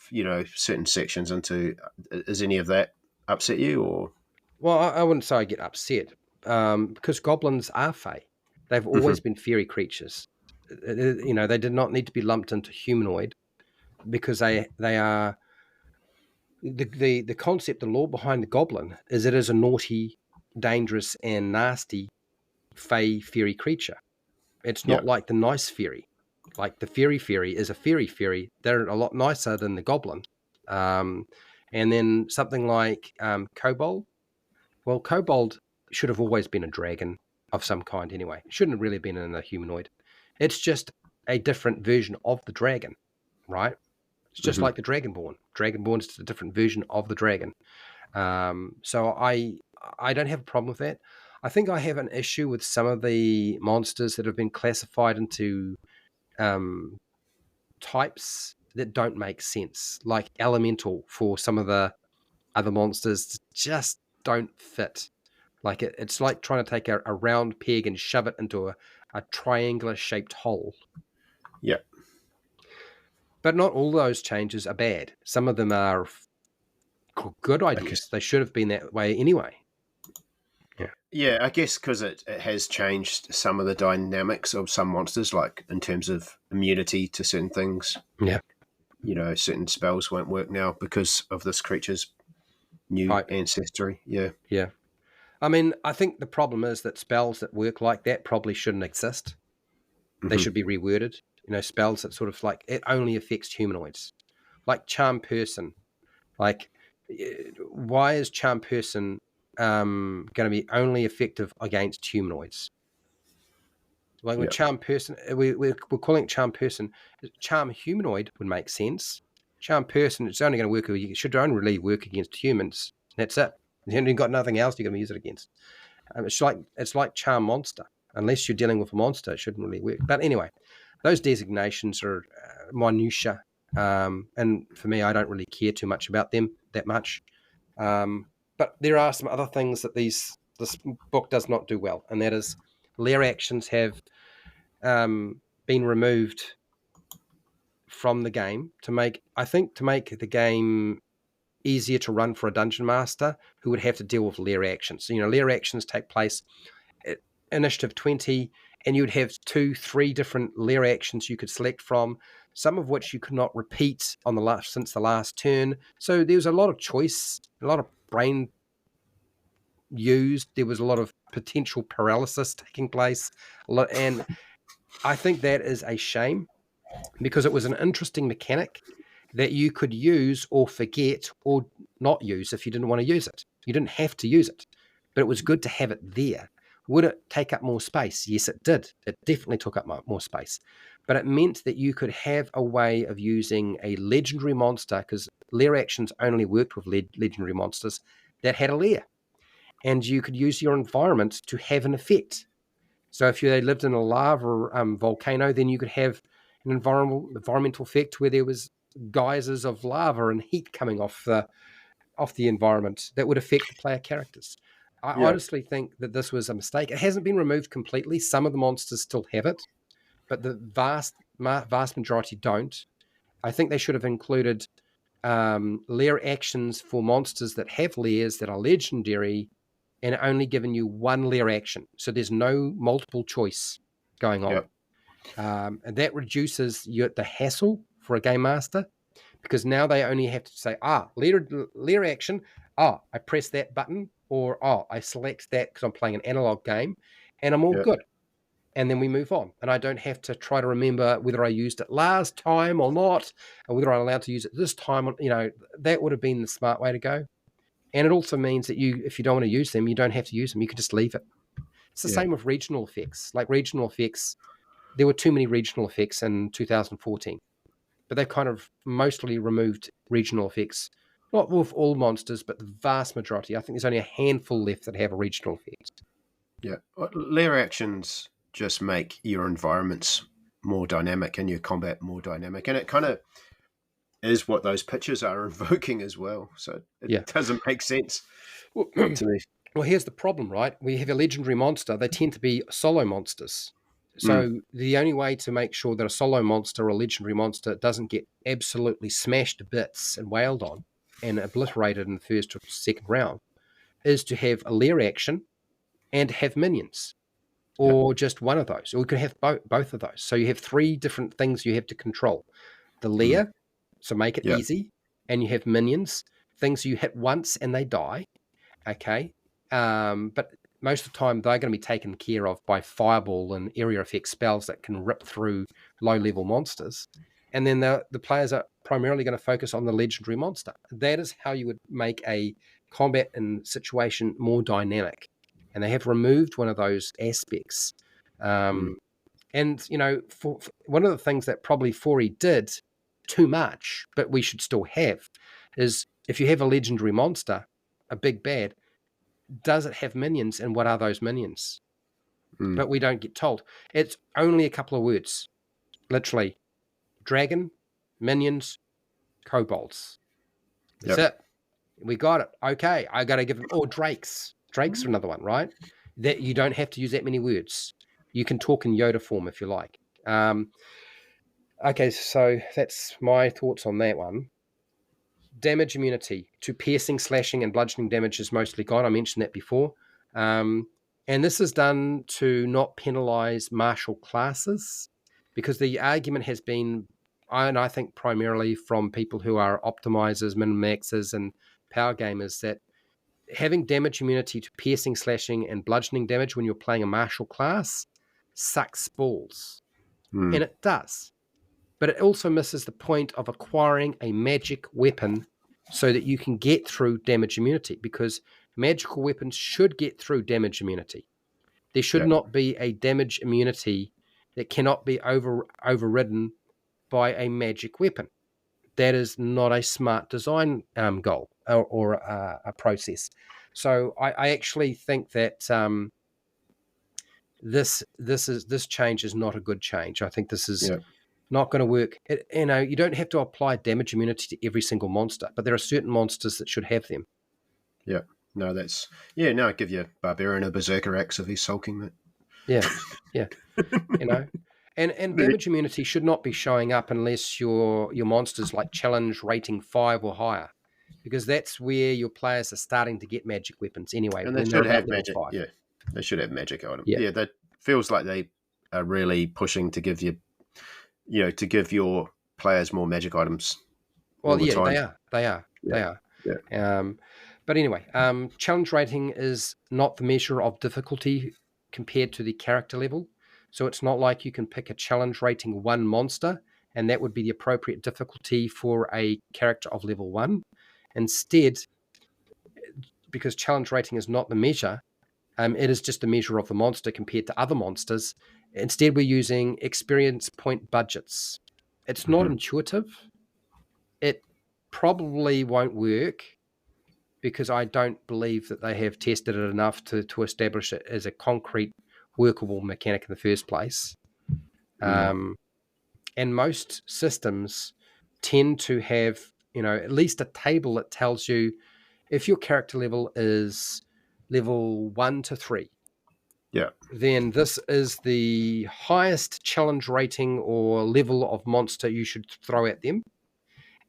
certain sections into. Is any of that upset you or? Well, I wouldn't say I get upset because goblins are fae. They've Mhm. always been fairy creatures. They did not need to be lumped into humanoid because they are the concept, the law behind the goblin is it is a naughty, dangerous, and nasty fairy creature. It's Yeah. not like the nice fairy. Like the fairy is a fairy. They're a lot nicer than the goblin. Um, and then something like kobold. Well, kobold should have always been a dragon of some kind anyway. It shouldn't have really been in a humanoid. It's just a different version of the dragon, right? It's just Hmm. like the Dragonborn. Dragonborn is a different version of the dragon. So I don't have a problem with that. I think I have an issue with some of the monsters that have been classified into um, types that don't make sense, like elemental for some of the other monsters just don't fit. Like it's like trying to take a round peg and shove it into a triangular shaped hole. Yeah. But not all those changes are bad. Some of them are good I guess. ideas. They should have been that way anyway. Yeah. Yeah, I guess because it has changed some of the dynamics of some monsters, like in terms of immunity to certain things. Yeah. Certain spells won't work now because of this creature's new Type. ancestry. Yeah. Yeah. I mean, I think the problem is that spells that work like that probably shouldn't exist. They Hmm. should be reworded. Spells that sort of like it only affects humanoids, like Charm Person. Like, why is Charm Person going to be only effective against humanoids? Like with Yeah. Charm Person, we're calling it Charm Person. Charm Humanoid would make sense. Charm Person, it's only going to work. It should only really work against humans. That's it. You've got nothing else you're going to use it against. It's like Charm Monster. Unless you're dealing with a monster, it shouldn't really work. But anyway, those designations are minutia, and for me, I don't really care too much about them that much. But there are some other things that this book does not do well, and that is lair actions have been removed from the game to make the game easier to run for a dungeon master who would have to deal with lair actions. Lair actions take place at initiative 20, and you'd have 2-3 different lair actions you could select from, some of which you could not repeat since the last turn. So there was a lot of choice, a lot of brain used. There was a lot of potential paralysis taking place, and I think that is a shame because it was an interesting mechanic that you could use or forget or not use if you didn't want to use it. You didn't have to use it, but it was good to have it there. Would it take up more space? Yes, it did. It definitely took up more space. But it meant that you could have a way of using a legendary monster, because lair actions only worked with legendary monsters that had a lair. And you could use your environment to have an effect. So if they lived in a lava volcano, then you could have an environmental effect where there was geysers of lava and heat coming off the environment that would affect the player characters. I Yeah. honestly think that this was a mistake. It hasn't been removed completely. Some of the monsters still have it, but the vast majority don't. I think they should have included lair actions for monsters that have lairs that are legendary and only given you one layer action. So there's no multiple choice going on. Yep. And that reduces the hassle for a game master, because now they only have to say, layer action, I press that button, or I select that because I'm playing an analog game, and I'm all Yep. good. And then we move on. And I don't have to try to remember whether I used it last time or not, and whether I'm allowed to use it this time. That would have been the smart way to go. And it also means that if you don't want to use them, you don't have to use them. You can just leave it. It's the Yeah. same with regional effects. Like regional effects, there were too many regional effects in 2014, but they've kind of mostly removed regional effects. Not with all monsters, but the vast majority. I think there's only a handful left that have a regional effect. Yeah. Layer actions just make your environments more dynamic and your combat more dynamic. And it kind of is what those pictures are invoking as well. So it doesn't make sense Well, to me. well, here's the problem, right? We have a legendary monster. They tend to be solo monsters. So the only way to make sure that a solo monster or a legendary monster doesn't get absolutely smashed to bits and wailed on and obliterated in the first or second round is to have a lair action and have minions, or just one of those. Or we could have both of those. So you have three different things you have to control. The lair, so make it easy, and you have minions, things you hit once and they die. Okay. But most of the time they're going to be taken care of by fireball and area effect spells that can rip through low level monsters. And then the players are primarily going to focus on the legendary monster. That is how you would make a combat and situation more dynamic. And they have removed one of those aspects. And, for one of the things that probably 4E did too much, but we should still have, is if you have a legendary monster, a big bad, does it have minions, and what are those minions? But we don't get told. It's only a couple of words. Literally, dragon, minions, kobolds. That's it. We got it. Okay, I got to give them... Or drakes. Drakes are another one, right? That you don't have to use that many words. You can talk in Yoda form if you like. Okay, so that's my thoughts on that one. Damage immunity to piercing, slashing, and bludgeoning damage is mostly gone. I mentioned that before. And this is done to not penalize martial classes, because the argument has been, and I think primarily from people who are optimizers, min-maxers, and power gamers, that having damage immunity to piercing, slashing, and bludgeoning damage when you're playing a martial class sucks balls. And it does. But it also misses the point of acquiring a magic weapon so that you can get through damage immunity, because magical weapons should get through damage immunity. There should not be a damage immunity that cannot be overridden by a magic weapon. That is not a smart design goal or a process. So I actually think that this change is not a good change. I think this is not going to work. You don't have to apply damage immunity to every single monster, but there are certain monsters that should have them. Yeah. No, that's... Yeah, no, give your barbarian a berserker axe if he's sulking, mate. Yeah. And damage immunity should not be showing up unless your monster's like challenge rating 5 or higher, because that's where your players are starting to get magic weapons anyway. And they should have magic. 5. Yeah, they should have magic items. Yeah, that feels like they are really pushing to give to give your players more magic items. Well, yeah, they are. Yeah. But anyway, challenge rating is not the measure of difficulty compared to the character level. So it's not like you can pick a challenge rating 1 monster and that would be the appropriate difficulty for a character of level 1. Instead, because challenge rating is not the measure, it is just a measure of the monster compared to other monsters. Instead, we're using experience point budgets. It's not intuitive. It probably won't work, because I don't believe that they have tested it enough to establish it as a concrete, workable mechanic in the first place. And most systems tend to have, at least a table that tells you if your character level is level 1 to 3. Yeah. Then this is the highest challenge rating or level of monster you should throw at them.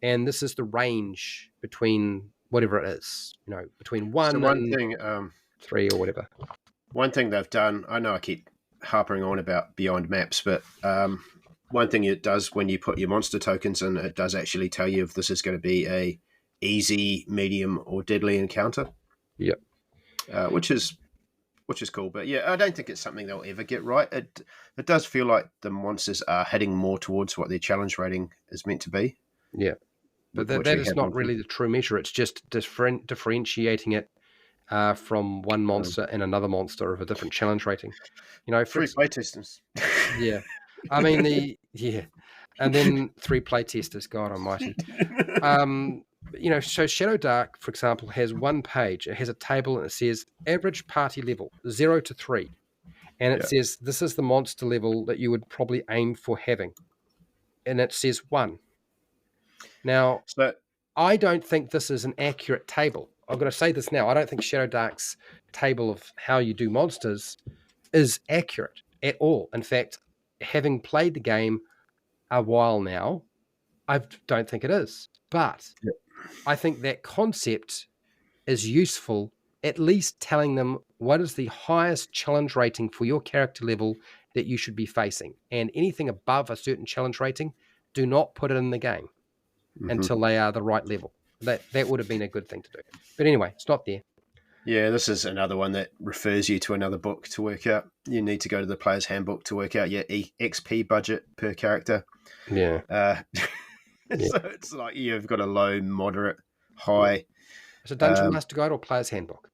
And this is the range between whatever it is, between 1 so one and... thing 3 or whatever. One thing they've done, I know I keep harping on about Beyond Maps, but one thing it does when you put your monster tokens in, it does actually tell you if this is going to be a easy, medium, or deadly encounter. Yep. Which is cool. But yeah, I don't think it's something they'll ever get right. It does feel like the monsters are heading more towards what their challenge rating is meant to be. Yeah. But that is not really the true measure. It's just differentiating it from one monster and another monster of a different challenge rating. You know, Free playtesters. Yeah. I mean, and then 3 playtesters, God almighty. You know, so Shadow Dark, for example, has one page. It has a table and it says average party level, 0 to 3. And it says this is the monster level that you would probably aim for having. And it says 1. Now, I don't think this is an accurate table. I'm going to say this now. I don't think Shadow Dark's table of how you do monsters is accurate at all. In fact, having played the game a while now, I don't think it is. But I think that concept is useful, at least telling them what is the highest challenge rating for your character level that you should be facing. And anything above a certain challenge rating, do not put it in the game until they are the right level. That would have been a good thing to do. But anyway, it's not there. Yeah, this is another one that refers you to another book to work out. You need to go to the player's handbook to work out your XP budget per character. Yeah. So it's like you've got a low, moderate, high. Is it Dungeon Master Guide or Player's Handbook?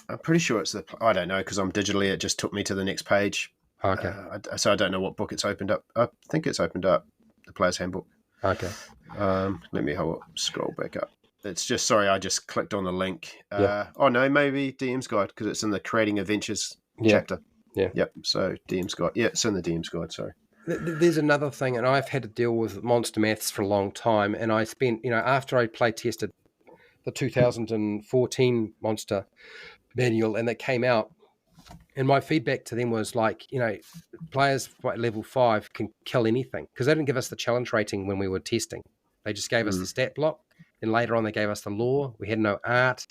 I'm pretty sure it's I don't know because I'm digitally. It just took me to the next page. Okay. So I don't know what book it's opened up. I think it's opened up the Player's Handbook. Okay. Let me scroll back up. It's just, sorry, I just clicked on the link. Oh, no, maybe DM's Guide because it's in the Creating Adventures chapter. Yeah. Yep. So DM's Guide. Yeah, it's in the DM's Guide, sorry. There's another thing, and I've had to deal with monster maths for a long time, and I spent, after I play tested the 2014 monster manual and that came out, and my feedback to them was like, players at level 5 can kill anything because they didn't give us the challenge rating when we were testing. They just gave us the stat block, and later on they gave us the lore. We had no art,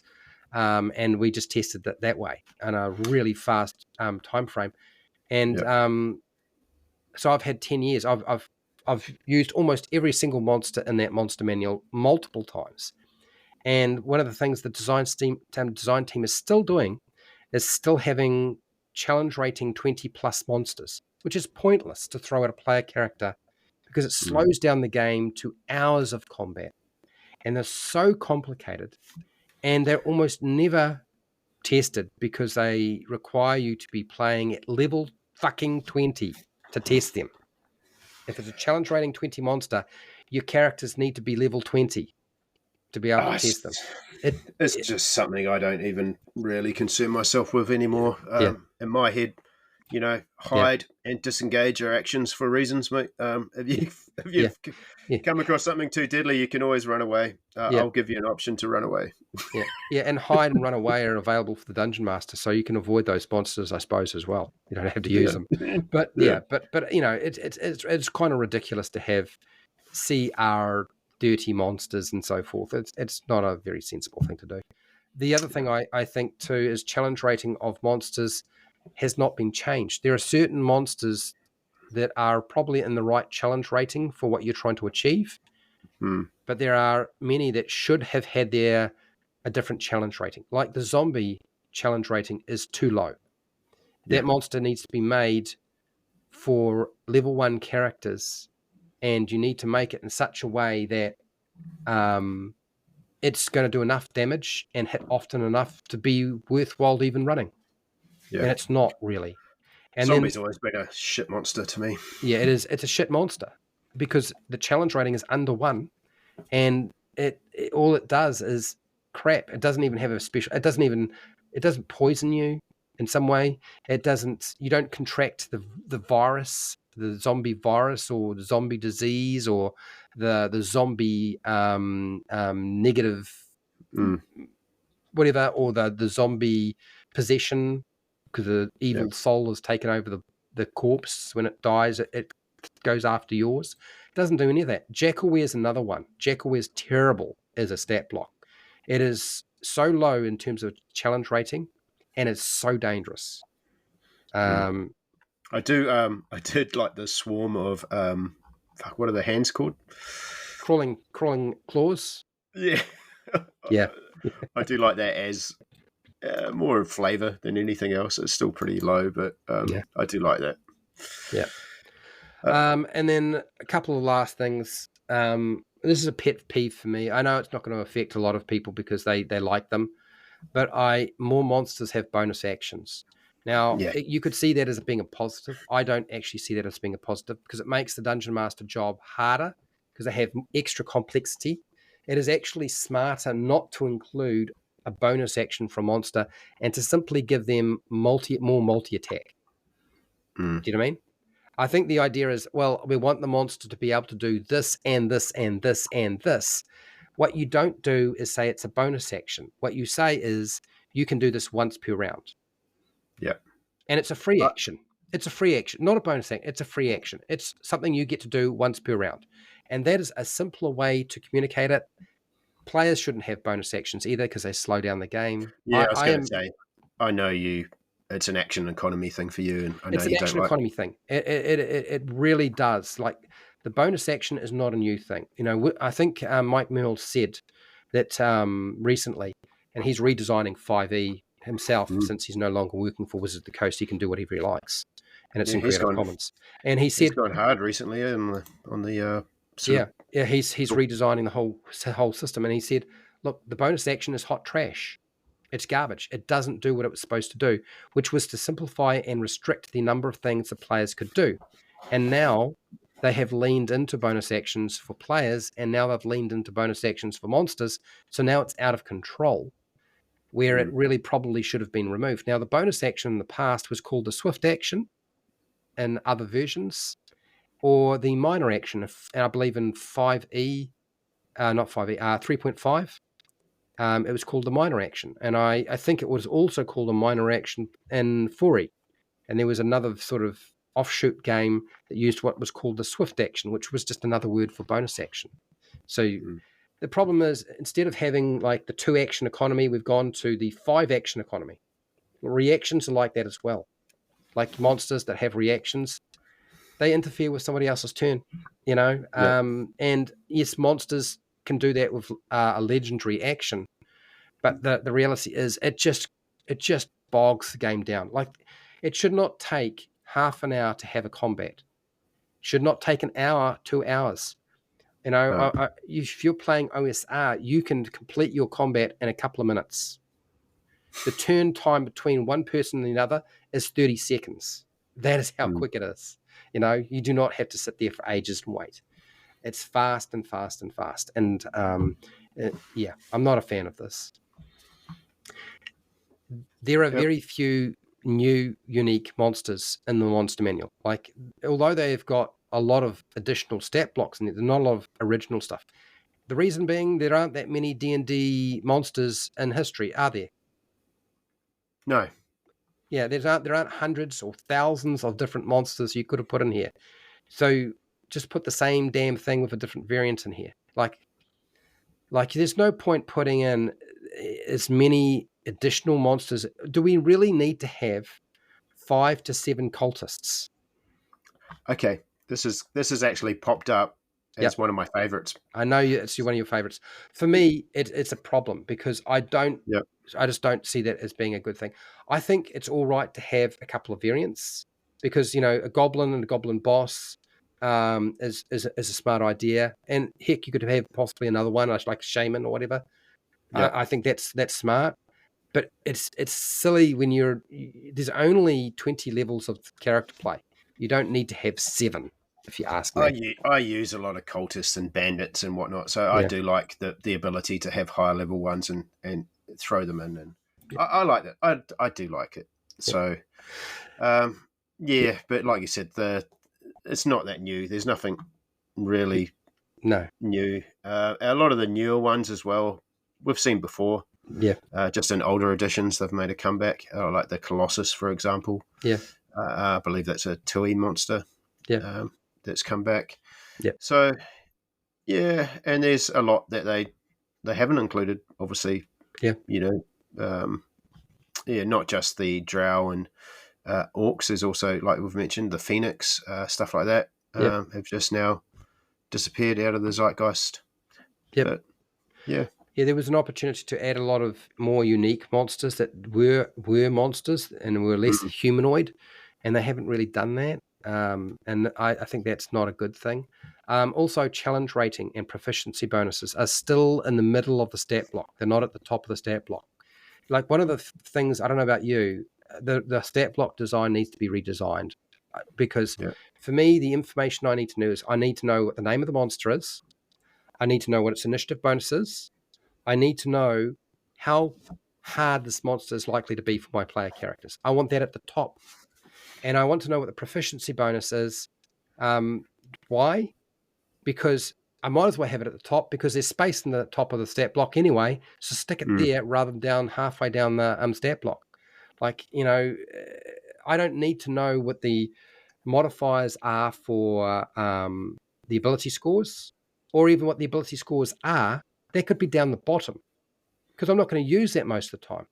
and we just tested that way in a really fast time frame. And so I've had 10 years. I've used almost every single monster in that monster manual multiple times. And one of the things the design team is still doing is still having challenge rating 20 plus monsters, which is pointless to throw at a player character because it slows down the game to hours of combat. And they're so complicated, and they're almost never tested because they require you to be playing at level fucking 20 to test them. If it's a challenge rating 20 monster, your characters need to be level 20 to be able to test them. It's just something I don't even really concern myself with anymore. In my head, hide and disengage are actions for reasons, mate. If you've come across something too deadly, you can always run away. I'll give you an option to run away. And hide and run away are available for the Dungeon Master, so you can avoid those monsters, I suppose, as well. You don't have to use them. But it's kind of ridiculous to have CR dirty monsters and so forth. It's not a very sensible thing to do. The other thing I think too is challenge rating of monsters has not been changed. There are certain monsters that are probably in the right challenge rating for what you're trying to achieve, but there are many that should have had a different challenge rating. Like the zombie challenge rating is too low. That monster needs to be made for level 1 characters, and you need to make it in such a way that it's going to do enough damage and hit often enough to be worthwhile even running. And it's not really. And Zombie's always been a shit monster to me. Yeah, it is. It's a shit monster because the challenge rating is under 1, and it all it does is crap. It doesn't even have a special. It doesn't poison you in some way. You don't contract the virus, the zombie virus, or the zombie disease, or the zombie negative whatever, or the zombie possession, because the evil soul has taken over the corpse. When it dies, it goes after yours. It doesn't do any of that. Jackalware is another one. Jackalware is terrible as a stat block. It is so low in terms of challenge rating, and it's so dangerous. Mm. Um, I do. I did like the swarm of fuck. What are the hands called? crawling claws. Yeah, Yeah, I do like that as more of flavour than anything else. It's still pretty low, but yeah, I do like that. yeah. Uh, And then a couple of last things. This is a pet peeve for me. I know it's not going to affect a lot of people because they like them, but more monsters have bonus actions. Now, yeah, you could see that as being a positive. I don't actually see that as being a positive because it makes the dungeon master job harder because they have extra complexity. It is actually smarter not to include a bonus action for a monster and to simply give them more multi attack. mm, Do you know what I mean? I think the idea is, well, we want the monster to be able to do this and this and this and this. What you don't do is say it's a bonus action. What you say is you can do this once per round. yeah. And it's a free Uh, action. It's a free action, not a bonus action. It's a free action. It's something you get to do once per round. And that is a simpler way to communicate it. Players shouldn't have bonus actions either because they slow down the game. yeah, I was going to say. I know you. It's an action economy thing for you, and I know It's an you don't action like. economy thing. It really does. Like the bonus action is not a new thing. You know, I think Mike Merle said that recently, and he's redesigning 5e himself Mm. since he's no longer working for Wizards of the Coast. He can do whatever he likes, and it's Yeah, in Creative Commons. And he he's said, gone hard recently on the sort yeah, of. yeah, he's redesigning the whole system. And he said, look, the bonus action is hot trash. It's garbage. It doesn't do what it was supposed to do, which was to simplify and restrict the number of things the players could do. And now they have leaned into bonus actions for players, and now they've leaned into bonus actions for monsters. So now it's out of control, where it Mm, really probably should have been removed. Now, the bonus action in the past was called the swift action in other versions, or the minor action, and I believe in 5e, not 5e, 3.5. It was called the minor action. And I think it was also called a minor action in 4E. And there was another sort of offshoot game that used what was called the swift action, which was just another word for bonus action. So mm. the problem is instead of having like the 2 action economy, we've gone to the 5 action economy. Reactions are like that as well. Like monsters that have reactions, they interfere with somebody else's turn, you know. Yeah. And yes, monsters can do that with a legendary action, but the reality is it just bogs the game down. Like it should not take half an hour to have a combat. It should not take an hour, 2 hours. You know, Uh, if you're playing OSR, you can complete your combat in a couple of minutes. The turn time between one person and another is 30 seconds. That is how mm. quick it is. You know, you do not have to sit there for ages and wait. It's fast and fast and fast. And yeah, I'm not a fan of this. There are Yep. very few new unique monsters in the monster manual. Like, although they've got a lot of additional stat blocks and there's not a lot of original stuff. The reason being there aren't that many D&D monsters in history, are there? No. Yeah, there aren't hundreds or thousands of different monsters you could have put in here. So just put the same damn thing with a different variant in here. Like there's no point putting in as many additional monsters. Do we really need to have 5 to 7 cultists? Okay. This has actually popped up as Yep. one of my favorites. I know it's one of your favorites. For me, it's a problem because I Yep. just don't see that as being a good thing. I think it's all right to have a couple of variants because you know a goblin and a goblin boss is a smart idea, and heck, you could have possibly another one like shaman or whatever. Yep. I think that's smart, but it's silly when there's only 20 levels of character play. You don't need to have 7, if you ask me. I use a lot of cultists and bandits and whatnot, so I Yeah. do like the ability to have higher level ones and throw them in, and Yeah. I like that. I do like it. Yeah. So, Yeah. yeah, but like you said, it's not that new. There's nothing really No. new. A lot of the newer ones as well, we've seen before. Yeah. Just in older editions, they've made a comeback. Like the Colossus, for example. Yeah. I believe that's a TUI monster. Yeah. That's come back. Yeah. So yeah, and there's a lot that they haven't included. Obviously, Yeah. you know, yeah, not just the drow and orcs. There's also, like we've mentioned, the phoenix, stuff like that, Yep. have just now disappeared out of the zeitgeist. Yep. But yeah, Yeah, there was an opportunity to add a lot of more unique monsters that were monsters and were less mm, humanoid, and they haven't really done that. And I think that's not a good thing. Also, challenge rating and proficiency bonuses are still in the middle of the stat block. They're not at the top of the stat block. Like one of the things, I don't know about you, the stat block design needs to be redesigned because yeah, for me, the information I need to know is I need to know what the name of the monster is. I need to know what its initiative bonus is. I need to know how hard this monster is likely to be for my player characters. I want that at the top. And I want to know what the proficiency bonus is. Why? Because I might as well have it at the top because there's space in the top of the stat block anyway. So stick it mm, there rather than down halfway down the stat block. Like, I don't need to know what the modifiers are for the ability scores or even what the ability scores are. That could be down the bottom because I'm not going to use that most of the time.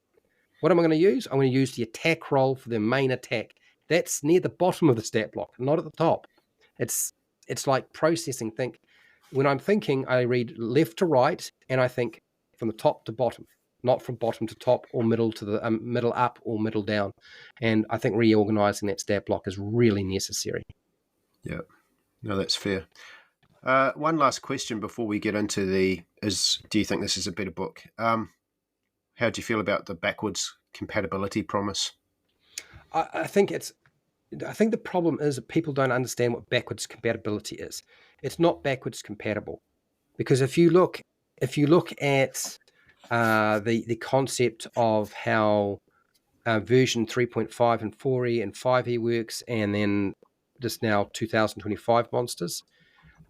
What am I going to use? I'm going to use the attack roll for the main attack. That's near the bottom of the stat block, not at the top. It's like processing. When I'm thinking, I read left to right, and I think from the top to bottom, not from bottom to top or middle to the middle up or middle down. And I think reorganizing that stat block is really necessary. yeah. No, that's fair. One last question before we get into do you think this is a better book? How do you feel about the backwards compatibility promise? I think the problem is that people don't understand what backwards compatibility is. It's not backwards compatible because if you look at the concept of how version 3.5 and 4e and 5e works, and then just now 2025 monsters,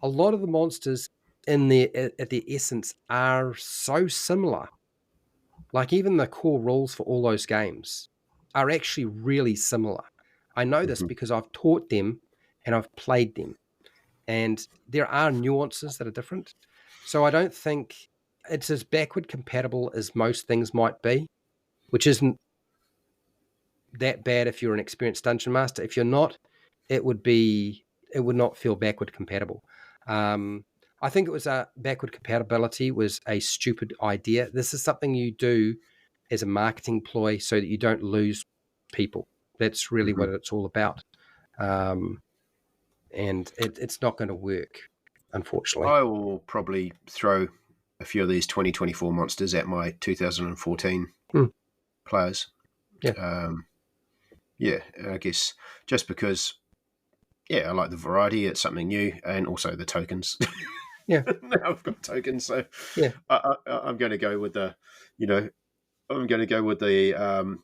a lot of the monsters in their at their essence are so similar. Like even the core rules for all those games are actually really similar. I know this Mm-hmm. because I've taught them and I've played them, and there are nuances that are different. So I don't think it's as backward compatible as most things might be, which isn't that bad if you're an experienced dungeon master. If you're not, it would not feel backward compatible. I think it was a backward compatibility was a stupid idea. This is something you do as a marketing ploy so that you don't lose people. That's really Mm-hmm. what it's all about. And it's not going to work, unfortunately. I will probably throw a few of these 2024 monsters at my 2014 Hmm. players. Yeah. Yeah, I guess just because, I like the variety. It's something new, and also the tokens. Yeah. Now I've got tokens, so Yeah. I'm going to go with I'm going to go with the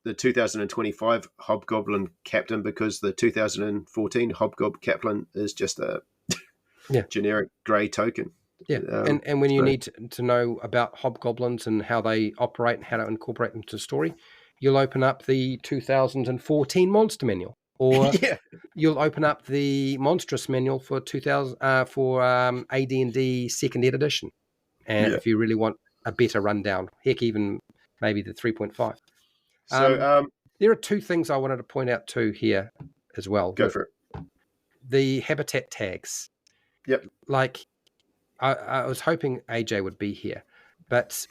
the 2025 Hobgoblin Captain because the 2014 Hobgoblin Captain is just a generic grey token. Yeah, and when you need to know about hobgoblins and how they operate and how to incorporate them to the story, you'll open up the 2014 Monster Manual, or yeah, you'll open up the Monstrous Manual for 2000 for AD&D Second Ed Edition, and yeah. if you really want a better rundown, heck, even maybe the 3.5. So There are two things I wanted to point out too here as well. go for it. The habitat tags. Yep. Like I was hoping AJ would be here, but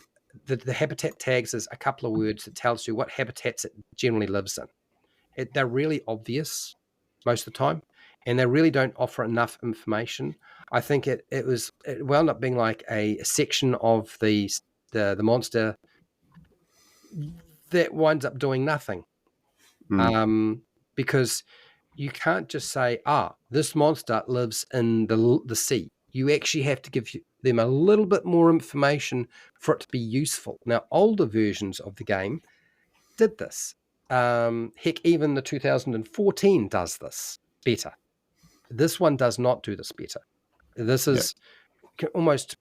the habitat tags is a couple of words that tells you what habitats it generally lives in. They're really obvious most of the time, and they really don't offer enough information. I think it wound up being like a section of the monster that winds up doing nothing, because you can't just say, this monster lives in the sea. You actually have to give them a little bit more information for it to be useful. Now, older versions of the game did this. Heck, even the 2014 does this better. This one does not do this better. This is almost,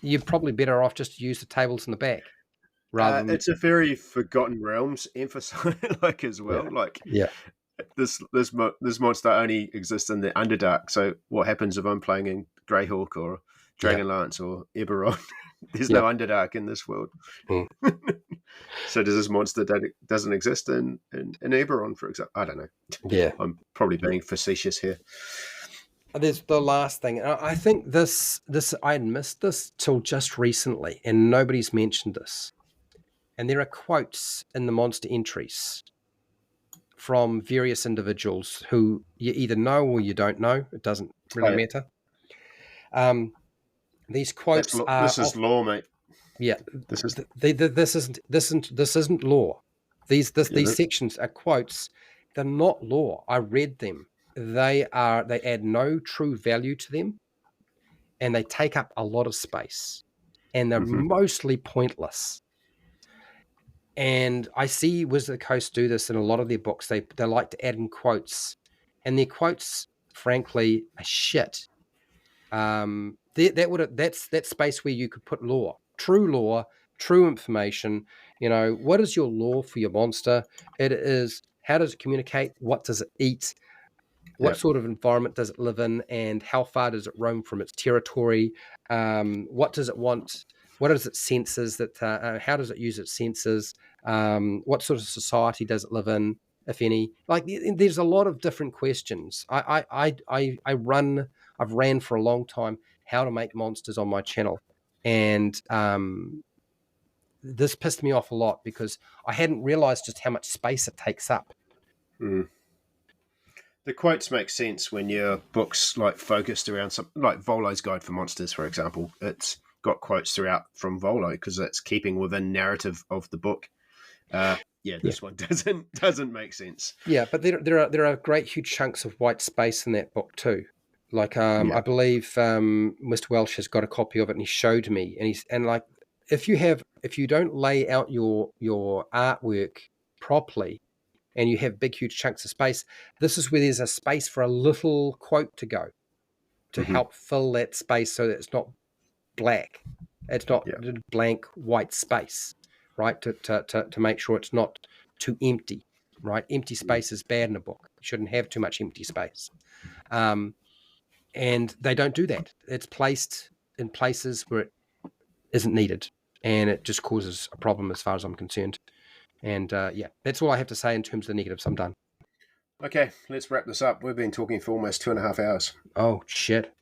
you're probably better off just to use the tables in the back. Rather than, It's a very Forgotten Realms emphasize, like as well. Like this monster only exists in the Underdark. So what happens if I'm playing in Greyhawk or Dragonlance or Eberron? There's no Underdark in this world. So does this monster that doesn't exist in Eberron, for example? I don't know. Yeah. I'm probably being facetious here. There's the last thing. I think this I had missed this till just recently, and nobody's mentioned this. And there are quotes in the monster entries from various individuals who you either know or you don't know. It doesn't Oh, really yeah. matter. These quotes are This is law, mate. yeah. This is This isn't law. yeah, These sections are quotes. They're not law. I read them. They add no true value to them, and they take up a lot of space, and they're mm-hmm. mostly pointless. And I see Wizard of the Coast do this in a lot of their books. They like to add in quotes, and their quotes, frankly, are shit. That's space where you could put lore, true information. You know, what is your lore for your monster? It is, how does it communicate? What does it eat? What Yeah. sort of environment does it live in, and how far does it roam from its territory? What does it want? What is its senses? How does it use its senses? What sort of society does it live in, if any? Like, there's a lot of different questions. I've ran for a long time how to make monsters on my channel, and this pissed me off a lot because I hadn't realized just how much space it takes up. Mm. The quotes make sense when your book's like focused around something like Volo's Guide for Monsters, for example. It's got quotes throughout from Volo because it's keeping within narrative of the book. This one doesn't make sense. Yeah, but there are great huge chunks of white space in that book too. Like Yeah. I believe Mr. Welsh has got a copy of it, and he showed me, and like if you don't lay out your artwork properly, and you have big huge chunks of space, this is where there's a space for a little quote to go to Mm-hmm. help fill that space so that it's not black, it's not Yeah. blank white space, right? To make sure it's not too empty, right? Empty space is bad in a book. You shouldn't have too much empty space. And they don't do that. It's placed in places where it isn't needed, and it just causes a problem as far as I'm concerned. And that's all I have to say in terms of the negatives. I'm done. Okay, let's wrap this up. We've been talking for almost 2.5 hours. Oh shit!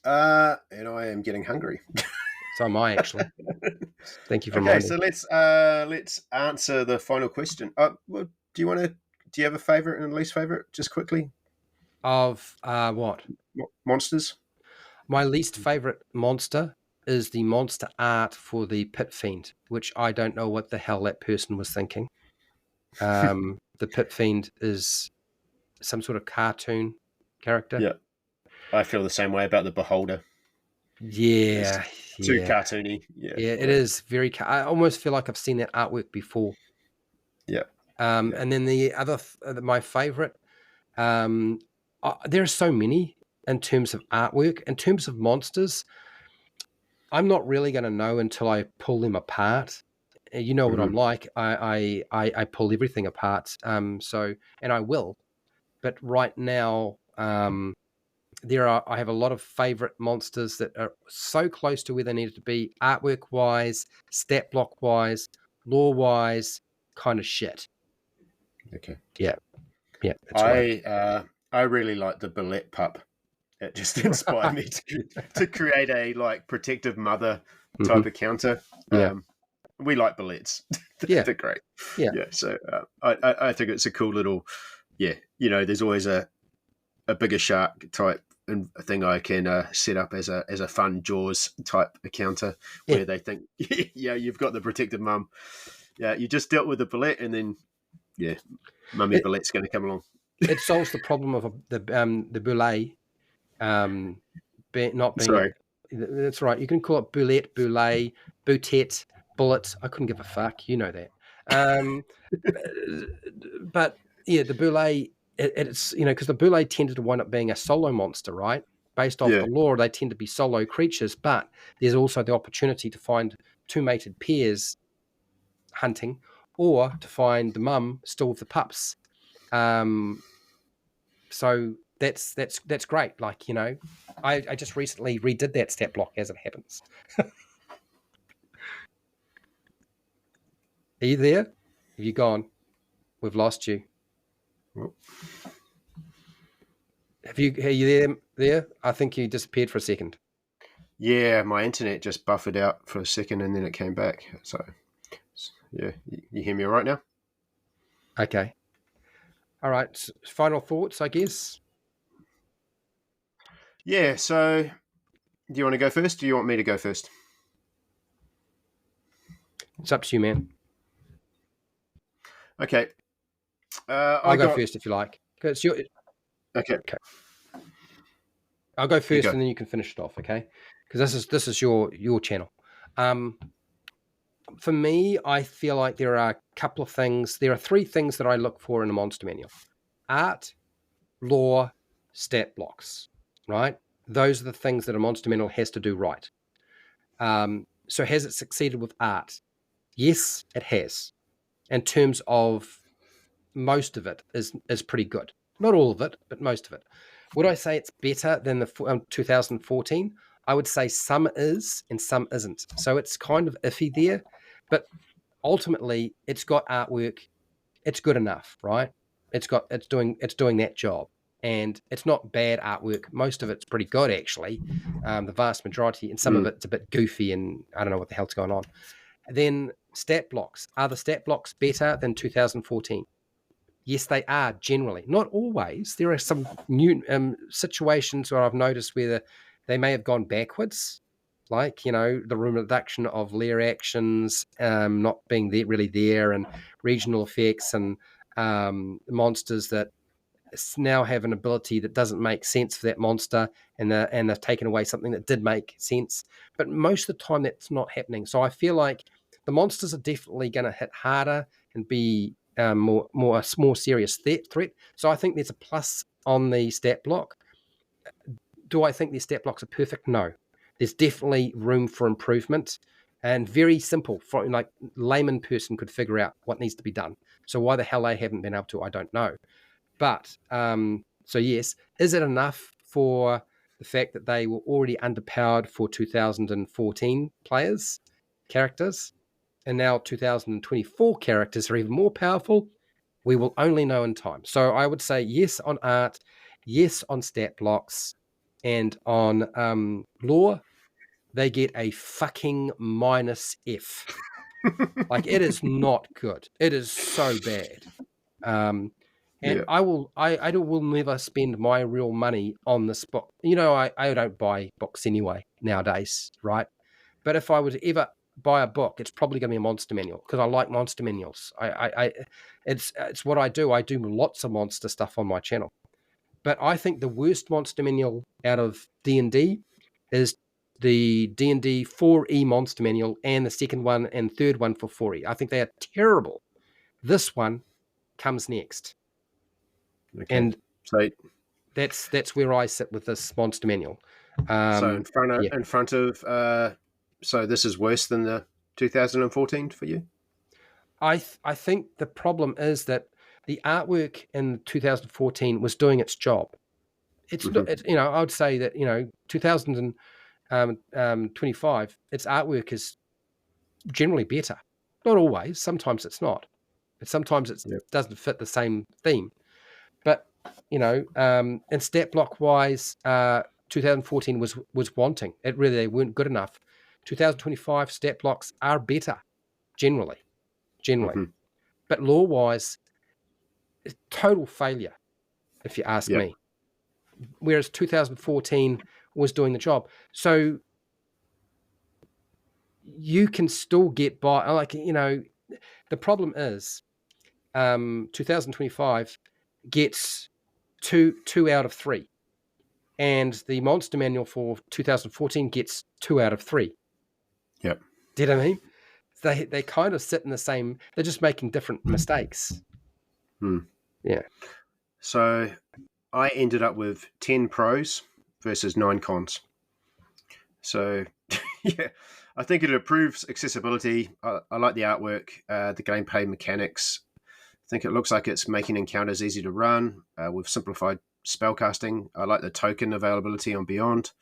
And I am getting hungry. So am I, actually. Thank you for Okay, reminding. so let's answer the final question. Well, do you have a favorite and a least favorite, just quickly? Of what? Monsters. My least favorite monster is the monster art for the Pit Fiend, which I don't know what the hell that person was thinking. The Pit Fiend is some sort of cartoon character. Yeah, I feel the same way about the Beholder. Yeah, It's too yeah, cartoony. Yeah, it is very. I almost feel like I've seen that artwork before. Yeah. And then the other, my favorite. There are so many in terms of artwork. In terms of monsters, I'm not really going to know until I pull them apart. You know what I'm Mm-hmm. like. I pull everything apart. And I will. But right now, I have a lot of favorite monsters that are so close to where they needed to be, artwork wise, stat block wise, lore wise, kind of shit. Okay. Yeah, that's right. I really like the Bullet pup. It just inspired me to create a like protective mother type Mm-hmm. of counter. Yeah. We like bullets. Yeah. They're great. Yeah. So I think it's a cool little, there's always a bigger shark type thing I can set up as a fun Jaws type encounter where they think, you've got the protective mum. Yeah, you just dealt with the bullet, and then mummy bullet's going to come along. It solves the problem of the boulet not being. Sorry. That's right. You can call it boulet, boutet, bullet. I couldn't give a fuck. You know that. But yeah, the boulet. It's because the boulet tended to wind up being a solo monster, right? Based off the lore, they tend to be solo creatures, but there's also the opportunity to find two mated pairs hunting, or to find the mum still with the pups. So that's great. Like, I just recently redid that stat block as it happens. Are you there? Have you gone? We've lost you. Oh, Are you there? There? I think you disappeared for a second. yeah, my internet just buffered out for a second and then it came back. So, yeah, you hear me all right now? Okay. All right. Final thoughts, I guess. Yeah, so do you want to go first or do you want me to go first? It's up to you, man. Okay. I'll I go got. first if you like. It's your, Okay, okay. I'll go you first, go. and then you can finish it off. Okay. Because this is your channel. Um, for me, I feel like there are a couple of things. There are three things that I look for in a monster manual: art, lore, stat blocks. Right. Those are the things that a monster manual has to do right. So has it succeeded with art? Yes, it has. In terms of most of it is pretty good. Not all of it, but most of it. Would I say it's better than the 2014? I would say some is and some isn't. So it's kind of iffy there, but ultimately it's got artwork. It's good enough, right? It's doing that job, and it's not bad artwork. Most of it's pretty good actually, the vast majority, and some of Mm. it's a bit goofy, and I don't know what the hell's going on. Then stat blocks. Are the stat blocks better than 2014? Yes, they are generally. Not always. There are some new situations where I've noticed where they may have gone backwards, like, the reduction of layer actions not being there, really there, and regional effects, and monsters that now have an ability that doesn't make sense for that monster, and they've taken away something that did make sense. But most of the time, that's not happening. So I feel like the monsters are definitely going to hit harder and be more serious threat. So I think there's a plus on the stat block. Do I think these stat blocks are perfect? No. There's definitely room for improvement, and very simple. For like layman person could figure out what needs to be done. So why the hell they haven't been able to, I don't know. But so yes, is it enough for the fact that they were already underpowered for 2014 characters, and now 2024 characters are even more powerful? We will only know in time. So I would say yes on art, yes on stat blocks, and on lore, they get a fucking minus F. Like, it is not good. It is so bad. Um, and Yeah. I will never spend my real money on this book. I don't buy books anyway nowadays, right? But if I were to ever buy a book, it's probably going to be a monster manual, because I like monster manuals. It's what I do. I do lots of monster stuff on my channel. But I think the worst monster manual out of D&D is the D&D 4E monster manual, and the second one and third one for 4E. I think they are terrible. This one comes next. Okay. And So, that's where I sit with this monster manual. so Yeah, in front of, so this is worse than the 2014 for you. I think the problem is that the artwork in 2014 was doing its job. It's Hmm. not, I would say that 2025, its artwork is generally better. Not always. Sometimes it's not. Sometimes it Yep. doesn't fit the same theme. But and stat block wise, 2014 was wanting. It really, they weren't good enough. 2025 stat blocks are better generally, generally. Hmm. But lore wise, total failure if you ask Yep. me. Whereas 2014 was doing the job. So you can still get by. Like, the problem is 2025 gets two out of three, and the monster manual for 2014 gets 2 out of 3. Yep. Do you know what I mean? They kind of sit in the same. They're just making different mistakes. Hmm. Yeah. So I ended up with 10 pros versus 9 cons. So, yeah, I think it improves accessibility. I like the artwork, the gameplay mechanics. I think it looks like it's making encounters easy to run. We've simplified spellcasting. I like the token availability on Beyond.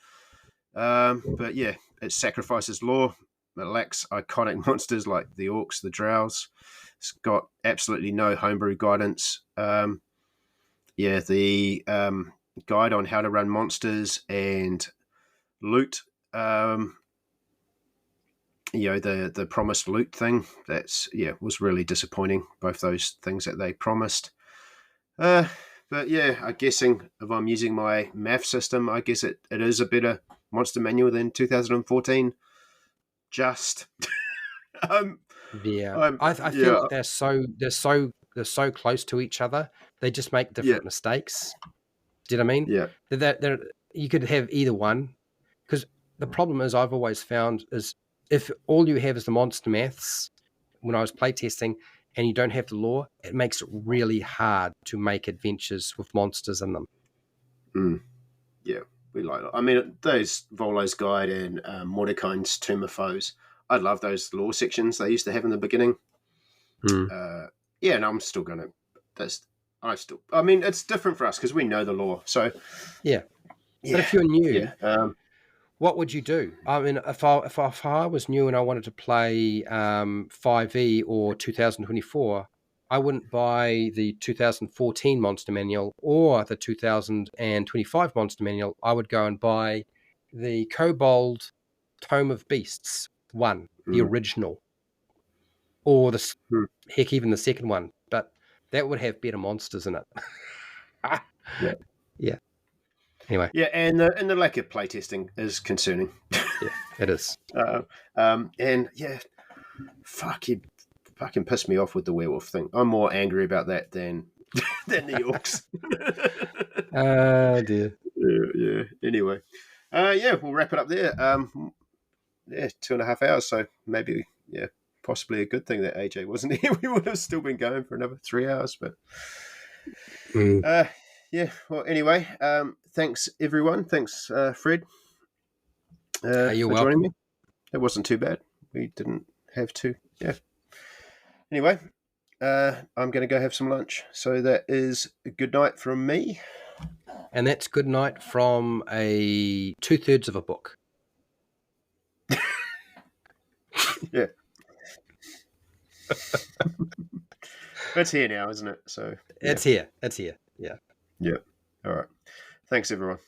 But yeah, it sacrifices lore. It lacks iconic monsters like the orcs, the drows. It's got absolutely no homebrew guidance. The guide on how to run monsters and loot. The promised loot thing. Was really disappointing. Both those things that they promised. But yeah, I'm guessing if I'm using my math system, I guess it is a better monster manual than 2014. Just, um, Yeah, I'm I feel yeah, like they're so close to each other. They just make yeah, different mistakes. Do you know what I mean? yeah. They're, you could have either one, because the problem is I've always found is if all you have is the monster maths when I was playtesting and you don't have the lore, it makes it really hard to make adventures with monsters in them. Mm, yeah. We like. I mean, those Volo's Guide and Mordecai's Tomb of Foes. I love those lore sections they used to have in the beginning. Mm. Yeah, and I'm still gonna. That's I mean, it's different for us because we know the lore. So Yeah, but yeah, if you're new, yeah, what would you do? I mean, if I was new and I wanted to play 5e or 2024, I wouldn't buy the 2014 Monster Manual or the 2025 Monster Manual. I would go and buy the Kobold Tome of Beasts one, the mm, original, or mm, heck, even the second one. But that would have better monsters in it. yeah, Yeah. Anyway, yeah, and the lack of playtesting is concerning. yeah, it is. And yeah, fuck you, fucking pissed me off with the werewolf thing. I'm more angry about that than than the orcs. Oh dear. Yeah. Anyway, yeah, we'll wrap it up there. Yeah, 2.5 hours. So maybe, yeah, possibly a good thing that AJ wasn't here. We would have still been going for another 3 hours. But Mm. yeah. Well, anyway, thanks everyone. Thanks, Fred, You're for joining me. welcome. It wasn't too bad. We didn't have to. Yeah. Anyway, I'm going to go have some lunch. So that is a good night from me. And that's good night from a 2/3 of a book. Yeah. It's here now, isn't it? So yeah. It's here. It's here. Yeah. Yeah. All right. Thanks, everyone.